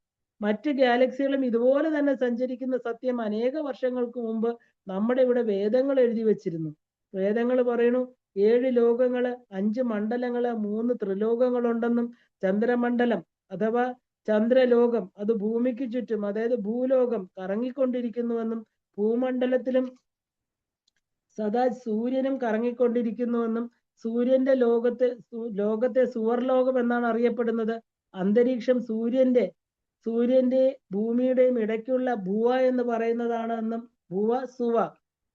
മറ്റ് ഗാലക്സികളും ഇതുപോലെ തന്നെ സഞ്ചരിക്കുന്ന സത്യം അനേക വർഷങ്ങൾക്ക് മുമ്പ് നമ്മുടെ ഇവിടെ വേദങ്ങൾ എഴുതി വെച്ചിരുന്നു. വേദങ്ങൾ പറയണു 7 ലോകങ്ങള്, 5 മണ്ഡലങ്ങള്, 3 ത്രിലോകങ്ങളുണ്ടെന്നും ചന്ദ്രമണ്ഡലം അഥവാ ചന്ദ്രലോകം അത് ഭൂമിക്ക് ചുറ്റും, അതായത് ഭൂലോകം കറങ്ങിക്കൊണ്ടിരിക്കുന്നുവെന്നും ഭൂമണ്ഡലത്തിലും സദാ സൂര്യനും കറങ്ങിക്കൊണ്ടിരിക്കുന്നുവെന്നും സൂര്യന്റെ ലോകത്തെ സുവർലോകം എന്നാണ് അറിയപ്പെടുന്നത്. അന്തരീക്ഷം സൂര്യന്റെ ഭൂമിയുടെയും ഇടയ്ക്കുള്ള ഭുവ എന്ന് പറയുന്നതാണ് എന്നും ഭുവ സുവ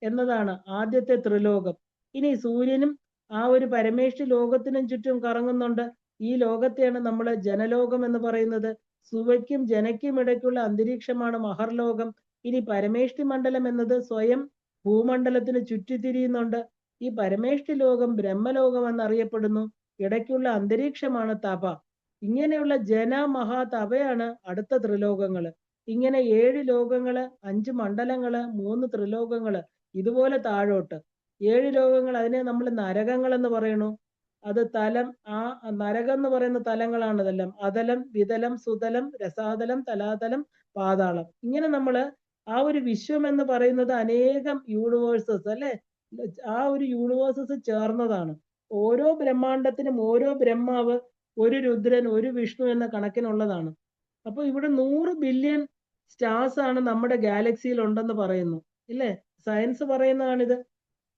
എന്നതാണ് ആദ്യത്തെ ത്രിലോകം. ഇനി സൂര്യനും ആ ഒരു പരമേഷ്ടി ലോകത്തിനും ചുറ്റും കറങ്ങുന്നുണ്ട്. ഈ ലോകത്തെയാണ് നമ്മൾ ജനലോകം എന്ന് പറയുന്നത്. സുവയ്ക്കും ജനയ്ക്കും ഇടയ്ക്കുള്ള അന്തരീക്ഷമാണ് മഹർലോകം. ഇനി പരമേഷ്ടി മണ്ഡലം എന്നത് സ്വയം ഭൂമണ്ഡലത്തിന് ചുറ്റിത്തിരിയുന്നുണ്ട്. ഈ പരമേഷ്ടി ലോകം ബ്രഹ്മലോകം എന്നറിയപ്പെടുന്നു. ഇടയ്ക്കുള്ള അന്തരീക്ഷമാണ് തപ. ഇങ്ങനെയുള്ള ജന മഹാതപയാണ് അടുത്ത ത്രിലോകങ്ങള്. ഇങ്ങനെ 7 ലോകങ്ങള്, 5 മണ്ഡലങ്ങള്, 3 ത്രിലോകങ്ങള്, ഇതുപോലെ താഴോട്ട് 7 ലോകങ്ങൾ. അതിനെ നമ്മൾ നരകങ്ങൾ എന്ന് പറയുന്നു. അത് തലം, ആ നരകം എന്ന് പറയുന്ന തലങ്ങളാണ് ഇതെല്ലാം. അതലം, വിതലം, സുതലം, രസാതലം, തലാതലം, പാതാളം. ഇങ്ങനെ നമ്മള് ആ ഒരു വിശ്വം എന്ന് പറയുന്നത് അനേകം യൂണിവേഴ്സസ് അല്ലെ, ആ ഒരു യൂണിവേഴ്സസ് ചേർന്നതാണ്. ഓരോ ബ്രഹ്മാണ്ടത്തിനും ഓരോ ബ്രഹ്മാവ്, ഒരു രുദ്രൻ, ഒരു വിഷ്ണു എന്ന കണക്കിനുള്ളതാണ്. അപ്പൊ ഇവിടെ 100 ബില്യൺ സ്റ്റാർസ് ആണ് നമ്മുടെ ഗാലക്സിയിൽ ഉണ്ടെന്ന് പറയുന്നു, ഇല്ലേ? സയൻസ് പറയുന്നതാണിത്.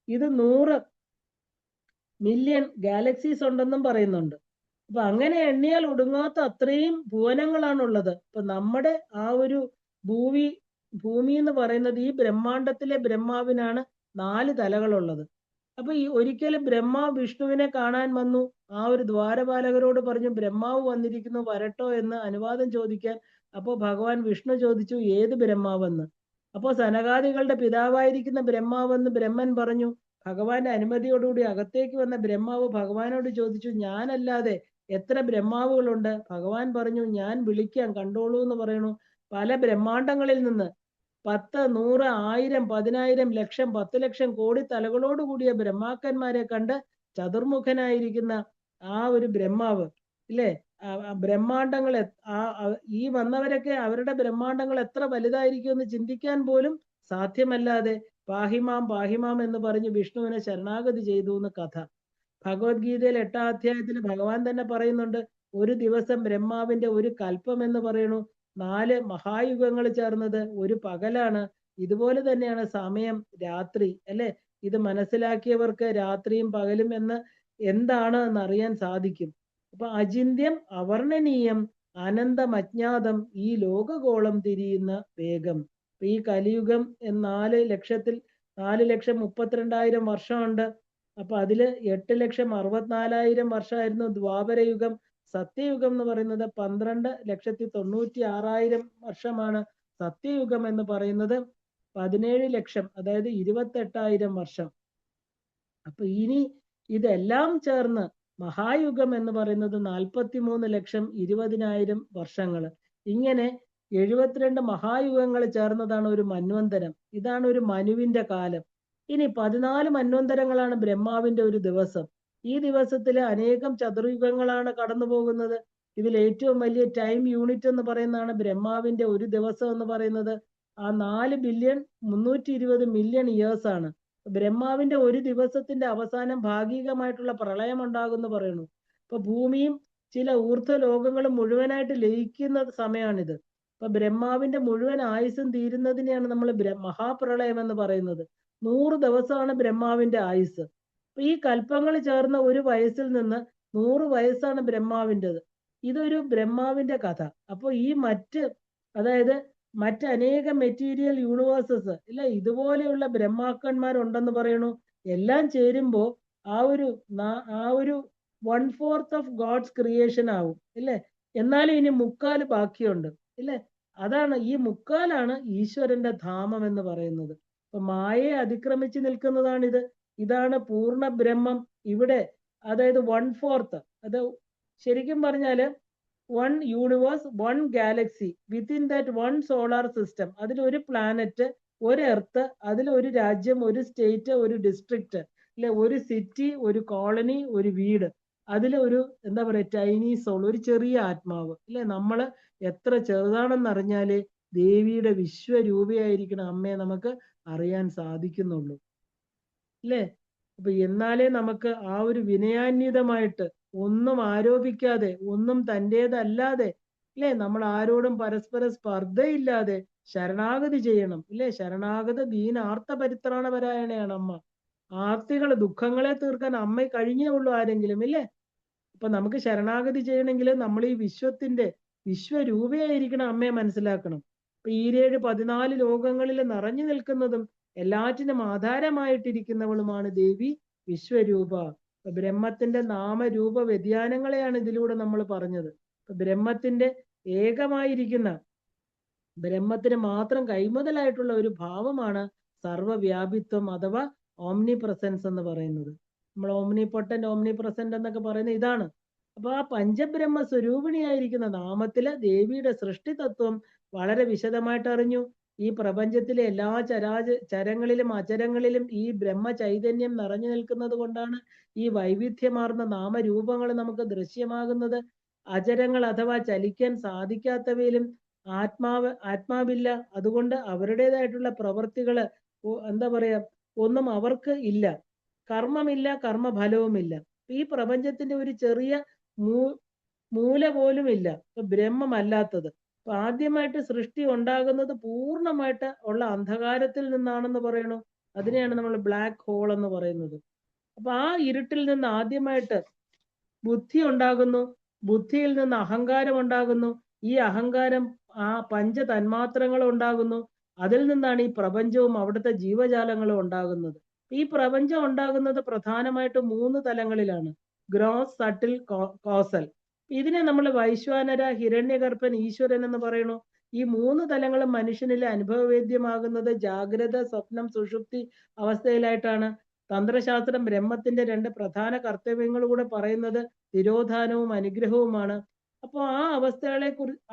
ഇത് 100 മില്യൺ ഗാലക്സീസ് ഉണ്ടെന്നും പറയുന്നുണ്ട്. അപ്പൊ അങ്ങനെ എണ്ണിയാൽ ഒടുങ്ങാത്ത അത്രയും ഭുവനങ്ങളാണുള്ളത്. അപ്പൊ നമ്മുടെ ആ ഒരു ഭൂമി എന്ന് പറയുന്നത് ഈ ബ്രഹ്മാണ്ടത്തിലെ ബ്രഹ്മാവിനാണ് 4 തലകളുള്ളത്. അപ്പൊ ഈ ഒരിക്കലും ബ്രഹ്മാവ് വിഷ്ണുവിനെ കാണാൻ വന്നു. ആ ഒരു ദ്വാരപാലകരോട് പറഞ്ഞു, ബ്രഹ്മാവ് വന്നിരിക്കുന്നു, വരട്ടോ എന്ന് അനുവാദം ചോദിക്കാൻ. അപ്പോ ഭഗവാൻ വിഷ്ണു ചോദിച്ചു, ഏത് ബ്രഹ്മാവെന്ന്. അപ്പോ സനകാദികളുടെ പിതാവായിരിക്കുന്ന ബ്രഹ്മാവെന്ന് ബ്രഹ്മൻ പറഞ്ഞു. ഭഗവാന്റെ അനുമതിയോടുകൂടി അകത്തേക്ക് വന്ന ബ്രഹ്മാവ് ഭഗവാനോട് ചോദിച്ചു, ഞാനല്ലാതെ എത്ര ബ്രഹ്മാവുകളുണ്ട്? ഭഗവാൻ പറഞ്ഞു, ഞാൻ വിളിക്കാം, കണ്ടോളൂ എന്ന് പറയുന്നു. പല ബ്രഹ്മാണ്ടങ്ങളിൽ നിന്ന് 10, 100, 1000, 10,000, ലക്ഷം, 10 ലക്ഷം കോടി തലകളോട് കൂടിയ ബ്രഹ്മാക്കന്മാരെ കണ്ട് ചതുർമുഖനായിരിക്കുന്ന ആ ഒരു ബ്രഹ്മാവ്, ഇല്ലേ? ബ്രഹ്മാണ്ടങ്ങൾ, ഈ വന്നവരൊക്കെ അവരുടെ ബ്രഹ്മാണ്ടങ്ങൾ എത്ര വലുതായിരിക്കും എന്ന് ചിന്തിക്കാൻ പോലും സാധ്യമല്ലാതെ പാഹിമാം പാഹിമാം എന്ന് പറഞ്ഞ് വിഷ്ണുവിനെ ശരണാഗതി ചെയ്തു എന്ന് കഥ. ഭഗവത്ഗീതയിൽ 8ാം അധ്യായത്തിൽ ഭഗവാൻ തന്നെ പറയുന്നുണ്ട്, ഒരു ദിവസം ബ്രഹ്മാവിന്റെ ഒരു കൽപ്പം എന്ന് പറയുന്നു 4 മഹായുഗങ്ങൾ ചേർന്നത് ഒരു പകലാണ്. ഇതുപോലെ തന്നെയാണ് സമയം, രാത്രി, അല്ലെ? ഇത് മനസ്സിലാക്കിയവർക്ക് രാത്രിയും പകലും എന്ന് എന്താണ് എന്ന് അറിയാൻ സാധിക്കും. അപ്പൊ അചിന്യം, അവർണ്ണനീയം, അനന്തമജ്ഞാതം, ഈ ലോകഗോളം തിരിയുന്ന വേഗം. ഈ കലിയുഗം 4,32,000 വർഷമുണ്ട്. അപ്പൊ അതില് 8,64,000 വർഷമായിരുന്നു ദ്വാപരയുഗം. സത്യയുഗം എന്ന് പറയുന്നത് 12,96,000 വർഷമാണ്. സത്യയുഗം എന്ന് പറയുന്നത് 17 ലക്ഷം, അതായത് 28,000 വർഷം. അപ്പൊ ഇനി ഇതെല്ലാം ചേർന്ന് മഹായുഗം എന്ന് പറയുന്നത് 43,20,000 വർഷങ്ങൾ. ഇങ്ങനെ 72 മഹായുഗങ്ങൾ ചേർന്നതാണ് ഒരു മന്വന്തരം. ഇതാണ് ഒരു മനുവിന്റെ കാലം. ഇനി 14 മന്വന്തരങ്ങളാണ് ബ്രഹ്മാവിന്റെ ഒരു ദിവസം. ഈ ദിവസത്തില് അനേകം ചതുർയുഗങ്ങളാണ് കടന്നു പോകുന്നത്. ഇതിൽ ഏറ്റവും വലിയ ടൈം യൂണിറ്റ് എന്ന് പറയുന്നതാണ് ബ്രഹ്മാവിന്റെ ഒരു ദിവസം എന്ന് പറയുന്നത്. ആ 4,320,000,000 ഇയേഴ്സ് ആണ്. ബ്രഹ്മാവിന്റെ ഒരു ദിവസത്തിന്റെ അവസാനം ഭാഗികമായിട്ടുള്ള പ്രളയം ഉണ്ടാകുമെന്ന് പറയുന്നു. ഇപ്പൊ ഭൂമിയും ചില ഊർധ്വ ലോകങ്ങളും മുഴുവനായിട്ട് ലയിക്കുന്ന സമയമാണിത്. അപ്പൊ ബ്രഹ്മാവിന്റെ മുഴുവൻ ആയുസ്സും തീരുന്നതിനെയാണ് നമ്മൾ മഹാപ്രളയം എന്ന് പറയുന്നത്. 100 ദിവസമാണ് ബ്രഹ്മാവിന്റെ ആയുസ്. അപ്പൊ ഈ കൽപ്പങ്ങൾ ചേർന്ന ഒരു വയസ്സിൽ നിന്ന് 100 വയസ്സാണ് ബ്രഹ്മാവിൻ്റെത്. ഇതൊരു ബ്രഹ്മാവിന്റെ കഥ. അപ്പൊ ഈ അതായത് മറ്റനേകം മെറ്റീരിയൽ യൂണിവേഴ്സസ്, ഇല്ല, ഇതുപോലെയുള്ള ബ്രഹ്മാക്കന്മാരുണ്ടെന്ന് പറയണു. എല്ലാം ചേരുമ്പോ ആ ഒരു 1/4 ഓഫ് ഗോഡ്സ് ക്രിയേഷൻ ആവും, ഇല്ലേ? എന്നാലും ഇനി 3/4 ബാക്കിയുണ്ട്, ഇല്ലേ? അതാണ് ഈ 3/4 ഈശ്വരന്റെ ധാമം എന്ന് പറയുന്നത്. അപ്പൊ മായയെ അതിക്രമിച്ച് നിൽക്കുന്നതാണിത്. ഇതാണ് പൂർണ്ണ ബ്രഹ്മം ഇവിടെ. അതായത് 1/4, അത് ശരിക്കും പറഞ്ഞാല് 1 universe, 1 Galaxy, within that 1 solar system. അതിൽ ഒരു പ്ലാനറ്റ്, ഒരു എർത്ത്, അതിൽ ഒരു രാജ്യം, ഒരു സ്റ്റേറ്റ്, ഒരു ഡിസ്ട്രിക്റ്റ്, അല്ലെ? ഒരു സിറ്റി, ഒരു കോളനി, ഒരു വീട്. അതിൽ ഒരു എന്താ പറയുക, ടൈനി സോൾ, ഒരു ചെറിയ ആത്മാവ്, അല്ലെ? നമ്മള് എത്ര ചെറുതാണെന്ന് അറിഞ്ഞാലേ ദേവിയുടെ വിശ്വരൂപയായിരിക്കുന്ന അമ്മയെ നമുക്ക് അറിയാൻ സാധിക്കുന്നുള്ളൂ, അല്ലേ? അപ്പൊ എന്നാലേ നമുക്ക് ആ ഒരു വിനയാന്വിതമായിട്ട്, ഒന്നും ആരോപിക്കാതെ, ഒന്നും തൻ്റേതല്ലാതെ, അല്ലേ, നമ്മൾ ആരോടും പരസ്പര സ്പർദ്ധയില്ലാതെ ശരണാഗതി ചെയ്യണം, ഇല്ലേ? ശരണാഗത ദീനാർത്ത പരിത്രാണപരായണയാണ് അമ്മ. ആർത്തികള്, ദുഃഖങ്ങളെ തീർക്കാൻ അമ്മ കഴിഞ്ഞേ ഉള്ളൂ ആരെങ്കിലും, ഇല്ലേ? അപ്പൊ നമുക്ക് ശരണാഗതി ചെയ്യണമെങ്കിൽ നമ്മൾ ഈ വിശ്വത്തിന്റെ വിശ്വരൂപയായിരിക്കണം അമ്മയെ മനസ്സിലാക്കണം. അപ്പൊ ഈ 14 ലോകങ്ങളിൽ നിറഞ്ഞു നിൽക്കുന്നതും എല്ലാറ്റിനും ആധാരമായിട്ടിരിക്കുന്നവളുമാണ് ദേവി വിശ്വരൂപ. ബ്രഹ്മത്തിന്റെ നാമരൂപ വ്യതിയാനങ്ങളെയാണ് ഇതിലൂടെ നമ്മൾ പറഞ്ഞത്. ബ്രഹ്മത്തിന്റെ ഏകമായിരിക്കുന്ന ബ്രഹ്മത്തിന് മാത്രം കൈമുതലായിട്ടുള്ള ഒരു ഭാവമാണ് സർവവ്യാപിത്വം അഥവാ ഓംനി പ്രസൻസ് എന്ന് പറയുന്നത്. നമ്മൾ ഓംനി പൊട്ടന്റ്, ഓംനി പ്രസന്റ് എന്നൊക്കെ പറയുന്നത് ഇതാണ്. അപ്പൊ ആ പഞ്ചബ്രഹ്മ സ്വരൂപിണിയായിരിക്കുന്ന നാമത്തില് ദേവിയുടെ സൃഷ്ടി തത്വം വളരെ വിശദമായിട്ട് അറിഞ്ഞു. ഈ പ്രപഞ്ചത്തിലെ എല്ലാ ചരങ്ങളിലും അചരങ്ങളിലും ഈ ബ്രഹ്മ ചൈതന്യം നിറഞ്ഞു നിൽക്കുന്നത് കൊണ്ടാണ് ഈ വൈവിധ്യമാർന്ന നാമരൂപങ്ങൾ നമുക്ക് ദൃശ്യമാകുന്നത്. അചരങ്ങൾ അഥവാ ചലിക്കാൻ സാധിക്കാത്തവയിലും ആത്മാവില്ല. അതുകൊണ്ട് അവരുടേതായിട്ടുള്ള പ്രവൃത്തികള് എന്താ പറയാ, ഒന്നും അവർക്ക് ഇല്ല. കർമ്മമില്ല, കർമ്മഫലവുമില്ല. ഈ പ്രപഞ്ചത്തിന്റെ ഒരു ചെറിയ മൂല പോലും ഇല്ല ബ്രഹ്മമല്ലാത്തത്. ആദ്യമായിട്ട് സൃഷ്ടി ഉണ്ടാകുന്നത് പൂർണ്ണമായിട്ട് ഉള്ള അന്ധകാരത്തിൽ നിന്നാണെന്ന് പറയണു. അതിനെയാണ് നമ്മൾ ബ്ലാക്ക് ഹോൾ എന്ന് പറയുന്നത്. അപ്പൊ ആ ഇരുട്ടിൽ നിന്ന് ആദ്യമായിട്ട് ബുദ്ധി ഉണ്ടാകുന്നു. ബുദ്ധിയിൽ നിന്ന് അഹങ്കാരം ഉണ്ടാകുന്നു. ഈ അഹങ്കാരം ആ പഞ്ച തന്മാത്രങ്ങൾ ഉണ്ടാകുന്നു. അതിൽ നിന്നാണ് ഈ പ്രപഞ്ചവും അവിടുത്തെ ജീവജാലങ്ങളും ഉണ്ടാകുന്നത്. ഈ പ്രപഞ്ചം ഉണ്ടാകുന്നത് പ്രധാനമായിട്ട് 3 തലങ്ങളിലാണ്: ഗ്രോസ്, സട്ടിൽ, കോസൽ. ഇതിനെ നമ്മൾ വൈശ്വാനര, ഹിരണ്യഗർഭൻ, ഈശ്വരൻ എന്ന് പറയുന്നു. ഈ 3 തലങ്ങളും മനുഷ്യനിൽ അനുഭവവേദ്യമാകുന്നത് ജാഗ്രത, സ്വപ്നം, സുഷുപ്തി അവസ്ഥയിലായിട്ടാണ്. തന്ത്രശാസ്ത്രം ബ്രഹ്മത്തിന്റെ 2 പ്രധാന കർത്തവ്യങ്ങളിലൂടെ പറയുന്നത് തിരോധാനവും അനുഗ്രഹവുമാണ്. അപ്പോൾ ആ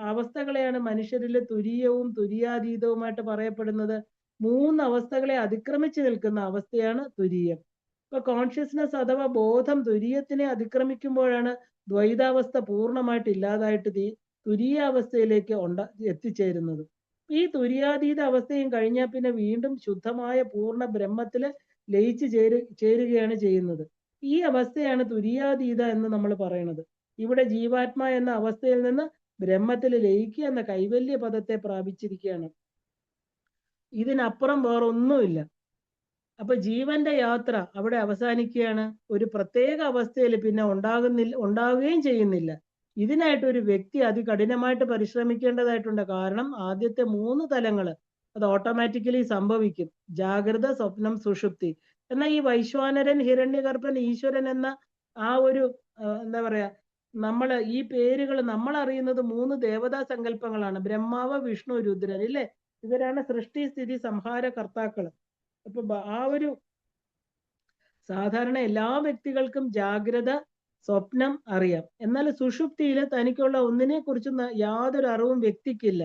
അവസ്ഥകളെയാണ് മനുഷ്യരിൽ തുരീയവും തുരീയാതീതവുമായിട്ട് പറയപ്പെടുന്നത്. 3 അവസ്ഥകളെ അതിക്രമിച്ചു നിൽക്കുന്ന അവസ്ഥയാണ് തുരീയം. ഇപ്പൊ കോൺഷ്യസ്നസ് അഥവാ ബോധം തുരീയത്തിനെ അതിക്രമിക്കുമ്പോഴാണ് ദ്വൈതാവസ്ഥ പൂർണ്ണമായിട്ട് ഇല്ലാതായിട്ട് തുരീയാവസ്ഥയിലേക്ക് എത്തിച്ചേരുന്നത്. ഈ തുര്യാതീത അവസ്ഥയും കഴിഞ്ഞാൽ പിന്നെ വീണ്ടും ശുദ്ധമായ പൂർണ്ണ ബ്രഹ്മത്തില് ലയിച്ചു ചേരുകയാണ് ചെയ്യുന്നത്. ഈ അവസ്ഥയാണ് തുര്യാതീത എന്ന് നമ്മൾ പറയുന്നത്. ഇവിടെ ജീവാത്മാ എന്ന അവസ്ഥയിൽ നിന്ന് ബ്രഹ്മത്തിൽ ലയിക്കുക എന്ന കൈവല്യ പദത്തെ പ്രാപിച്ചിരിക്കുകയാണ്. ഇതിനപ്പുറം വേറൊന്നുമില്ല. അപ്പൊ ജീവന്റെ യാത്ര അവിടെ അവസാനിക്കുകയാണ്. ഒരു പ്രത്യേക അവസ്ഥയിൽ പിന്നെ ഉണ്ടാവുകയും ചെയ്യുന്നില്ല. ഇതിനായിട്ട് ഒരു വ്യക്തി അതികഠിനമായിട്ട് പരിശ്രമിക്കേണ്ടതായിട്ടുണ്ട്. കാരണം ആദ്യത്തെ 3 തലങ്ങള് അത് ഓട്ടോമാറ്റിക്കലി സംഭവിക്കും: ജാഗ്രത, സ്വപ്നം, സുഷുപ്തി. എന്നാൽ ഈ വൈശ്വാനരൻ, ഹിരണ്യഗർഭൻ, ഈശ്വരൻ എന്ന ആ ഒരു എന്താ പറയാ, ഈ പേരുകൾ നമ്മൾ അറിയുന്നത് 3 ദേവതാ സങ്കല്പങ്ങളാണ്: ബ്രഹ്മാവ്, വിഷ്ണു, രുദ്രൻ. ഇല്ലേ? ഇവരാണ് സൃഷ്ടി, സ്ഥിതി, സംഹാര കർത്താക്കൾ. അപ്പൊ ആ ഒരു സാധാരണ എല്ലാ വ്യക്തികൾക്കും ജാഗ്രത, സ്വപ്നം അറിയാം. എന്നാൽ സുഷുപ്തിയിൽ തനിക്കുള്ള ഒന്നിനെ കുറിച്ചും യാതൊരു അറിവും വ്യക്തിക്കില്ല.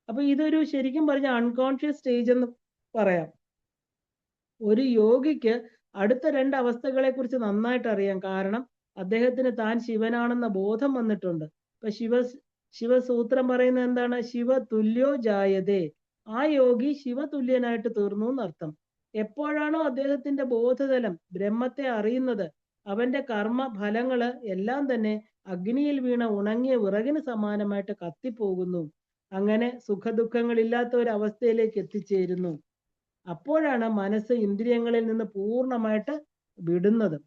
അപ്പൊ ഇതൊരു ശരിക്കും പറഞ്ഞ അൺകോൺഷ്യസ് സ്റ്റേജ് എന്ന് പറയാം. ഒരു യോഗിക്ക് അടുത്ത 2 അവസ്ഥകളെ കുറിച്ച് നന്നായിട്ട് അറിയാം. കാരണം അദ്ദേഹത്തിന് താൻ ശിവനാണെന്ന ബോധം വന്നിട്ടുണ്ട്. ഇപ്പൊ ശിവസൂത്രം പറയുന്നത് എന്താണ്? ശിവ തുല്യോ ജായതേ. ആ യോഗി ശിവതുല്യനായിട്ട് തീർന്നു എന്നർത്ഥം. എപ്പോഴാണോ അദ്ദേഹത്തിന്റെ ബോധതലം ബ്രഹ്മത്തെ അറിയുന്നത്, അവന്റെ കർമ്മ ഫലങ്ങള് എല്ലാം തന്നെ അഗ്നിയിൽ വീണ ഉണങ്ങിയ വിറകിന് സമാനമായിട്ട് കത്തിപ്പോകുന്നു. അങ്ങനെ സുഖദുഃഖങ്ങളില്ലാത്ത ഒരു അവസ്ഥയിലേക്ക് എത്തിച്ചേരുന്നു. അപ്പോഴാണ് മനസ്സ് ഇന്ദ്രിയങ്ങളിൽ നിന്ന് പൂർണ്ണമായിട്ട് വിടുന്നത്.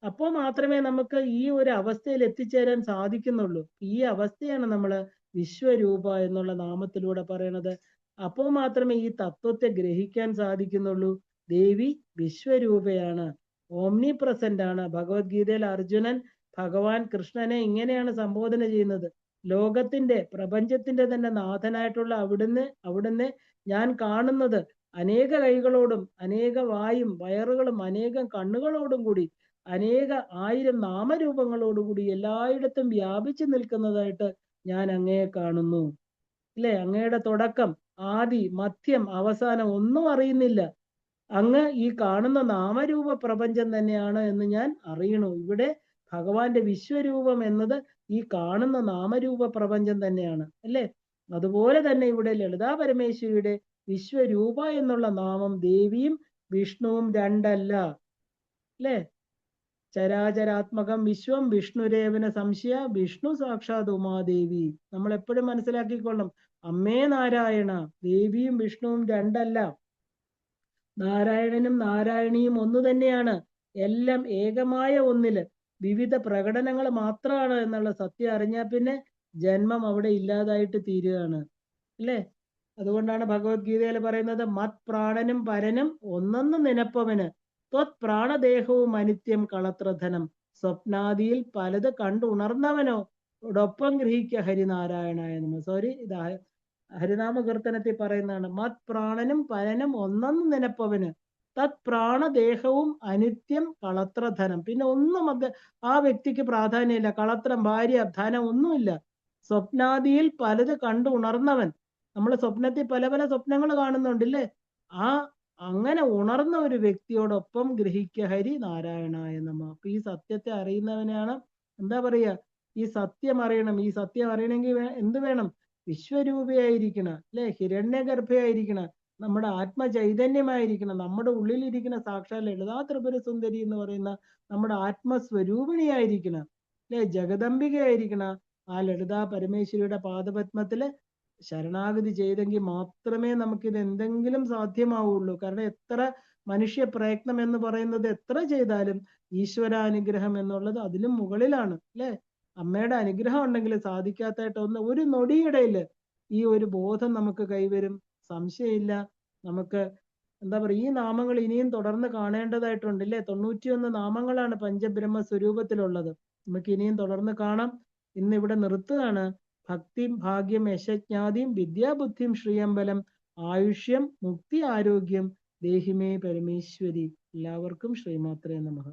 അപ്പോൾ മാത്രമേ നമുക്ക് ഈ ഒരു അവസ്ഥയിൽ എത്തിച്ചേരാൻ സാധിക്കുന്നുള്ളൂ. ഈ അവസ്ഥയാണ് നമ്മൾ വിശ്വരൂപ എന്നുള്ള നാമത്തിലൂടെ പറയണത്. അപ്പോൾ മാത്രമേ ഈ തത്വത്തെ ഗ്രഹിക്കാൻ സാധിക്കുന്നുള്ളൂ. ദേവി വിശ്വരൂപയാണ്, ഓംനി പ്രസന്റ് ആണ്. ഭഗവത്ഗീതയിൽ അർജുനൻ ഭഗവാൻ കൃഷ്ണനെ ഇങ്ങനെയാണ് സംബോധന ചെയ്യുന്നത്: ലോകത്തിന്റെ, പ്രപഞ്ചത്തിന്റെ തന്നെ നാഥനായിട്ടുള്ള അവിടുന്ന് ഞാൻ കാണുന്നത് അനേക കൈകളോടും അനേക വായും വയറുകളും അനേകം കണ്ണുകളോടും കൂടി അനേക 1000 നാമരൂപങ്ങളോടുകൂടി എല്ലായിടത്തും വ്യാപിച്ചു നിൽക്കുന്നതായിട്ട് ഞാൻ അങ്ങയെ കാണുന്നു. ഇല്ലേ? അങ്ങയുടെ തുടക്കം, ആദി, മധ്യം, അവസാനം ഒന്നും അറിയുന്നില്ല. അങ്ങ് ഈ കാണുന്ന നാമരൂപ പ്രപഞ്ചം തന്നെയാണ് എന്ന് ഞാൻ അറിയണു. ഇവിടെ ഭഗവാന്റെ വിശ്വരൂപം എന്നത് ഈ കാണുന്ന നാമരൂപ പ്രപഞ്ചം തന്നെയാണ്. അല്ലേ? അതുപോലെ തന്നെ ഇവിടെ ലളിതാ പരമേശ്വരിയുടെ വിശ്വരൂപ എന്നുള്ള നാമം ദേവിയും വിഷ്ണുവും 2 അല്ല. അല്ലേ? ചരാചരാത്മകം വിശ്വം വിഷ്ണുരേവന സംശയ വിഷ്ണു സാക്ഷാത് ഉമാദേവി. നമ്മൾ എപ്പോഴും മനസ്സിലാക്കിക്കൊള്ളണം, അമ്മേ നാരായണ. ദേവിയും വിഷ്ണുവും 2 അല്ല. നാരായണനും നാരായണിയും ഒന്ന് തന്നെയാണ്. എല്ലാം ഏകമായ ഒന്നില് വിവിധ പ്രകടനങ്ങൾ മാത്രമാണ് എന്നുള്ള സത്യം അറിഞ്ഞാൽ പിന്നെ ജന്മം അവിടെ ഇല്ലാതായിട്ട് തീരുകയാണ്. അല്ലേ? അതുകൊണ്ടാണ് ഭഗവത്ഗീതയിൽ പറയുന്നത് മത് പ്രാണനും പരനും ഒന്നെന്ന് നിനപ്പവന് ത്വത് പ്രാണദേഹവും അനിത്യം കളത്രധനം. സ്വപ്നാദിയിൽ പലത് കണ്ടുണർന്നവനോടൊപ്പം ഗ്രഹിക്ക ഹരിനാരായണായ നമഃ. സോറി, ഇത് ഹരിനാമ കീർത്തനത്തിൽ പറയുന്നതാണ്. മത് പ്രാണനും പരനും ഒന്നെന്ന് നിനപ്പവന് തത് പ്രാണദേഹവും അനിത്യം കളത്രധനം. പിന്നെ ഒന്നും ആ വ്യക്തിക്ക് പ്രാധാന്യമില്ല. കളത്രം, ഭാര്യ, ധനം ഒന്നുമില്ല. സ്വപ്നാദിയിൽ പലത് കണ്ടു ഉണർന്നവൻ. നമ്മൾ സ്വപ്നത്തിൽ പല പല സ്വപ്നങ്ങൾ കാണുന്നുണ്ടല്ലേ? ആ അങ്ങനെ ഉണർന്ന ഒരു വ്യക്തിയോടൊപ്പം ഗ്രഹിക്ക ഹരി നാരായണായ നമ. അപ്പൊ ഈ സത്യത്തെ അറിയുന്നവനാണ് എന്താ പറയാ, ഈ സത്യം അറിയണം. ഈ സത്യം അറിയണമെങ്കിൽ എന്ത് വേണം? വിശ്വരൂപിയായിരിക്കണം, അല്ലെ? ഹിരണ്യഗർഭയായിരിക്കണം, നമ്മുടെ ആത്മചൈതന്യമായിരിക്കണം, നമ്മുടെ ഉള്ളിലിരിക്കുന്ന സാക്ഷാൽ ലളിതാ ത്രിപുര സുന്ദരി എന്ന് പറയുന്ന നമ്മുടെ ആത്മസ്വരൂപിണിയായിരിക്കണം, അല്ലെ? ജഗദംബികയായിരിക്കണം. ആ ലളിതാ പരമേശ്വരിയുടെ പാദപത്മത്തില് ശരണാഗതി ചെയ്തെങ്കിൽ മാത്രമേ നമുക്കിത് എന്തെങ്കിലും സാധ്യമാവുള്ളൂ. കാരണം എത്ര മനുഷ്യ പ്രയത്നം എന്ന് പറയുന്നത് എത്ര ചെയ്താലും ഈശ്വരാനുഗ്രഹം എന്നുള്ളത് അതിലും മുകളിലാണ്, അല്ലെ? അമ്മയുടെ അനുഗ്രഹം ഉണ്ടെങ്കിൽ സാധിക്കാത്തതായിട്ട് ഒന്ന് ഒരു നൊടിയിടയിൽ ഈ ഒരു ബോധം നമുക്ക് കൈവരും, സംശയമില്ല. നമുക്ക് എന്താ പറയുക, ഈ നാമങ്ങൾ ഇനിയും തുടർന്ന് കാണേണ്ടതായിട്ടുണ്ട്, അല്ലെ? 91 നാമങ്ങളാണ് പഞ്ചബ്രഹ്മ സ്വരൂപത്തിലുള്ളത്. നമുക്ക് ഇനിയും തുടർന്ന് കാണാം. ഇന്ന് ഇവിടെ നിർത്തുകയാണ്. ഭക്തിം ഭാഗ്യം യശജ്ഞാതിം വിദ്യാബുദ്ധിം ശ്രീയമ്പലം ആയുഷ്യം മുക്തി ആരോഗ്യം ദേഹിമേ പരമേശ്വരി. എല്ലാവർക്കും ശ്രീമാത്രേ നമഃ.